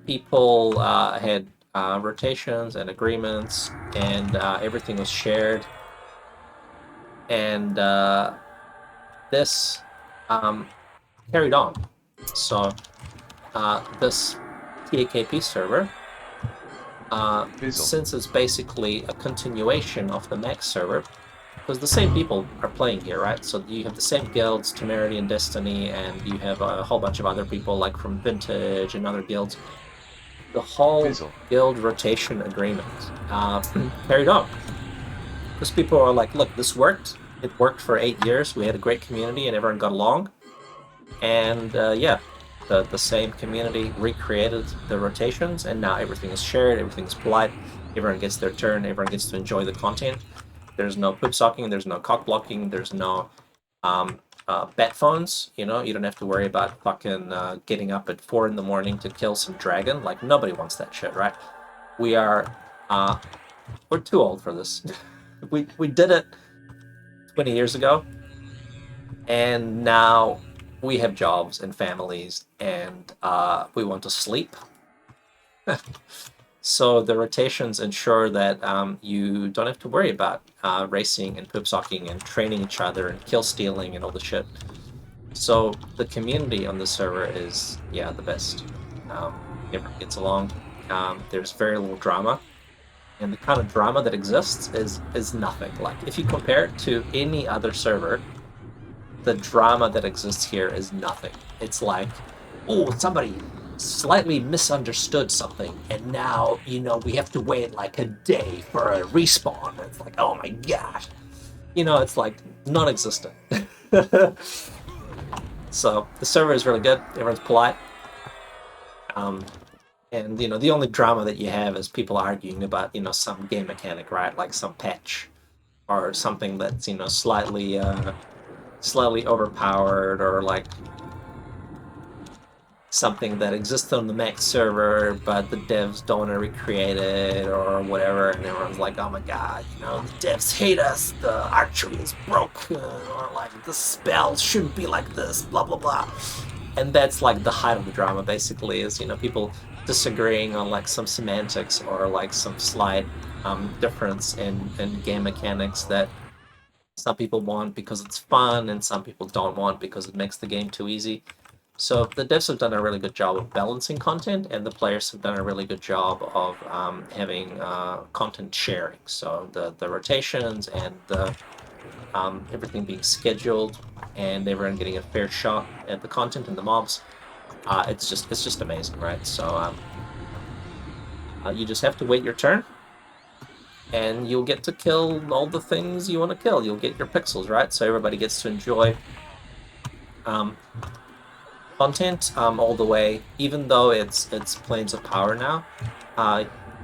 People had rotations and agreements, and everything was shared. And this carried on. So this TAKP server, since it's basically a continuation of the Mac server, because the same people are playing here, right? So you have the same guilds, Temerity and Destiny, and you have a whole bunch of other people like from Vintage and other guilds. The whole guild rotation agreement carried on. Because people are like, look, this worked. It worked for 8 years. We had a great community and everyone got along. And yeah, the same community recreated the rotations, and now everything is shared, everything is polite, everyone gets their turn, everyone gets to enjoy the content. There's no poop socking, there's no cock blocking, there's no bat phones. You don't have to worry about fucking getting up at 4 in the morning to kill some dragon. Like, nobody wants that shit, right? We're too old for this. we did it 20 years ago, and now we have jobs and families, and we want to sleep. So the rotations ensure that you don't have to worry about racing and poop socking and training each other and kill stealing and all the shit. So the community on the server is, yeah, the best. Everyone gets along. There's very little drama. And the kind of drama that exists is nothing. Like, if you compare it to any other server, the drama that exists here is nothing. It's like, oh, somebody slightly misunderstood something, and now, we have to wait like a day for a respawn. It's like, oh my gosh. It's like non-existent. So the server is really good. Everyone's polite. And, the only drama that you have is people arguing about, some game mechanic, right? Like some patch or something that's, slightly overpowered, or like something that exists on the Mac server, but the devs don't want to recreate it or whatever, and everyone's like, oh my god, you know, the devs hate us, the archery is broke, or like, the spells shouldn't be like this, blah blah blah. And that's like the height of the drama, basically, is, you know, people disagreeing on like some semantics or like some slight difference in game mechanics that some people want because it's fun and some people don't want because it makes the game too easy. So the devs have done a really good job of balancing content, and the players have done a really good job of having content sharing. So the rotations and the everything being scheduled, and everyone getting a fair shot at the content and the mobs. It's just amazing, right? So you just have to wait your turn, and you'll get to kill all the things you want to kill. You'll get your pixels, right? So everybody gets to enjoy content all the way, even though it's Planes of Power now.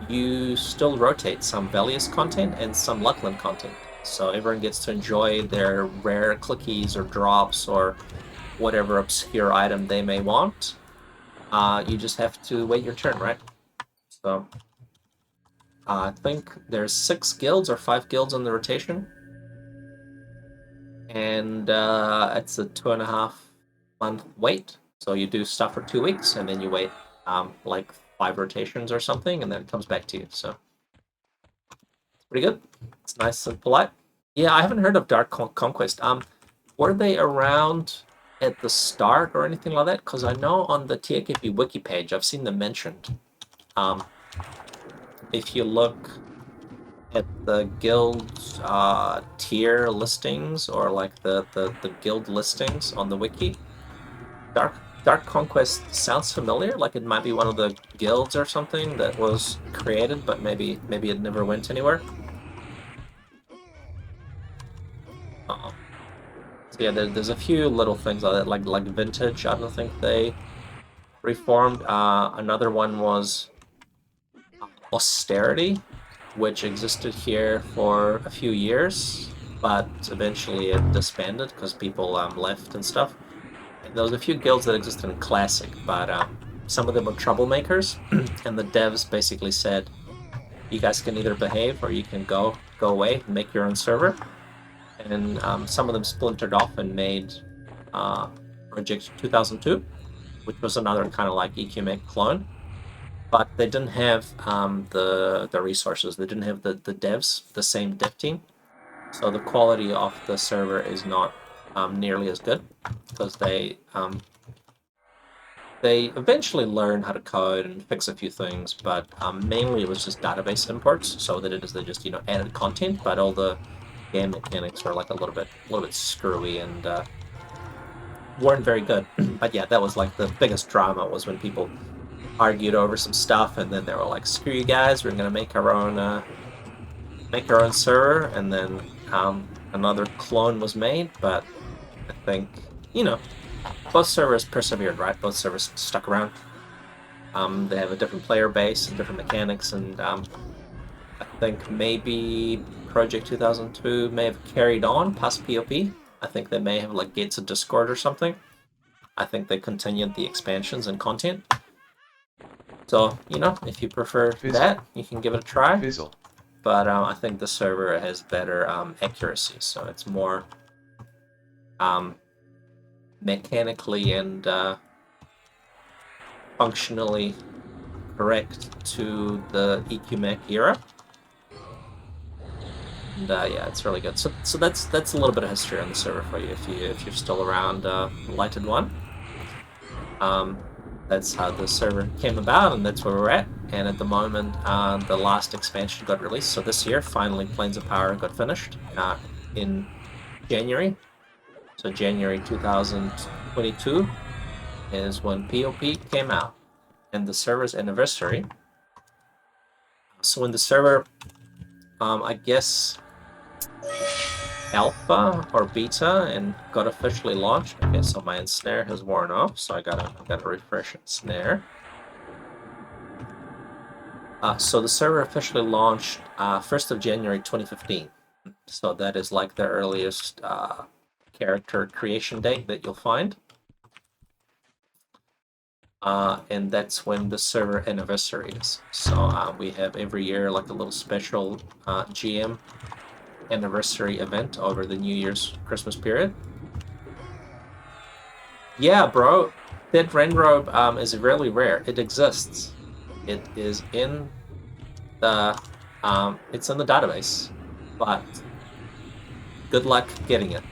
You still rotate some Velious content and some Luckland content, so everyone gets to enjoy their rare clickies or drops or whatever obscure item they may want. You just have to wait your turn, right? So I think there's 6 guilds or 5 guilds on the rotation, and it's a 2.5-month wait. So you do stuff for 2 weeks, and then you wait like 5 rotations or something, and then it comes back to you. So it's pretty good. It's nice and polite. Yeah, I haven't heard of Dark Conquest. Were they around at the start or anything like that? Because I know on the TAKP wiki page, I've seen them mentioned. If you look at the guild tier listings or like the guild listings on the wiki, Dark Conquest sounds familiar, like it might be one of the guilds or something that was created, but maybe it never went anywhere. So yeah, there's a few little things like that, like Vintage. I don't think they reformed. Another one was Austerity, which existed here for a few years, but eventually it disbanded because people left and stuff. And there was a few guilds that existed in Classic, but some of them were troublemakers, and the devs basically said, you guys can either behave or you can go away and make your own server. And some of them splintered off and made Project 2002, which was another kind of like EQMac clone. But they didn't have the resources. They didn't have the devs, the same dev team. So the quality of the server is not nearly as good because they eventually learned how to code and fix a few things, but mainly it was just database imports. So that it is they just added content, but all the game mechanics were like a little bit screwy and weren't very good. But yeah, that was like the biggest drama, was when people argued over some stuff, and then they were like, "Screw you guys, we're gonna make our own server." And then another clone was made, but I think both servers persevered, right? Both servers stuck around. They have a different player base and different mechanics, and I think maybe Project 2002 may have carried on past POP. I think they may have like Gates of Discord or something. I think they continued the expansions and content. So, if you prefer that, you can give it a try. Fizzle. But I think the server has better accuracy, so it's more mechanically and functionally correct to the EQMac era. And yeah, it's really good. So that's a little bit of history on the server for you if you're still around Lighted One. That's how the server came about, and that's where we're at. And at the moment, the last expansion got released. So this year, finally, Planes of Power got finished in January. So January 2022 is when POP came out, and the server's anniversary. So when the server, I guess, alpha or beta and got officially launched. Okay, so my ensnare has worn off, so I gotta refresh ensnare. So the server officially launched 1st of January 2015. So that is like the earliest character creation date that you'll find. and that's when the server anniversary is. So we have every year like a little special GM anniversary event over the New Year's Christmas period. Yeah, bro, that Ren robe is really rare. It exists. It is in the it's in the database, but good luck getting it.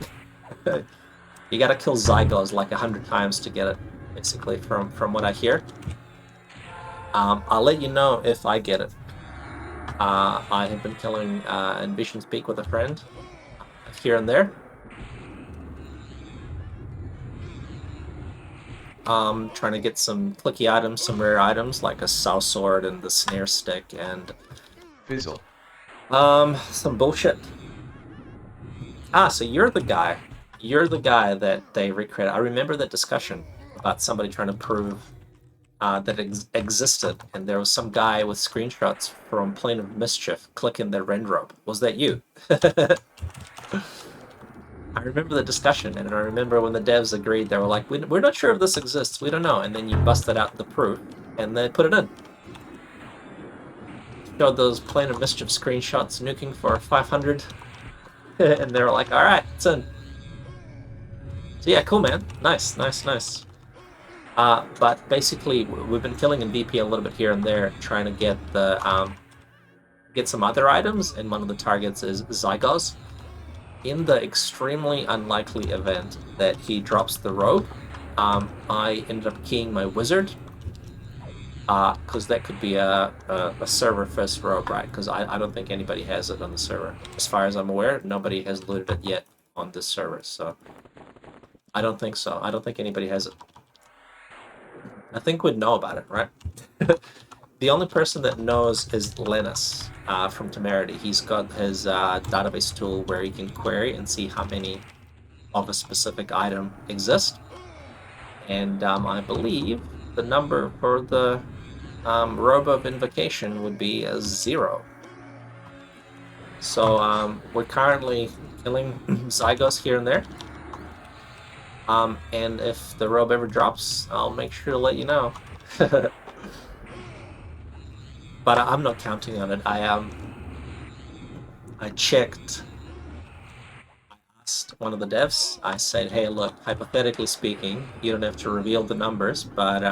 You gotta kill Zygos like 100 times to get it, basically, from what I hear. I'll let you know if I get it. I have been killing in Vision's Peak with a friend here and there. Trying to get some clicky items, some rare items like a sow sword and the snare stick and Fizzle. some bullshit. Ah, so you're the guy. You're the guy that they recreated. I remember that discussion about somebody trying to prove that it existed, and there was some guy with screenshots from Plane of Mischief clicking their Ren robe. Was that you? I remember the discussion, and I remember when the devs agreed, they were like, we're not sure if this exists, we don't know, and then you busted out the proof, and they put it in. Showed those Plane of Mischief screenshots nuking for 500, and they were like, alright, it's in. So yeah, cool, man. Nice, nice, nice. But basically, we've been killing in VP a little bit here and there, trying to get the get some other items, and one of the targets is Zygos. In the extremely unlikely event that he drops the robe, I ended up keying my wizard, because that could be a server first robe, right? Because I don't think anybody has it on the server. As far as I'm aware, nobody has looted it yet on this server, so I don't think so. I don't think anybody has it. I think we'd know about it, right? The only person that knows is Linus from Temerity. He's got his database tool where he can query and see how many of a specific item exist. And I believe the number for the robe of invocation would be a 0. So we're currently killing Zygos here and there. And if the robe ever drops, I'll make sure to let you know. But I'm not counting on it. I checked. I asked one of the devs. I said, "Hey, look. Hypothetically speaking, you don't have to reveal the numbers, but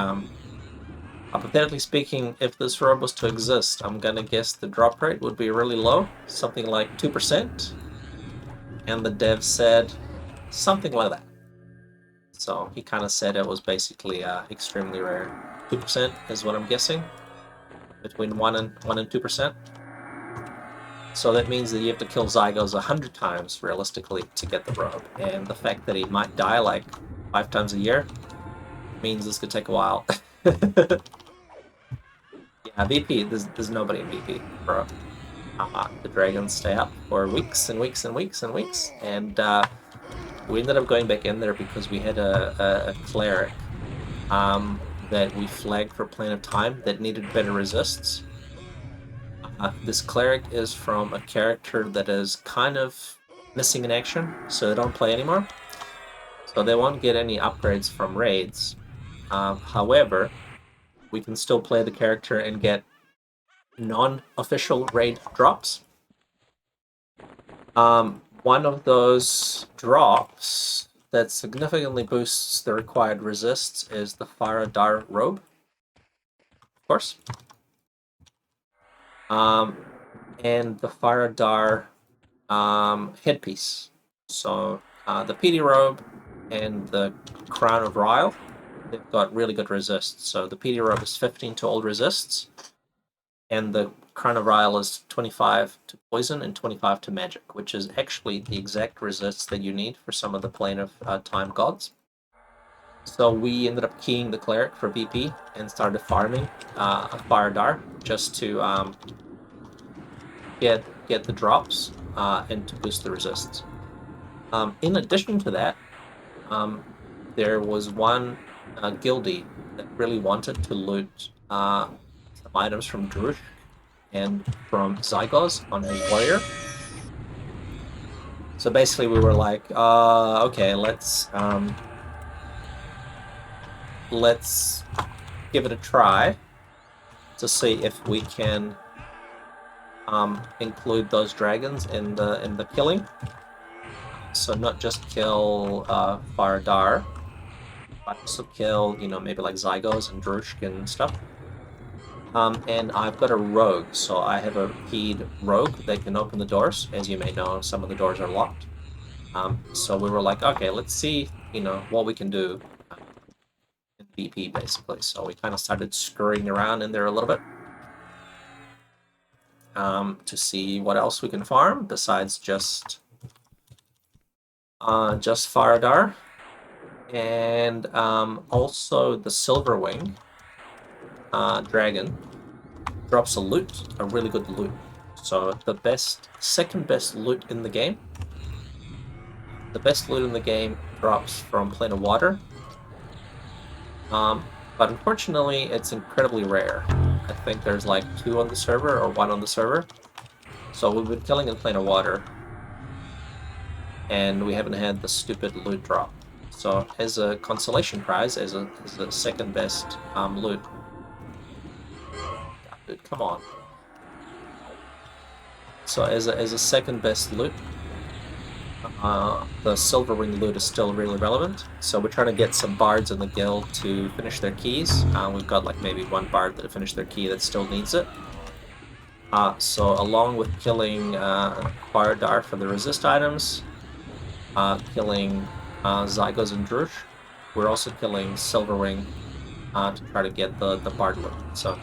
hypothetically speaking, if this robe was to exist, I'm gonna guess the drop rate would be really low, something like 2%." And the dev said something like that. So he kind of said it was basically extremely rare. 2% is what I'm guessing. Between 1 and 2%. So that means that you have to kill Zygos 100 times, realistically, to get the robe. And the fact that he might die like 5 times a year means this could take a while. Yeah, VP, there's nobody in VP, bro. The dragons stay up for weeks and weeks and weeks and weeks. And we ended up going back in there because we had a cleric that we flagged for Plane of Time that needed better resists. This cleric is from a character that is kind of missing in action, so they don't play anymore. So they won't get any upgrades from raids. However, we can still play the character and get non-official raid drops. One of those drops that significantly boosts the required resists is the Faradar robe, of course. And the Faradar headpiece. So the PD robe and the Crown of Ryle, they've got really good resists. So the PD robe is 15 to all resists, and the Crown of Ryle is 25 to poison and 25 to magic, which is actually the exact resists that you need for some of the Plane of Time gods. So we ended up keying the cleric for VP and started farming a Faradar just to get the drops and to boost the resists. In addition to that, there was one guildie that really wanted to loot some items from Drush and from Zygos on a warrior. So basically we were like, okay, let's give it a try to see if we can include those dragons in the killing. So not just kill Faradar, but also kill, you know, maybe like Zygos and Drushk and stuff. And I've got a rogue, so I have a keyed rogue that can open the doors. As you may know, some of the doors are locked. So we were like, okay, let's see, you know, what we can do in BP, basically. So we kind of started scurrying around in there a little bit to see what else we can farm besides just Faradar. And also the Silverwing dragon drops a really good loot. So the second best loot in the game. The best loot in the game drops from Plane of Water. But unfortunately, it's incredibly rare. I think there's like 2 on the server or 1 on the server. So we've been killing in Plane of Water, and we haven't had the stupid loot drop. So as a consolation prize, as the second best loot. Dude, come on. So as a second best loot, the Silverwing loot is still really relevant. So we're trying to get some bards in the guild to finish their keys. We've got like maybe 1 bard that finished their key that still needs it. So along with killing Faradar for the resist items, killing Zygos and Drush, we're also killing Silverwing to try to get the bard loot. So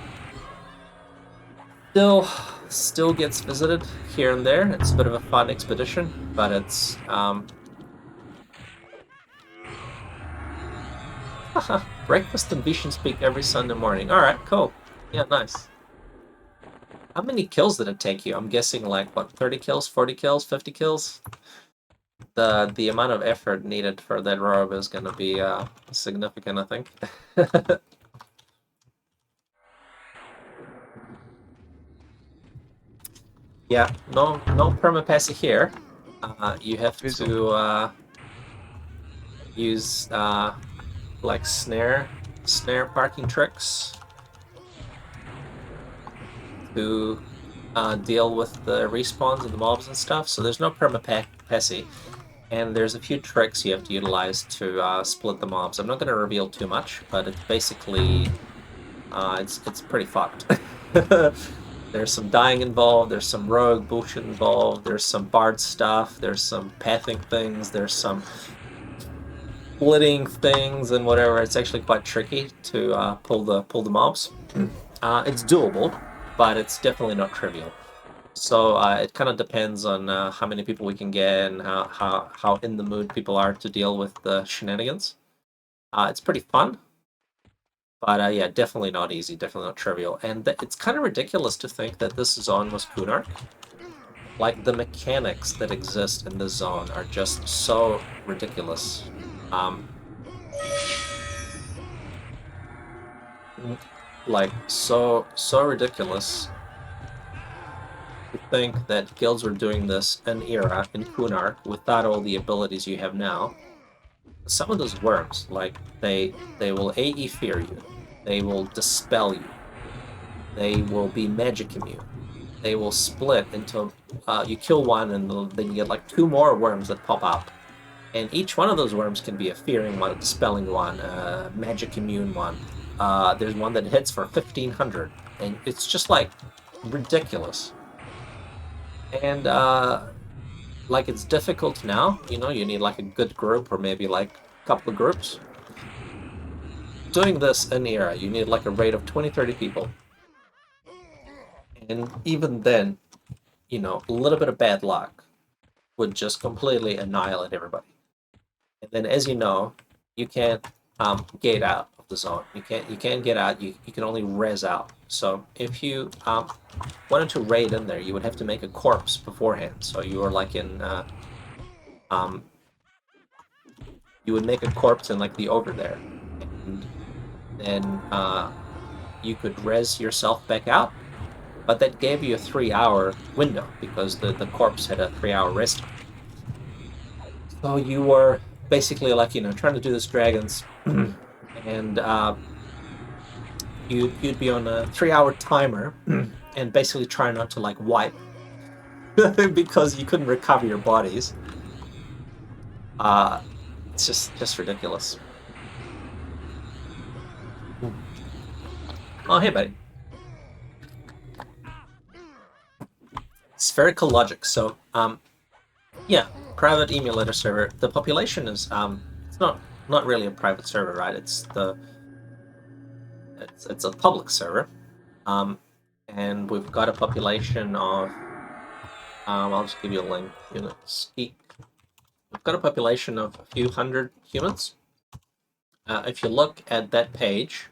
still gets visited here and there. It's a bit of a fun expedition, but it's breakfast and Vision Speak every Sunday morning. Alright, cool. Yeah, nice. How many kills did it take you? I'm guessing like, what, 30 kills, 40 kills, 50 kills? The amount of effort needed for that robe is going to be significant, I think. Yeah, no permapassy here. You have to use like snare parking tricks to deal with the respawns and the mobs and stuff. So there's no permapassy, and there's a few tricks you have to utilize to split the mobs. I'm not going to reveal too much, but it's basically it's pretty fucked. There's some dying involved, there's some rogue bullshit involved, there's some bard stuff, there's some pathing things, there's some splitting things and whatever. It's actually quite tricky to pull the mobs. It's doable, but it's definitely not trivial. So it kind of depends on how many people we can get and how in the mood people are to deal with the shenanigans. It's pretty fun. But yeah, definitely not easy, definitely not trivial. And it's kind of ridiculous to think that this zone was Kunark. Like, the mechanics that exist in this zone are just so ridiculous. Like, so ridiculous to think that guilds were doing this in era, in Kunark, without all the abilities you have now. Some of those worms, like, they will AE fear you. They will dispel you. They will be magic immune. They will split into... you kill one and then you get like 2 more worms that pop up. And each one of those worms can be a fearing one, a dispelling one, a magic immune one. There's one that hits for 1500. And it's just like ridiculous. And like, it's difficult now. You know, you need like a good group or maybe like a couple of groups. Doing this in era, you need like a raid of 20-30 people. And even then, you know, a little bit of bad luck would just completely annihilate everybody. And then, as you know, you can't gate out of the zone. You can't get out. You can only res out. So if you wanted to raid in there, you would have to make a corpse beforehand. So you were like in you would make a corpse in like the ogre there, and then you could res yourself back out. But that gave you a 3-hour window because the corpse had a 3-hour rest. So you were basically like, you know, trying to do this dragons, and you'd be on a 3-hour timer and basically try not to like wipe because you couldn't recover your bodies. It's just ridiculous. Oh, hey, buddy. Spherical logic. So, yeah, private emulator server. The population is it's not really a private server, right? It's a public server, and we've got a population of I'll just give you a link. Units. We've got a population of a few hundred humans. If you look at that page,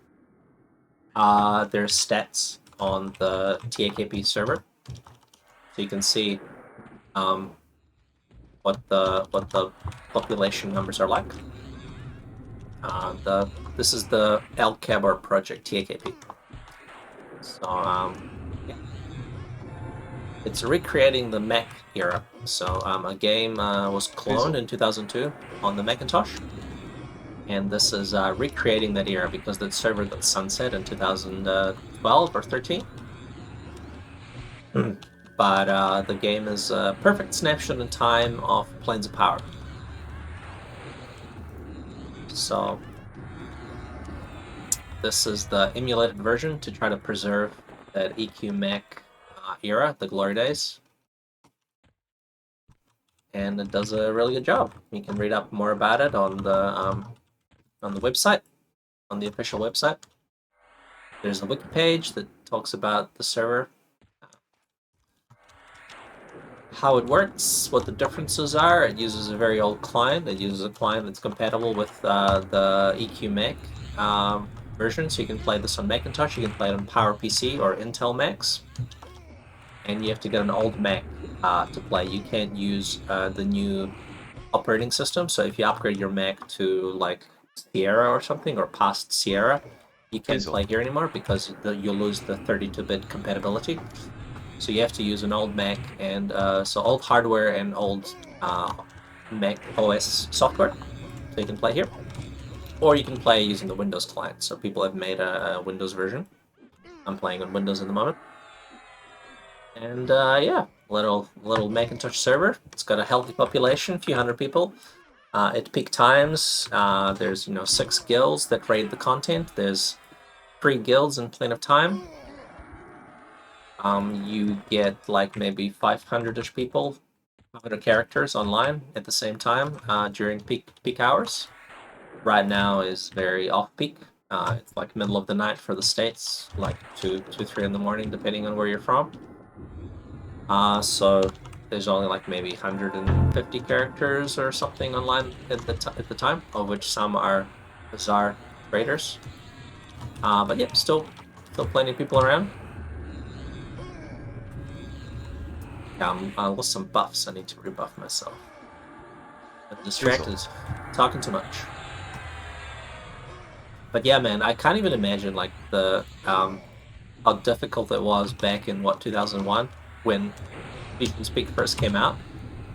there's stats on the TAKP server, so you can see what the population numbers are like. This is the ELCABR project TAKP. So yeah. It's recreating the Mac era. So a game was cloned in 2002 on the Macintosh, and this is recreating that era because the server got sunset in 2012 or 13. But the game is a perfect snapshot in time of Planes of Power. So this is the emulated version to try to preserve that EQMac era, the glory days. And it does a really good job. You can read up more about it on the website, on the official website. There's a wiki page that talks about the server, how it works, what the differences are. It uses a very old client. It uses a client that's compatible with the EQMac version, so you can play this on Macintosh, you can play it on PowerPC or Intel Macs, and you have to get an old Mac to play. You can't use the new operating system, so if you upgrade your Mac to like Sierra or something, or past Sierra, you can't play here anymore because you'll lose the 32-bit compatibility. So you have to use an old Mac, and so old hardware and old Mac OS software, so you can play here. Or you can play using the Windows client, so people have made a Windows version. I'm playing on Windows at the moment. And yeah, little Macintosh server. It's got a healthy population, a few hundred people. At peak times, there's 6 guilds that raid the content. There's 3 guilds in Plane of Time. You get like maybe 500-ish people, 500 characters online at the same time during peak hours. Right now is very off-peak. It's like middle of the night for the States, like 2, 3 in the morning, depending on where you're from. So there's only like maybe 150 characters or something online at the time, of which some are bizarre traders. But yeah, still plenty of people around. I lost some buffs. I need to rebuff myself. I'm distracted, talking too much. But yeah, man, I can't even imagine like the how difficult it was back in 2001 when Vision Speak first came out,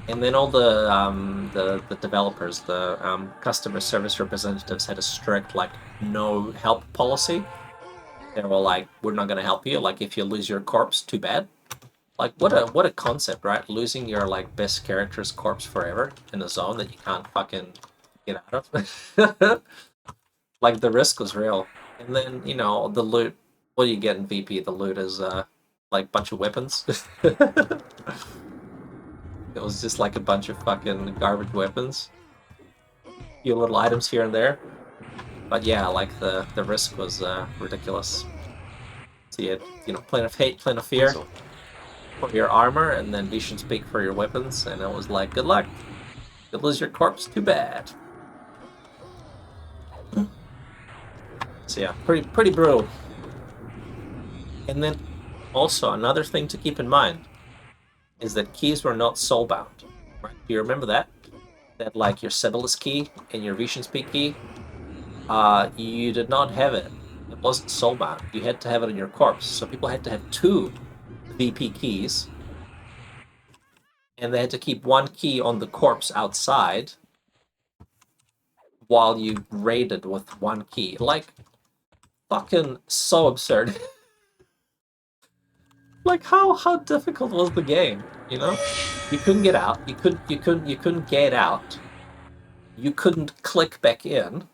and then all the developers, the customer service representatives had a strict like no help policy. They were like, we're not going to help you. Like if you lose your corpse, too bad. Like what a concept, right? Losing your like best character's corpse forever in a zone that you can't fucking get out of. Like the risk was real. And then the loot. What do you get in VP? The loot is like a bunch of weapons. It was just like a bunch of fucking garbage weapons. A few little items here and there. But yeah, like the risk was ridiculous. So you had Plane of Hate, Plane of Fear for your armor, and then Vision Speak for your weapons, and it was like, good luck. You lose your corpse, too bad. So yeah, pretty brutal. And then also another thing to keep in mind is that keys were not soulbound. Right? Do you remember that? That like your Sibylus key and your Vision Speak key, you did not have it. It wasn't soulbound. You had to have it in your corpse. So people had to have 2 VP keys, and they had to keep 1 key on the corpse outside while you raided with 1 key. Like, fucking so absurd. Like how difficult was the game? You know, you couldn't get out. You couldn't get out. You couldn't click back in.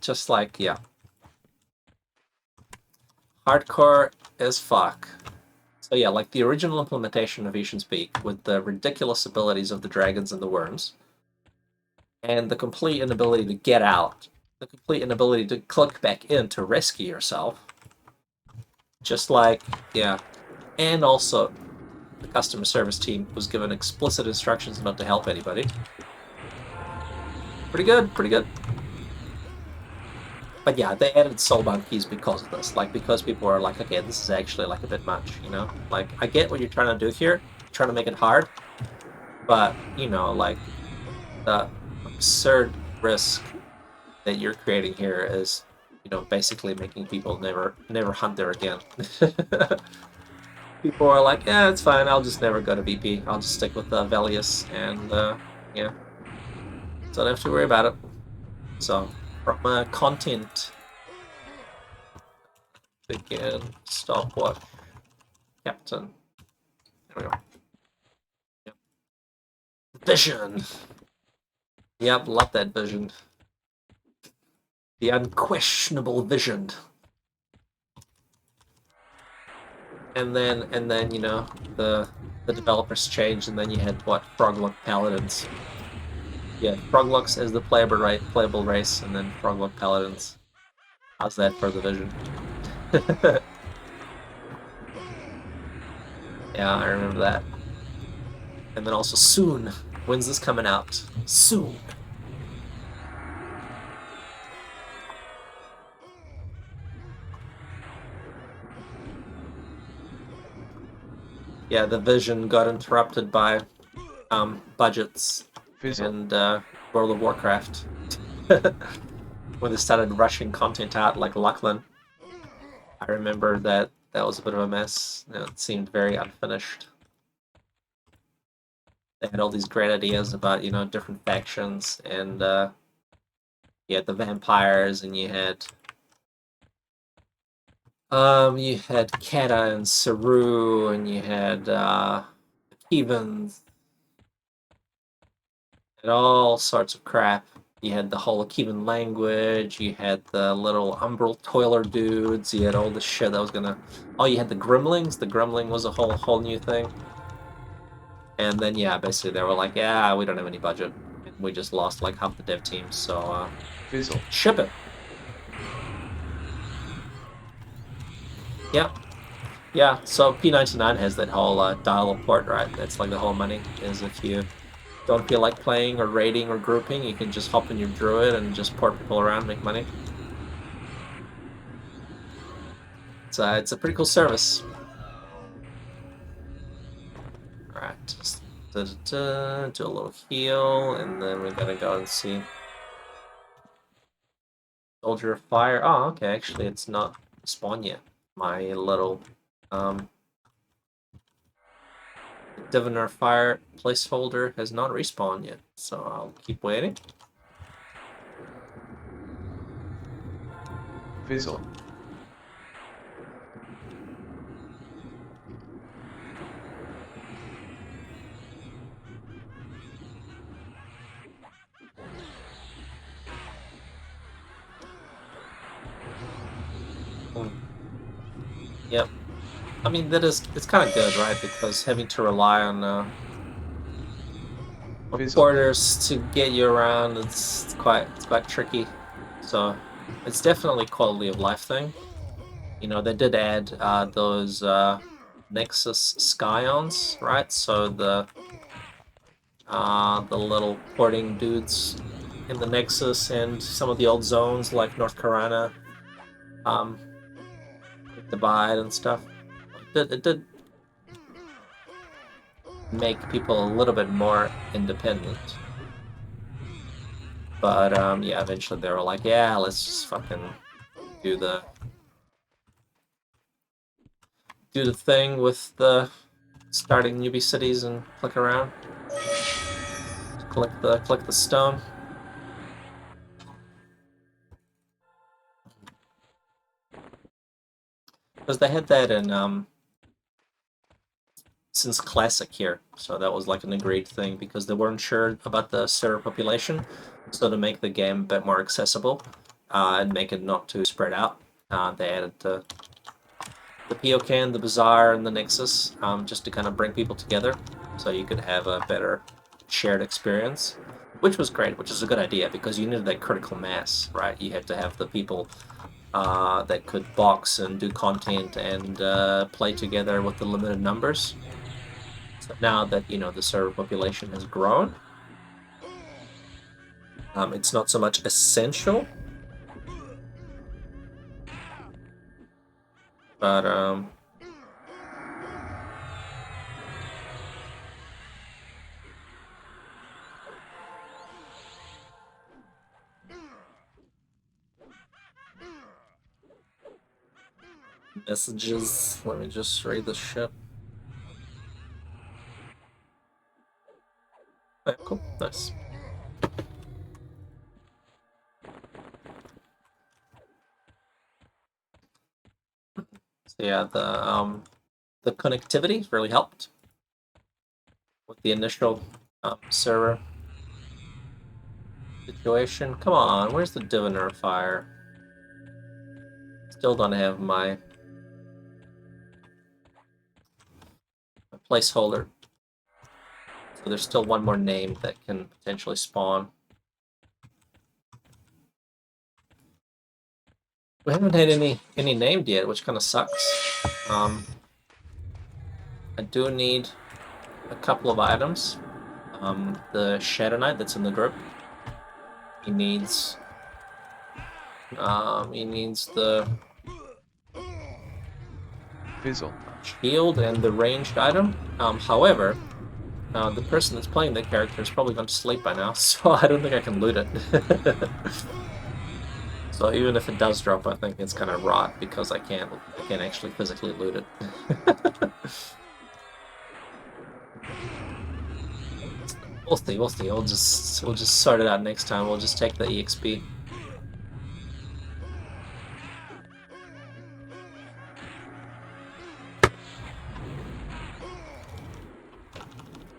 Just like, yeah. Hardcore as fuck. So yeah, like the original implementation of Ishin's Peak with the ridiculous abilities of the dragons and the worms, and the complete inability to get out, the complete inability to click back in to rescue yourself. Just like, yeah. And also, the customer service team was given explicit instructions not to help anybody. Pretty good, pretty good. But yeah, they added soulbound keys because of this. Like, because people are like, okay, this is actually like a bit much, you know? Like, I get what you're trying to do here, you're trying to make it hard, but, you know, like, the absurd risk that you're creating here is, you know, basically making people never hunt there again. People are like, yeah, it's fine, I'll just never go to VP. I'll just stick with Velius, and, yeah. So I don't have to worry about it. So, from content, begin, stopwatch, captain. There we go. Yep. Vision! Yep, love that vision. The unquestionable vision. And then you know, the developers changed, and then you had what, Froglock Paladins. Yeah, Froglocks as the playable race, and then Froglock Paladins. How's that for the vision? Yeah, I remember that. And then also soon. When's this coming out? Soon. Yeah, the vision got interrupted by budgets Fizzle. and World of Warcraft. When they started rushing content out like Lachlan. I remember that was a bit of a mess. You know, it seemed very unfinished. They had all these great ideas about, you know, different factions, and you had the vampires, and you had Kata and Saru, and you had Evans, and all sorts of crap. You had the whole Akeban language, you had the little Umbral Toiler dudes, you had all this shit that was gonna... Oh, you had the Gremlings. The Gremling was a whole new thing. And then, yeah, basically they were like, yeah, we don't have any budget. And we just lost like half the dev team, so Fizzle. ship it. Yeah. Yeah, so P99 has that whole dial-up port, right? That's like the whole money, is if you don't feel like playing or raiding or grouping, you can just hop in your druid and just port people around, make money. It's a pretty cool service. Alright, just do a little heal, and then we're gonna go and see. Soldier of Fire. Oh, okay, actually it's not spawned yet. My little Diviner Fire placeholder has not respawned yet, so I'll keep waiting. Fizzle. Yep. I mean, it's kind of good, right? Because having to rely on porters to get you around, it's quite tricky. So it's definitely quality of life thing. You know, they did add those Nexus Scions, right? So the little porting dudes in the Nexus and some of the old zones like North Carolina, Divide and stuff. It did make people a little bit more independent. But yeah, eventually they were like, yeah, let's just fucking do the thing with the starting newbie cities and click around. Click the stone. Because they had that in since Classic here, so that was like an agreed thing because they weren't sure about the server population. So to make the game a bit more accessible and make it not too spread out, they added the POCAN, the Bazaar, and the Nexus just to kind of bring people together, so you could have a better shared experience, which was great, which is a good idea because you needed that critical mass, right? You had to have the people that could box and do content and play together with the limited numbers. So now that the server population has grown, it's not so much essential, but messages. Let me just read the shit. Oh, cool, nice. So yeah, the connectivity really helped with the initial server situation. Come on, where's the Diviner Fire? Still don't have my placeholder. So there's still one more name that can potentially spawn. We haven't had any named yet, which kind of sucks. I do need a couple of items. The Shadow Knight that's in the group. He needs the Fizzle. shield and the ranged item. However, the person that's playing that character is probably gone to sleep by now, so I don't think I can loot it. So even if it does drop, I think it's kind of rot because I can't actually physically loot it. We'll see. We'll just sort it out next time. We'll just take the EXP.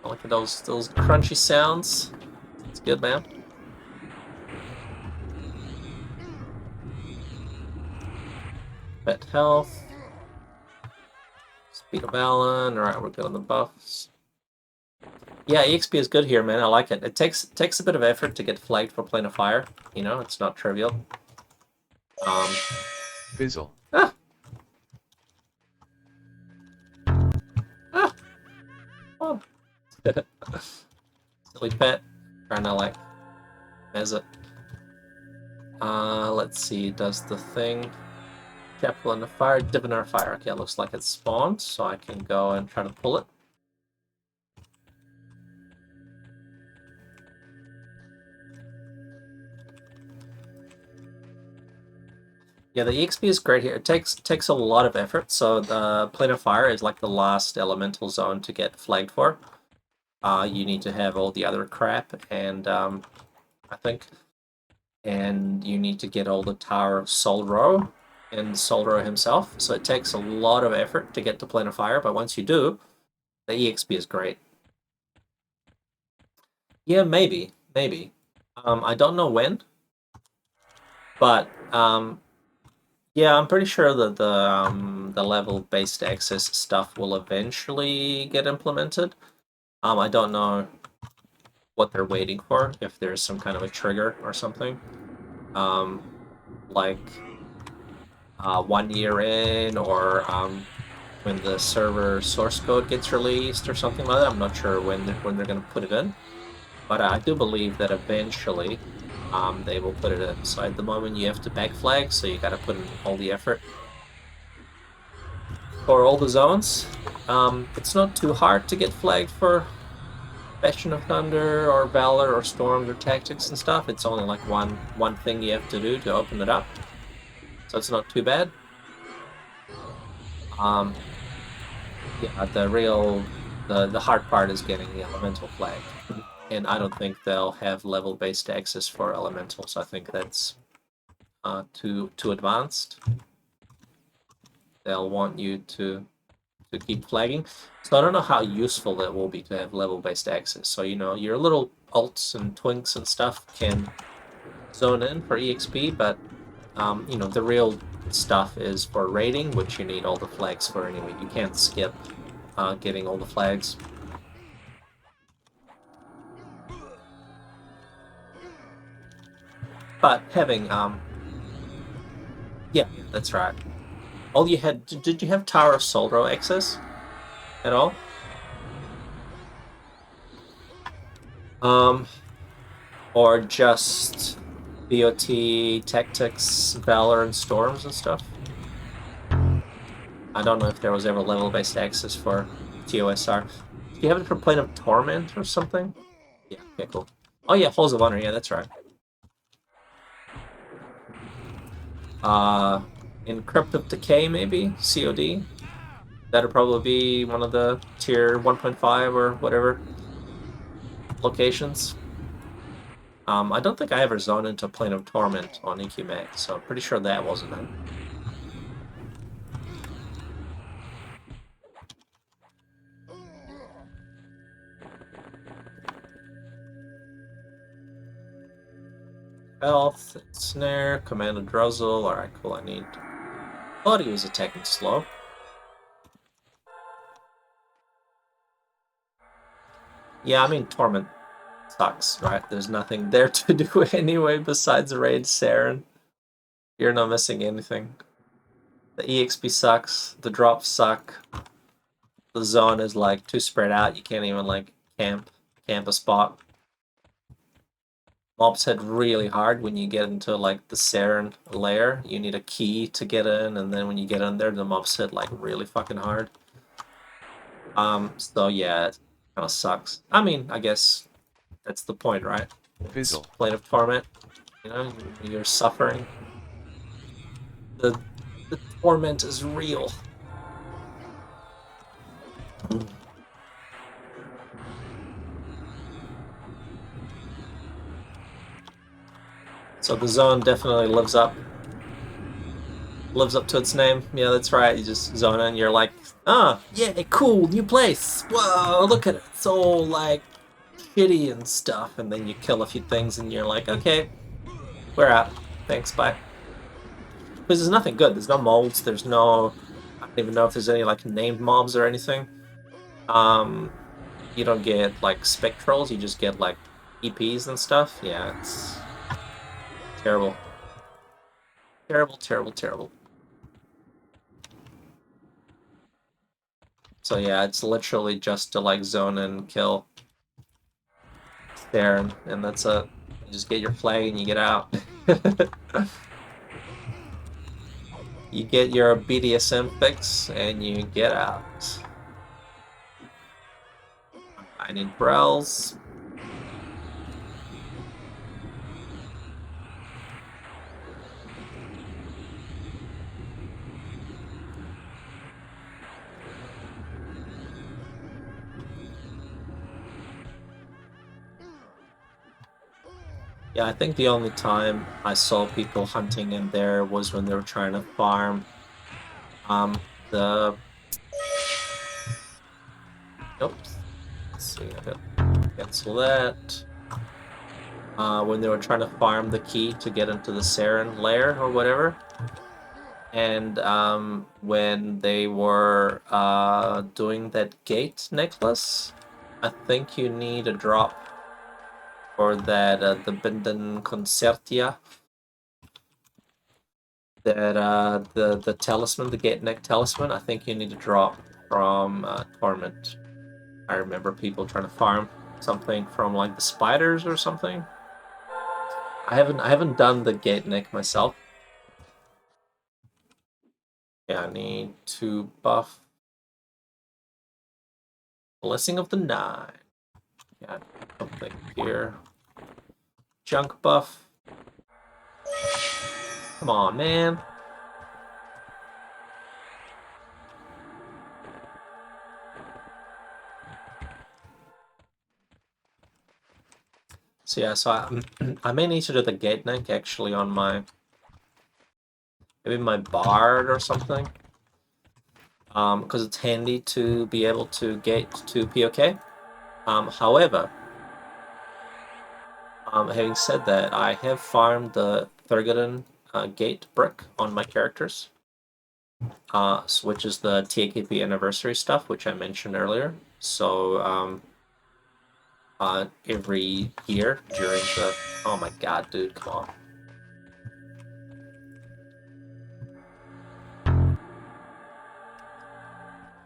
I like those crunchy sounds. It's good, man. Pet health. Speed of Alan. Alright, we're good on the buffs. Yeah, EXP is good here, man. I like it. It takes a bit of effort to get flagged for playing a fire. You know, it's not trivial. Fizzle. Ah! Ah! Oh. Silly pet. Trying to, like, mez it. Let's see. Does the thing... Chapel in the fire, Diviner Fire. Okay, it looks like it's spawned, so I can go and try to pull it. Yeah, the EXP is great here. It takes a lot of effort, so the Plane of Fire is like the last elemental zone to get flagged for. You need to have all the other crap, and I think, and you need to get all the Tower of Solro and Solro himself. So it takes a lot of effort to get to Plane of Fire, but once you do, the EXP is great. Yeah, maybe. I don't know when, but yeah, I'm pretty sure that the level-based access stuff will eventually get implemented. I don't know what they're waiting for, if there's some kind of a trigger or something. Like 1 year in, or when the server source code gets released or something like that. I'm not sure when they're going to put it in, but I do believe that eventually they will put it in. So at the moment you have to back flag, so you got to put in all the effort for all the zones. It's not too hard to get flagged for Bastion of Thunder or Valor or Storms or Tactics and stuff. It's only like one thing you have to do to open it up, so it's not too bad. Yeah, the hard part is getting the elemental flag, and I don't think they'll have level-based access for elementals. I think that's too advanced. they'll want you to keep flagging. So I don't know how useful that will be to have level-based access. So, you know, your little alts and twinks and stuff can zone in for EXP, but, you know, the real stuff is for raiding, which you need all the flags for anyway. You can't skip getting all the flags. But having, yeah, that's right. All you had, did you have Tower of Solro access at all? Or just BOT, Tactics, Valor, and Storms and stuff? I don't know if there was ever level-based access for TOSR. Do you have it for Plane of Torment or something? Yeah, okay, cool. Oh yeah, Halls of Honor, yeah, that's right. In Crypt of Decay, maybe? COD? That'd probably be one of the tier 1.5 or whatever locations. I don't think I ever zoned into Plane of Torment on EQMac, so I'm pretty sure that wasn't it. Health, Snare, Command of Druzzle. Alright, cool, I need... Thought he was attacking slow. Yeah, I mean, Torment sucks, right? There's nothing there to do anyway besides raid Saren. You're not missing anything. The EXP sucks, the drops suck, the zone is like too spread out, you can't even like camp a spot. Mobs hit really hard when you get into like the Saren layer. You need a key to get in, and then when you get in there, the mobs hit like really fucking hard. So yeah, it kind of sucks. I mean, I guess that's the point, right? Fizzle. Plane of Torment. You know, you're suffering. The torment is real. So the zone definitely lives up to its name. Yeah, that's right. You just zone in, you're like, ah, yeah, cool, new place. Whoa, look at it. It's all like shitty and stuff. And then you kill a few things and you're like, okay, we're out. Thanks, bye. Because there's nothing good. There's no molds. There's no... I don't even know if there's any like named mobs or anything. You don't get like spectrals. You just get like EPs and stuff. Yeah, it's terrible. Terrible, terrible, terrible. So yeah, it's literally just to like zone and kill there, and that's it. You just get your flag and you get out. You get your BDSM fix and you get out. I need Browse. Yeah, I think the only time I saw people hunting in there was when they were trying to farm the... Oops. Let's see, I gotta cancel that. When they were trying to farm the key to get into the Saren lair or whatever. And when they were doing that gate necklace, I think you need a drop for that, the Binden Concertia. That, the talisman, the gate neck talisman, I think you need to drop from Torment. I remember people trying to farm something from like the spiders or something. I haven't done the gate neck myself. Yeah, I need to buff Blessing of the Nine. Yeah, something here. Junk buff. Come on, man. So yeah, so I may need to do the gate neck actually on my... maybe my bard or something. because it's handy to be able to gate to POK. However, having said that, I have farmed the Thurgoden gate brick on my characters, which is the TAKP anniversary stuff, which I mentioned earlier. So every year during the... Oh my god, dude, come on.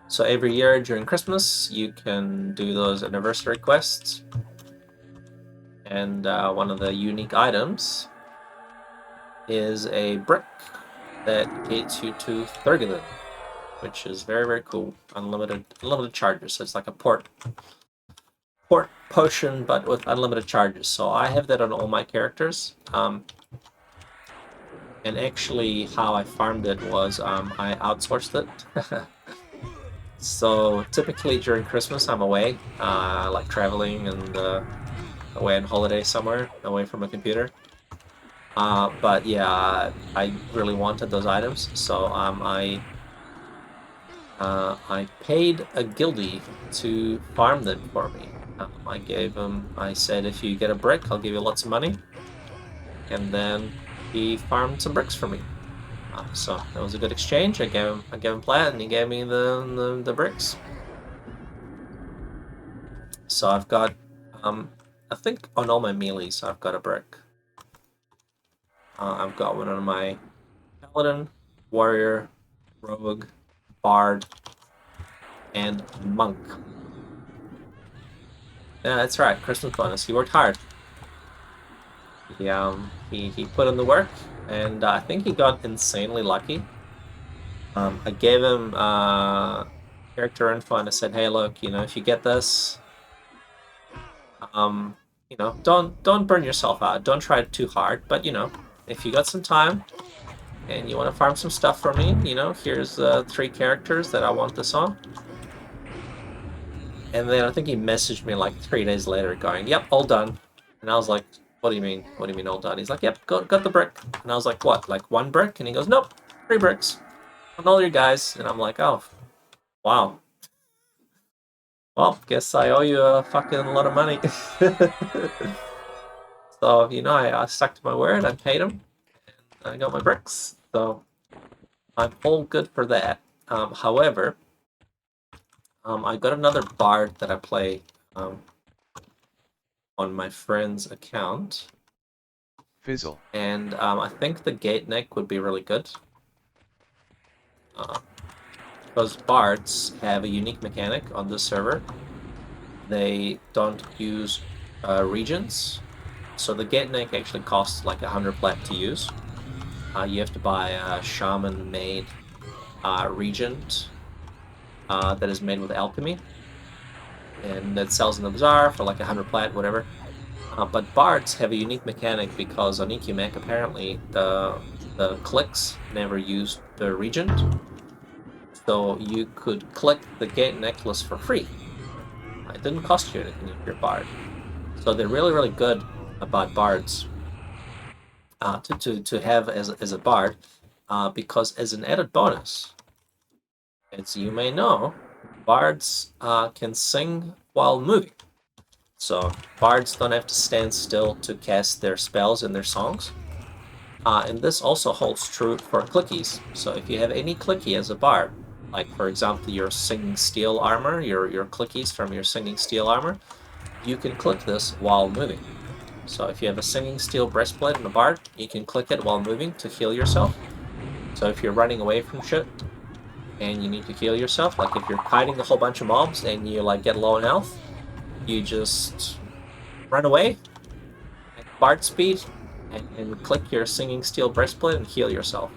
So every year during Christmas, you can do those anniversary quests. And one of the unique items is a brick that gates you to Thurgoden, which is very, very cool. Unlimited charges. So it's like a port potion, but with unlimited charges. So I have that on all my characters. And actually, how I farmed it was I outsourced it. So typically during Christmas, I'm away, like traveling and away on holiday somewhere, away from a computer. But yeah, I really wanted those items, so I paid a guildie to farm them for me. I said, if you get a brick, I'll give you lots of money. And then he farmed some bricks for me. So that was a good exchange. I gave him plat, and he gave me the bricks. So I've got, I think on all my melees I've got a brick. I've got one on my paladin, warrior, rogue, bard, and monk. Yeah, that's right. Christmas bonus. He worked hard. He put in the work, and I think he got insanely lucky. I gave him character info, and I said, "Hey, look, if you get this, don't burn yourself out. Don't try it too hard. But if you got some time and you want to farm some stuff for me, here's 3 characters that I want this on." And then I think he messaged me like 3 days later, going, "Yep, all done." And I was like, "What do you mean? What do you mean all done?" He's like, "Yep, got the brick." And I was like, "What? Like 1 brick?" And he goes, "Nope, 3 bricks on all your guys." And I'm like, "Oh, wow. Well, guess I owe you a fucking lot of money." So, I stuck to my word. I paid him, and I got my bricks. So, I'm all good for that. However, I got another bard that I play on my friend's account. Fizzle. And I think the gate neck would be really good. Because bards have a unique mechanic on this server. They don't use regents. So the gate neck actually costs like 100 plat to use. You have to buy a shaman made regent that is made with alchemy. And that sells in the bazaar for like 100 plat, whatever. But bards have a unique mechanic because on EQMac apparently the clicks never used the regent. So you could click the gate necklace for free. It didn't cost you anything if you're a bard. So they're really, really good about bards to have as a bard, because as an added bonus, as you may know, bards can sing while moving. So bards don't have to stand still to cast their spells and their songs. And this also holds true for clickies. So if you have any clicky as a bard, like for example your singing steel armor, your clickies from your singing steel armor, you can click this while moving. So if you have a singing steel breastplate and a bard, you can click it while moving to heal yourself. So if you're running away from shit and you need to heal yourself, like if you're fighting a whole bunch of mobs and you like get low on health, you just run away at bard speed and click your singing steel breastplate and heal yourself.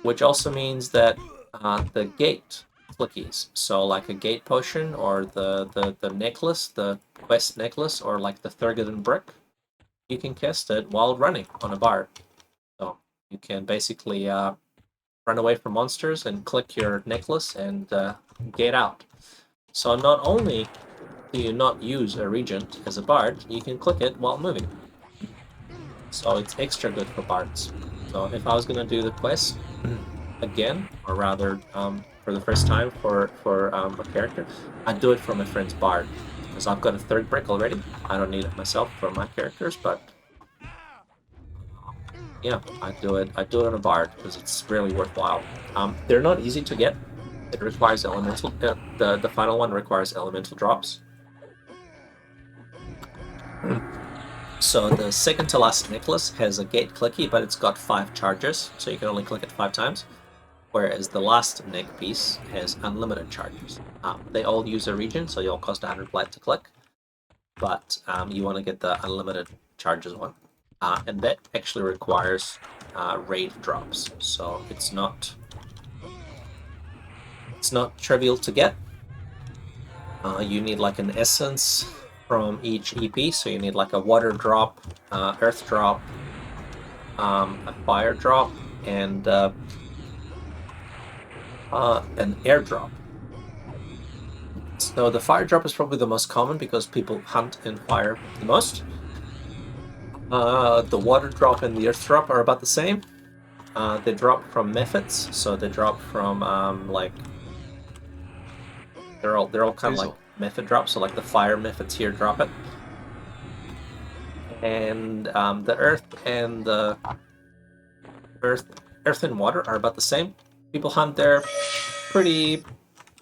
Which also means that the gate clickies, so like a gate potion or the necklace, the quest necklace, or like the Thurgoden brick, you can cast it while running on a bard. So you can basically run away from monsters and click your necklace and gate out. So not only do you not use a regent as a bard, you can click it while moving. So it's extra good for bards. So if I was going to do the quest again, or rather for the first time for a character, I do it for my friend's bard because I've got a third brick already. I don't need it myself for my characters, but yeah, I do it on a bard because it's really worthwhile. They're not easy to get. It requires elemental. The final one requires elemental drops. So the second to last necklace has a gate clicky, but it's got 5 charges, so you can only click it 5 times. Whereas the last neck piece has unlimited charges. They all use a region, so they all cost 100 blat to click, but you want to get the unlimited charges one. And that actually requires raid drops, so it's not trivial to get. You need like an essence from each EP, so you need like a water drop, earth drop, a fire drop, and an airdrop. So the fire drop is probably the most common because people hunt and fire the most. The water drop and the earth drop are about the same. They drop from methods, so they drop from like they're all kind of like method drops. So like the fire methods here drop it, and the earth and the earth and water are about the same. People hunt there pretty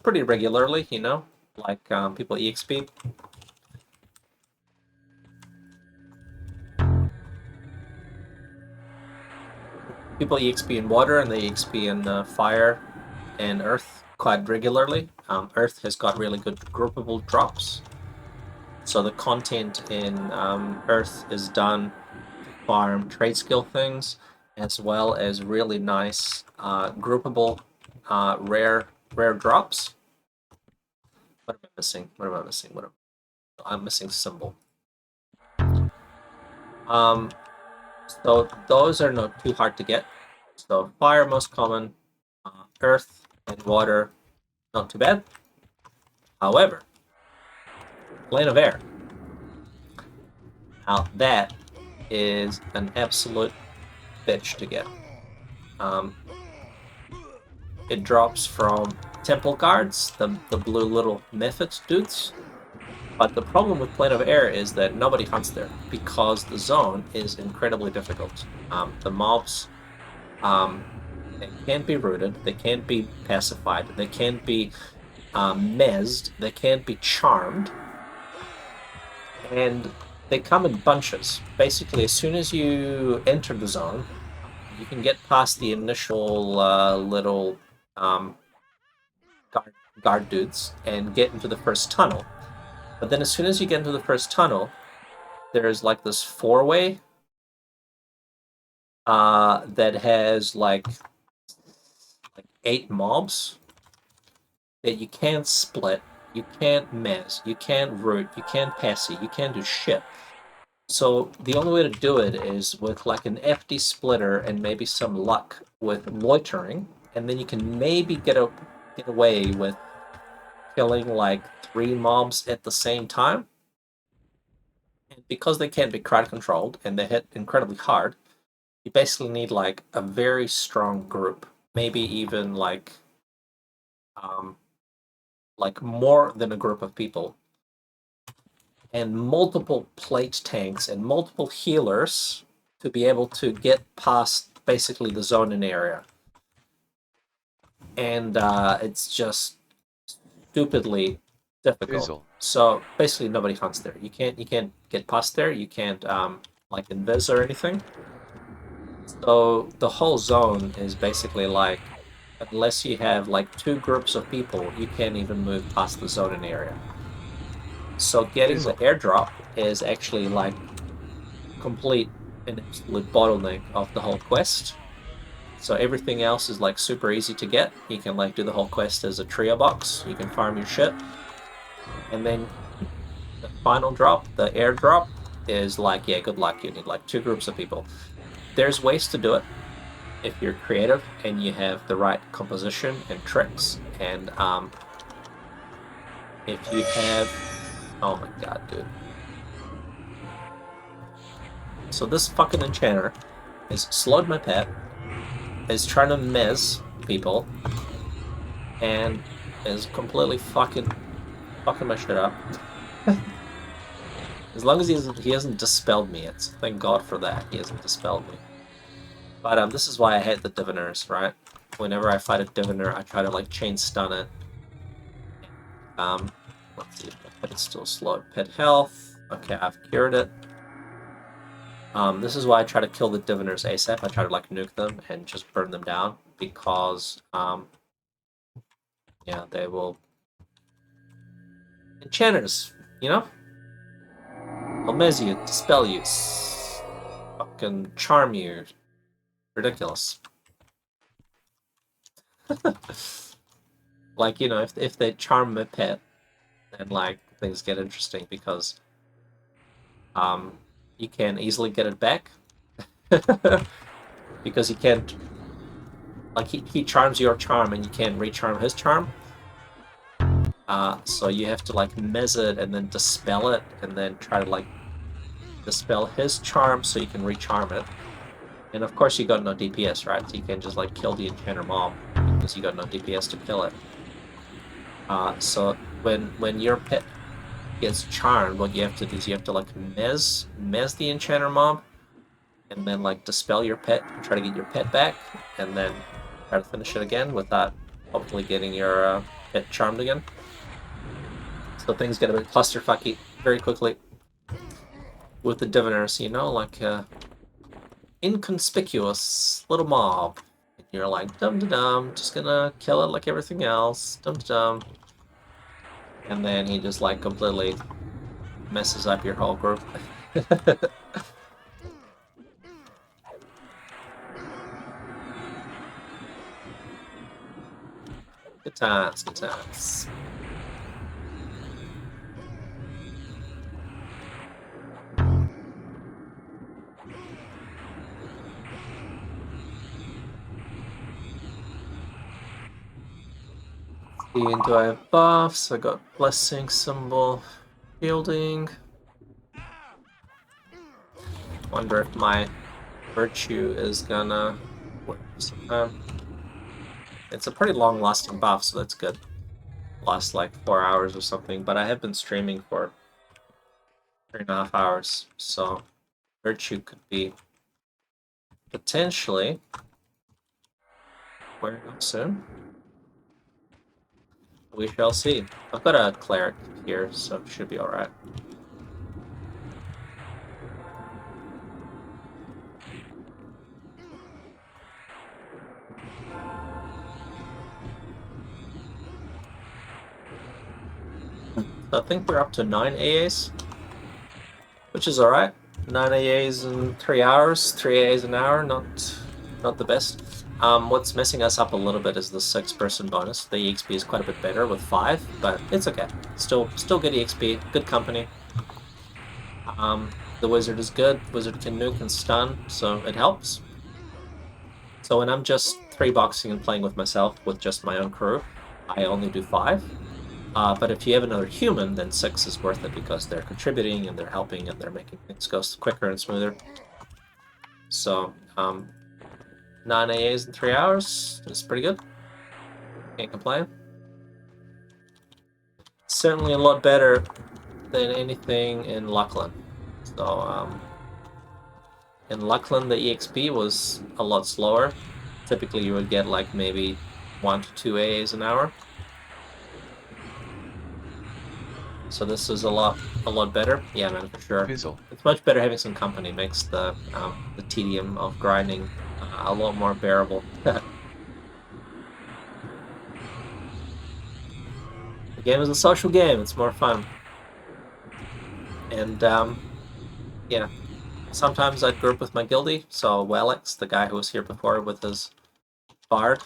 regularly, you know, like people EXP. People EXP in water and they EXP in fire and earth quite regularly. Earth has got really good groupable drops. So the content in earth is done to farm trade skill things, as well as really nice groupable rare drops. What am I missing? I'm missing symbol. So those are not too hard to get. So fire most common, earth and water not too bad. However, plane of air. Now that is an absolute bitch to get. It drops from temple guards, the blue little methods dudes. But the problem with plane of air is that nobody hunts there because the zone is incredibly difficult. The mobs, they can't be rooted, they can't be pacified, they can't be mezzed, they can't be charmed, and they come in bunches. Basically, as soon as you enter the zone, you can get past the initial little guard dudes and get into the first tunnel. But then as soon as you get into the first tunnel, there's like this 4-way that has like 8 mobs that you can't split, you can't mess, you can't root, you can't passy, you can't do shit. So the only way to do it is with like an FD splitter and maybe some luck with loitering, and then you can maybe get away with killing like 3 mobs at the same time. And because they can't be crowd controlled and they hit incredibly hard, you basically need like a very strong group, maybe even like more than a group of people, and multiple plate tanks and multiple healers to be able to get past basically the zone and area. And it's just stupidly difficult. Fizzle. So basically nobody hunts there. You can't get past there. You can't like invis or anything. So the whole zone is basically like, unless you have like 2 groups of people, you can't even move past the zone and area. So getting Fizzle. the airdrop is actually like complete and absolute bottleneck of the whole quest. So everything else is like super easy to get. You can like do the whole quest as a trio box. You can farm your shit. And then the final drop, the airdrop, is like, yeah, good luck. You need like 2 groups of people. There's ways to do it if you're creative and you have the right composition and tricks. And if you have... Oh my god, dude. So this fucking enchanter is slowed my pet, is trying to mez people, and is completely fucking my shit up. As long as he hasn't dispelled me yet. So thank God for that. He hasn't dispelled me. But this is why I hate the diviners, right? Whenever I fight a diviner, I try to like chain stun it. Let's see if my pet is still slow at pet health. Okay, I've cured it. This is why I try to kill the diviners ASAP. I try to like nuke them and just burn them down because yeah, they will enchanters, you know? They'll mez you, dispel you, fucking charm you. Ridiculous. Like, you know, if they charm my pet, then like things get interesting because you can easily get it back. Because he can't, like, he charms your charm and you can't recharm his charm. So you have to like mez it and then dispel it and then try to like dispel his charm so you can recharm it. And of course you got no DPS, right? So you can just like kill the enchanter mob because you got no DPS to kill it. So when your pet gets charmed, what you have to do is you have to like mez the enchanter mob and then like dispel your pet and try to get your pet back and then try to finish it again without hopefully getting your pet charmed again. So things get a bit clusterfucky very quickly with the diviners, you know, like inconspicuous little mob. And you're like, dum-da-dum, just gonna kill it like everything else, dum-da-dum. And then he just like completely messes up your whole group. Good times, good times. Do I have buffs? I got blessing symbol, shielding. Wonder if my virtue is gonna work sometime. It's a pretty long-lasting buff, so that's good. Lasts like 4 hours or something, but I have been streaming for 3.5 hours, so virtue could be potentially wearing off soon. We shall see. I've got a cleric here, so it should be alright. So I think we're up to 9 AAs, which is alright. 9 AAs in 3 hours, 3 AAs an hour, not the best. What's messing us up a little bit is the 6-person bonus. The EXP is quite a bit better with 5, but it's okay. Still good EXP, good company. The wizard is good. Wizard can nuke and stun, so it helps. So when I'm just 3-boxing and playing with myself with just my own crew, I only do 5. But if you have another human, then 6 is worth it because they're contributing and they're helping and they're making things go quicker and smoother. So, 9 AAs in 3 hours is pretty good. Can't complain. Certainly a lot better than anything in Lachlan. So, in Lachlan, the EXP was a lot slower. Typically, you would get like maybe 1 to 2 AAs an hour. So this is a lot better. Yeah, man, for sure. Fizzle. It's much better having some company. Makes the tedium of grinding a lot more bearable. The game is a social game. It's more fun. And yeah, sometimes I'd group with my guildie. So Wellix, the guy who was here before with his bard.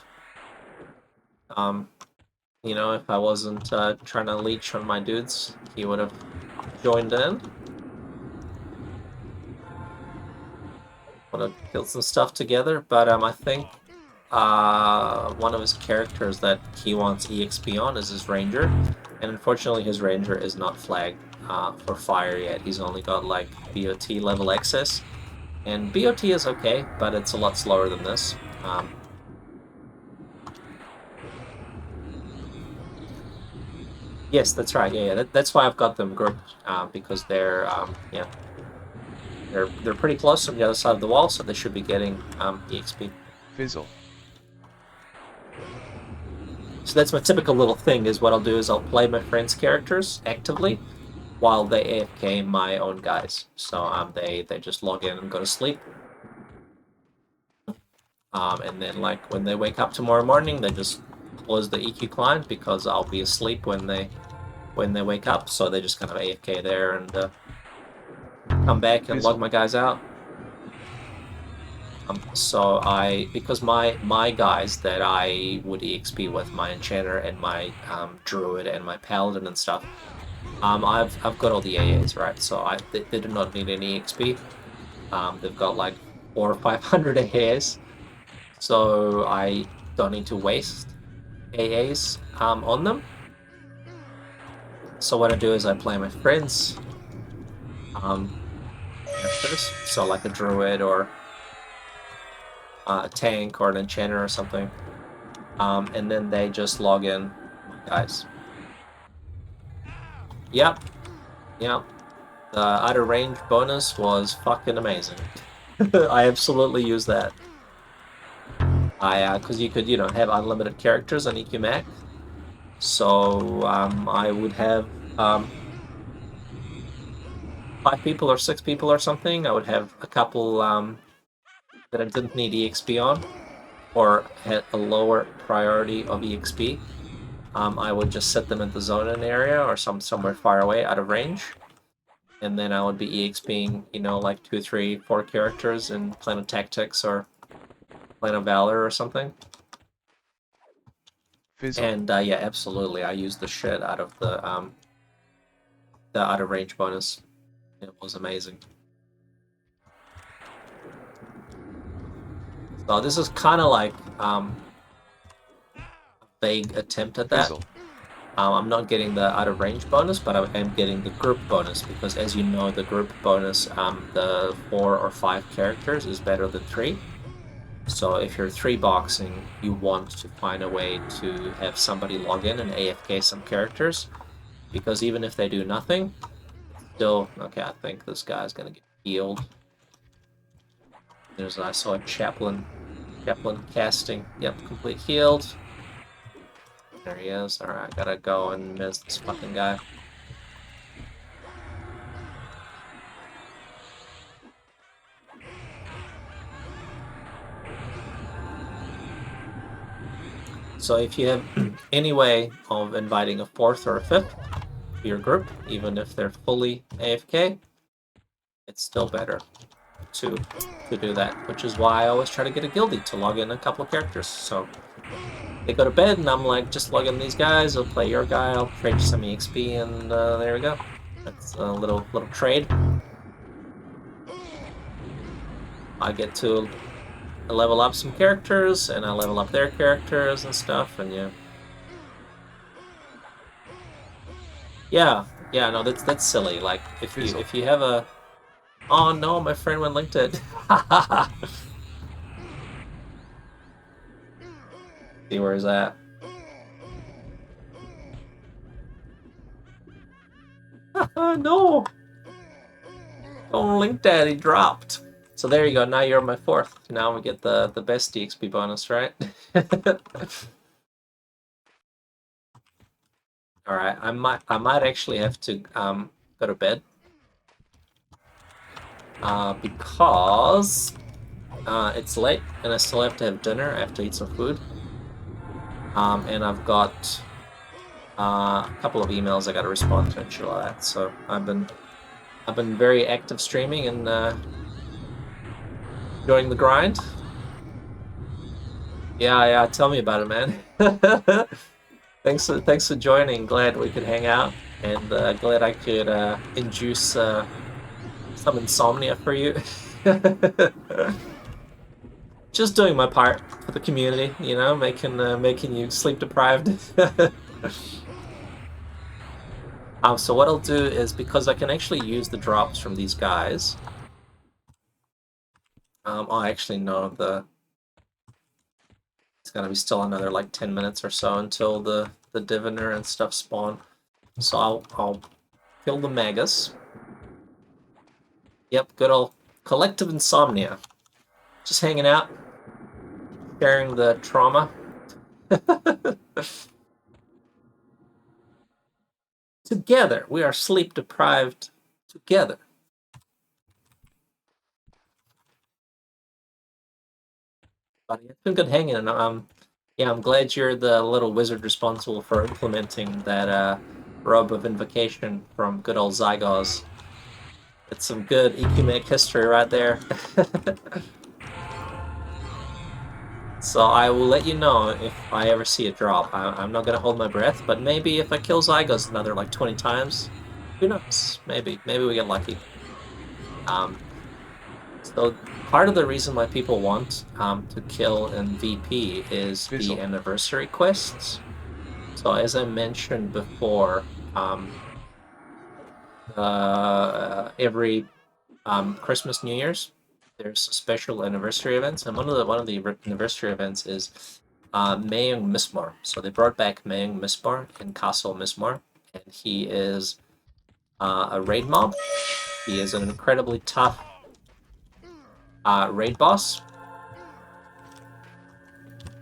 You know, if I wasn't trying to leech on my dudes, he would have joined in. Would have killed some stuff together, but I think one of his characters that he wants EXP on is his ranger, and unfortunately his ranger is not flagged for fire yet. He's only got like BOT level excess, and BOT is okay, but it's a lot slower than this. Yes, that's right. Yeah. That's why I've got them grouped, because they're yeah, they're pretty close on the other side of the wall, so they should be getting EXP. Fizzle. So that's my typical little thing. Is what I'll do is I'll play my friends' characters actively while they AFK my own guys. So they just log in and go to sleep. And then like when they wake up tomorrow morning, they just close the EQ client because I'll be asleep when they wake up. So they just kind of AFK there and come back and log Fizzle. my guys out. Because my guys that I would EXP with, my enchanter and my druid and my paladin and stuff, I've got all the AAs, right? So they do not need any EXP. They've got like 400 or 500 AAs, so I don't need to waste AAs on them. So what I do is I play my friends characters, so like a druid or a tank or an enchanter or something, and then they just log in, guys. Yep. The out of range bonus was fucking amazing. I absolutely use that. Because you could, have unlimited characters on EQMac. So I would have 5 people or 6 people or something. I would have a couple that I didn't need EXP on, or had a lower priority of EXP. I would just set them in the zone area or somewhere far away, out of range. And then I would be EXPing, like 2, 3, 4 characters in Plan of Tactics or Plan of Valor or something. Fizzle. And yeah, absolutely, I used the shit out of the out of range bonus. It was amazing. So this is kind of like a vague attempt at that. Fizzle. I'm not getting the out of range bonus, but I am getting the group bonus because, as you know, the group bonus, the 4 or 5 characters is better than 3. So if you're 3-boxing, you want to find a way to have somebody log in and AFK some characters, because even if they do nothing, still okay. I think this guy's gonna get healed. I saw a chaplain casting. Yep, complete healed. There he is. Alright, gotta go and miss this fucking guy. So if you have any way of inviting a 4th or a 5th to your group, even if they're fully AFK, it's still better to do that, which is why I always try to get a guildie to log in a couple of characters. So they go to bed, and I'm like, just log in these guys. I'll play your guy. I'll trade you some EXP, and there we go. That's a little trade. I get to level up some characters, and I level up their characters and stuff, and yeah. No, that's silly. Like if you have a, oh no, my friend went linked it. See where is that? No! Don't link that, he dropped. So there you go, now you're my 4th. Now we get the best DXP bonus, right? Alright, I might actually have to go to bed. Because it's late and I still have to have dinner. I have to eat some food. And I've got a couple of emails I gotta respond to and shit like that. So I've been very active streaming and enjoying the grind. Yeah, tell me about it, man. Thanks for joining. Glad we could hang out, and glad I could induce some insomnia for you. Just doing my part for the community, making you sleep deprived. So what I'll do is, because I can actually use the drops from these guys, I actually know it's gonna be still another like 10 minutes or so until the diviner and stuff spawn. So I'll kill the Magus. Yep, good old collective insomnia. Just hanging out, sharing the trauma. Together, we are sleep deprived together. But it's been good hanging, and yeah, I'm glad you're the little wizard responsible for implementing that robe of invocation from good old Zygos. It's some good EQMac history right there. So I will let you know if I ever see a drop. I'm not gonna hold my breath, but maybe if I kill Zygos another like 20 times, who knows? Maybe we get lucky. So part of the reason why people want to kill in VP is the Fizzle. anniversary quests. So as I mentioned before, every Christmas, New Year's, there's special anniversary events, and one of the anniversary events is Mayung Mismar. So they brought back Mayung Mismar in Castle Mismar, and he is a raid mob. He is an incredibly tough raid boss.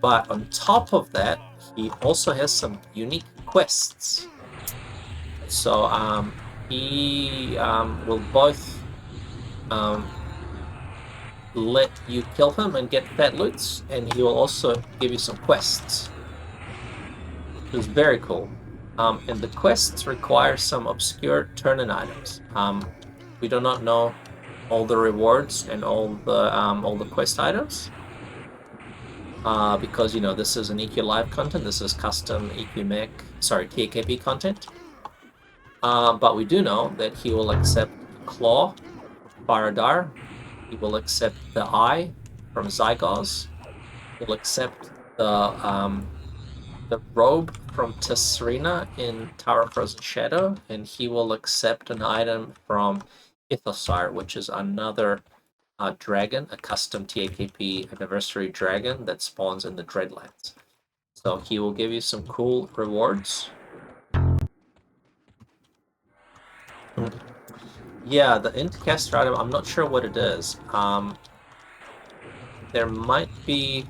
But on top of that, he also has some unique quests. So he will both let you kill him and get fat loots, and he will also give you some quests, which is very cool. And the quests require some obscure turn-in items. We do not know all the rewards and all the quest items. Because this is an EQ Live content, this is custom EQMac, sorry, TAKP content. But we do know that he will accept Claw, Faradar. He will accept the Eye from Zygos. He'll accept the robe from Tesserina in Tower of Frozen Shadow, and he will accept an item from Ithosar, which is another dragon, a custom TAKP anniversary dragon that spawns in the Dreadlands. So he will give you some cool rewards. Yeah, the Intcaster item, I'm not sure what it is. There might be...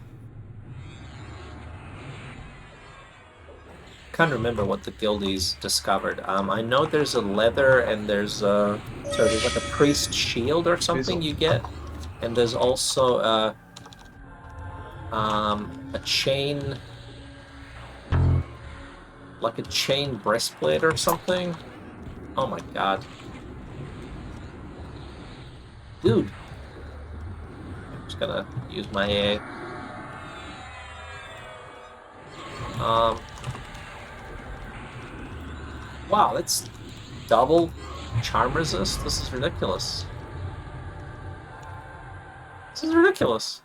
Can't remember what the guildies discovered. I know there's a leather and there's there's like a priest shield or something Fizzle. you get, and there's also a chain, like a chain breastplate or something. Oh my god, dude! I'm just gonna use my A. Wow, that's double charm resist. This is ridiculous. This is ridiculous.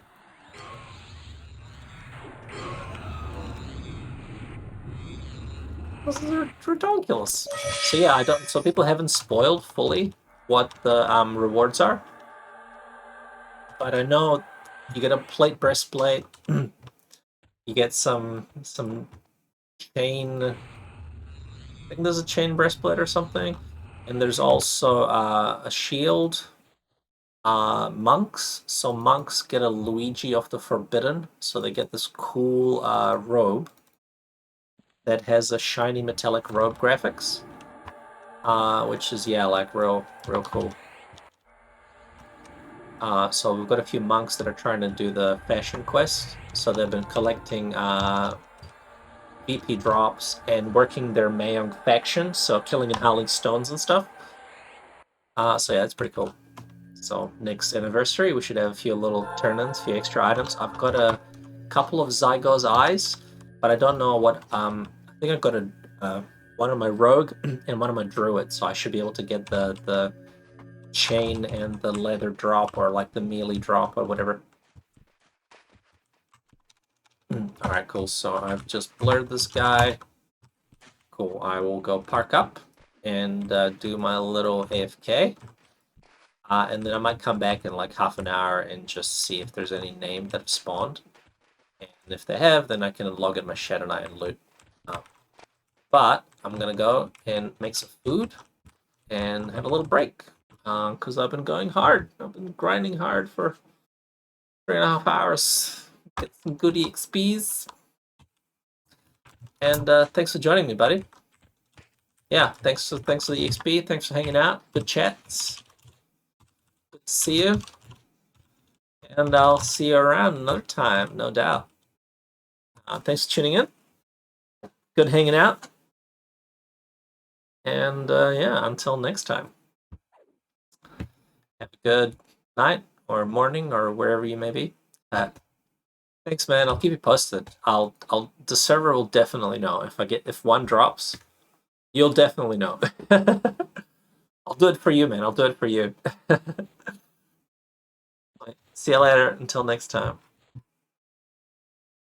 This is ridiculous. So yeah, so people haven't spoiled fully what the rewards are. But I know you get a plate breastplate, you get some chain, I think there's a chain breastplate or something, and there's also a shield. Monks, so monks get a Luigi of the Forbidden, so they get this cool robe that has a shiny metallic robe graphics, which is, yeah, like real cool. So we've got a few monks that are trying to do the fashion quest, so they've been collecting BP drops and working their Mayong faction, so killing and howling stones and stuff. So yeah, it's pretty cool. So next anniversary, we should have a few little turn-ins, a few extra items. I've got a couple of Zygo's eyes, but I don't know what. I think I've got one of my rogue and one of my druid, so I should be able to get the chain and the leather drop, or like the melee drop or whatever. All right, cool. So I've just blurred this guy. Cool. I will go park up and do my little AFK. And then I might come back in like half an hour and just see if there's any name that have spawned. And if they have, then I can log in my Shadow Knight and loot. But I'm gonna go and make some food and have a little break because I've been going hard. I've been grinding hard for 3.5 hours. Get some good EXPs. And thanks for joining me, buddy. Yeah, thanks for the EXP. Thanks for hanging out. Good chats. Good to see you. And I'll see you around another time, no doubt. Thanks for tuning in. Good hanging out. And yeah, until next time. Have a good night or morning or wherever you may be. Thanks, man. I'll keep you posted. The server will definitely know if one drops. You'll definitely know. I'll do it for you, man. I'll do it for you. See you later. Until next time.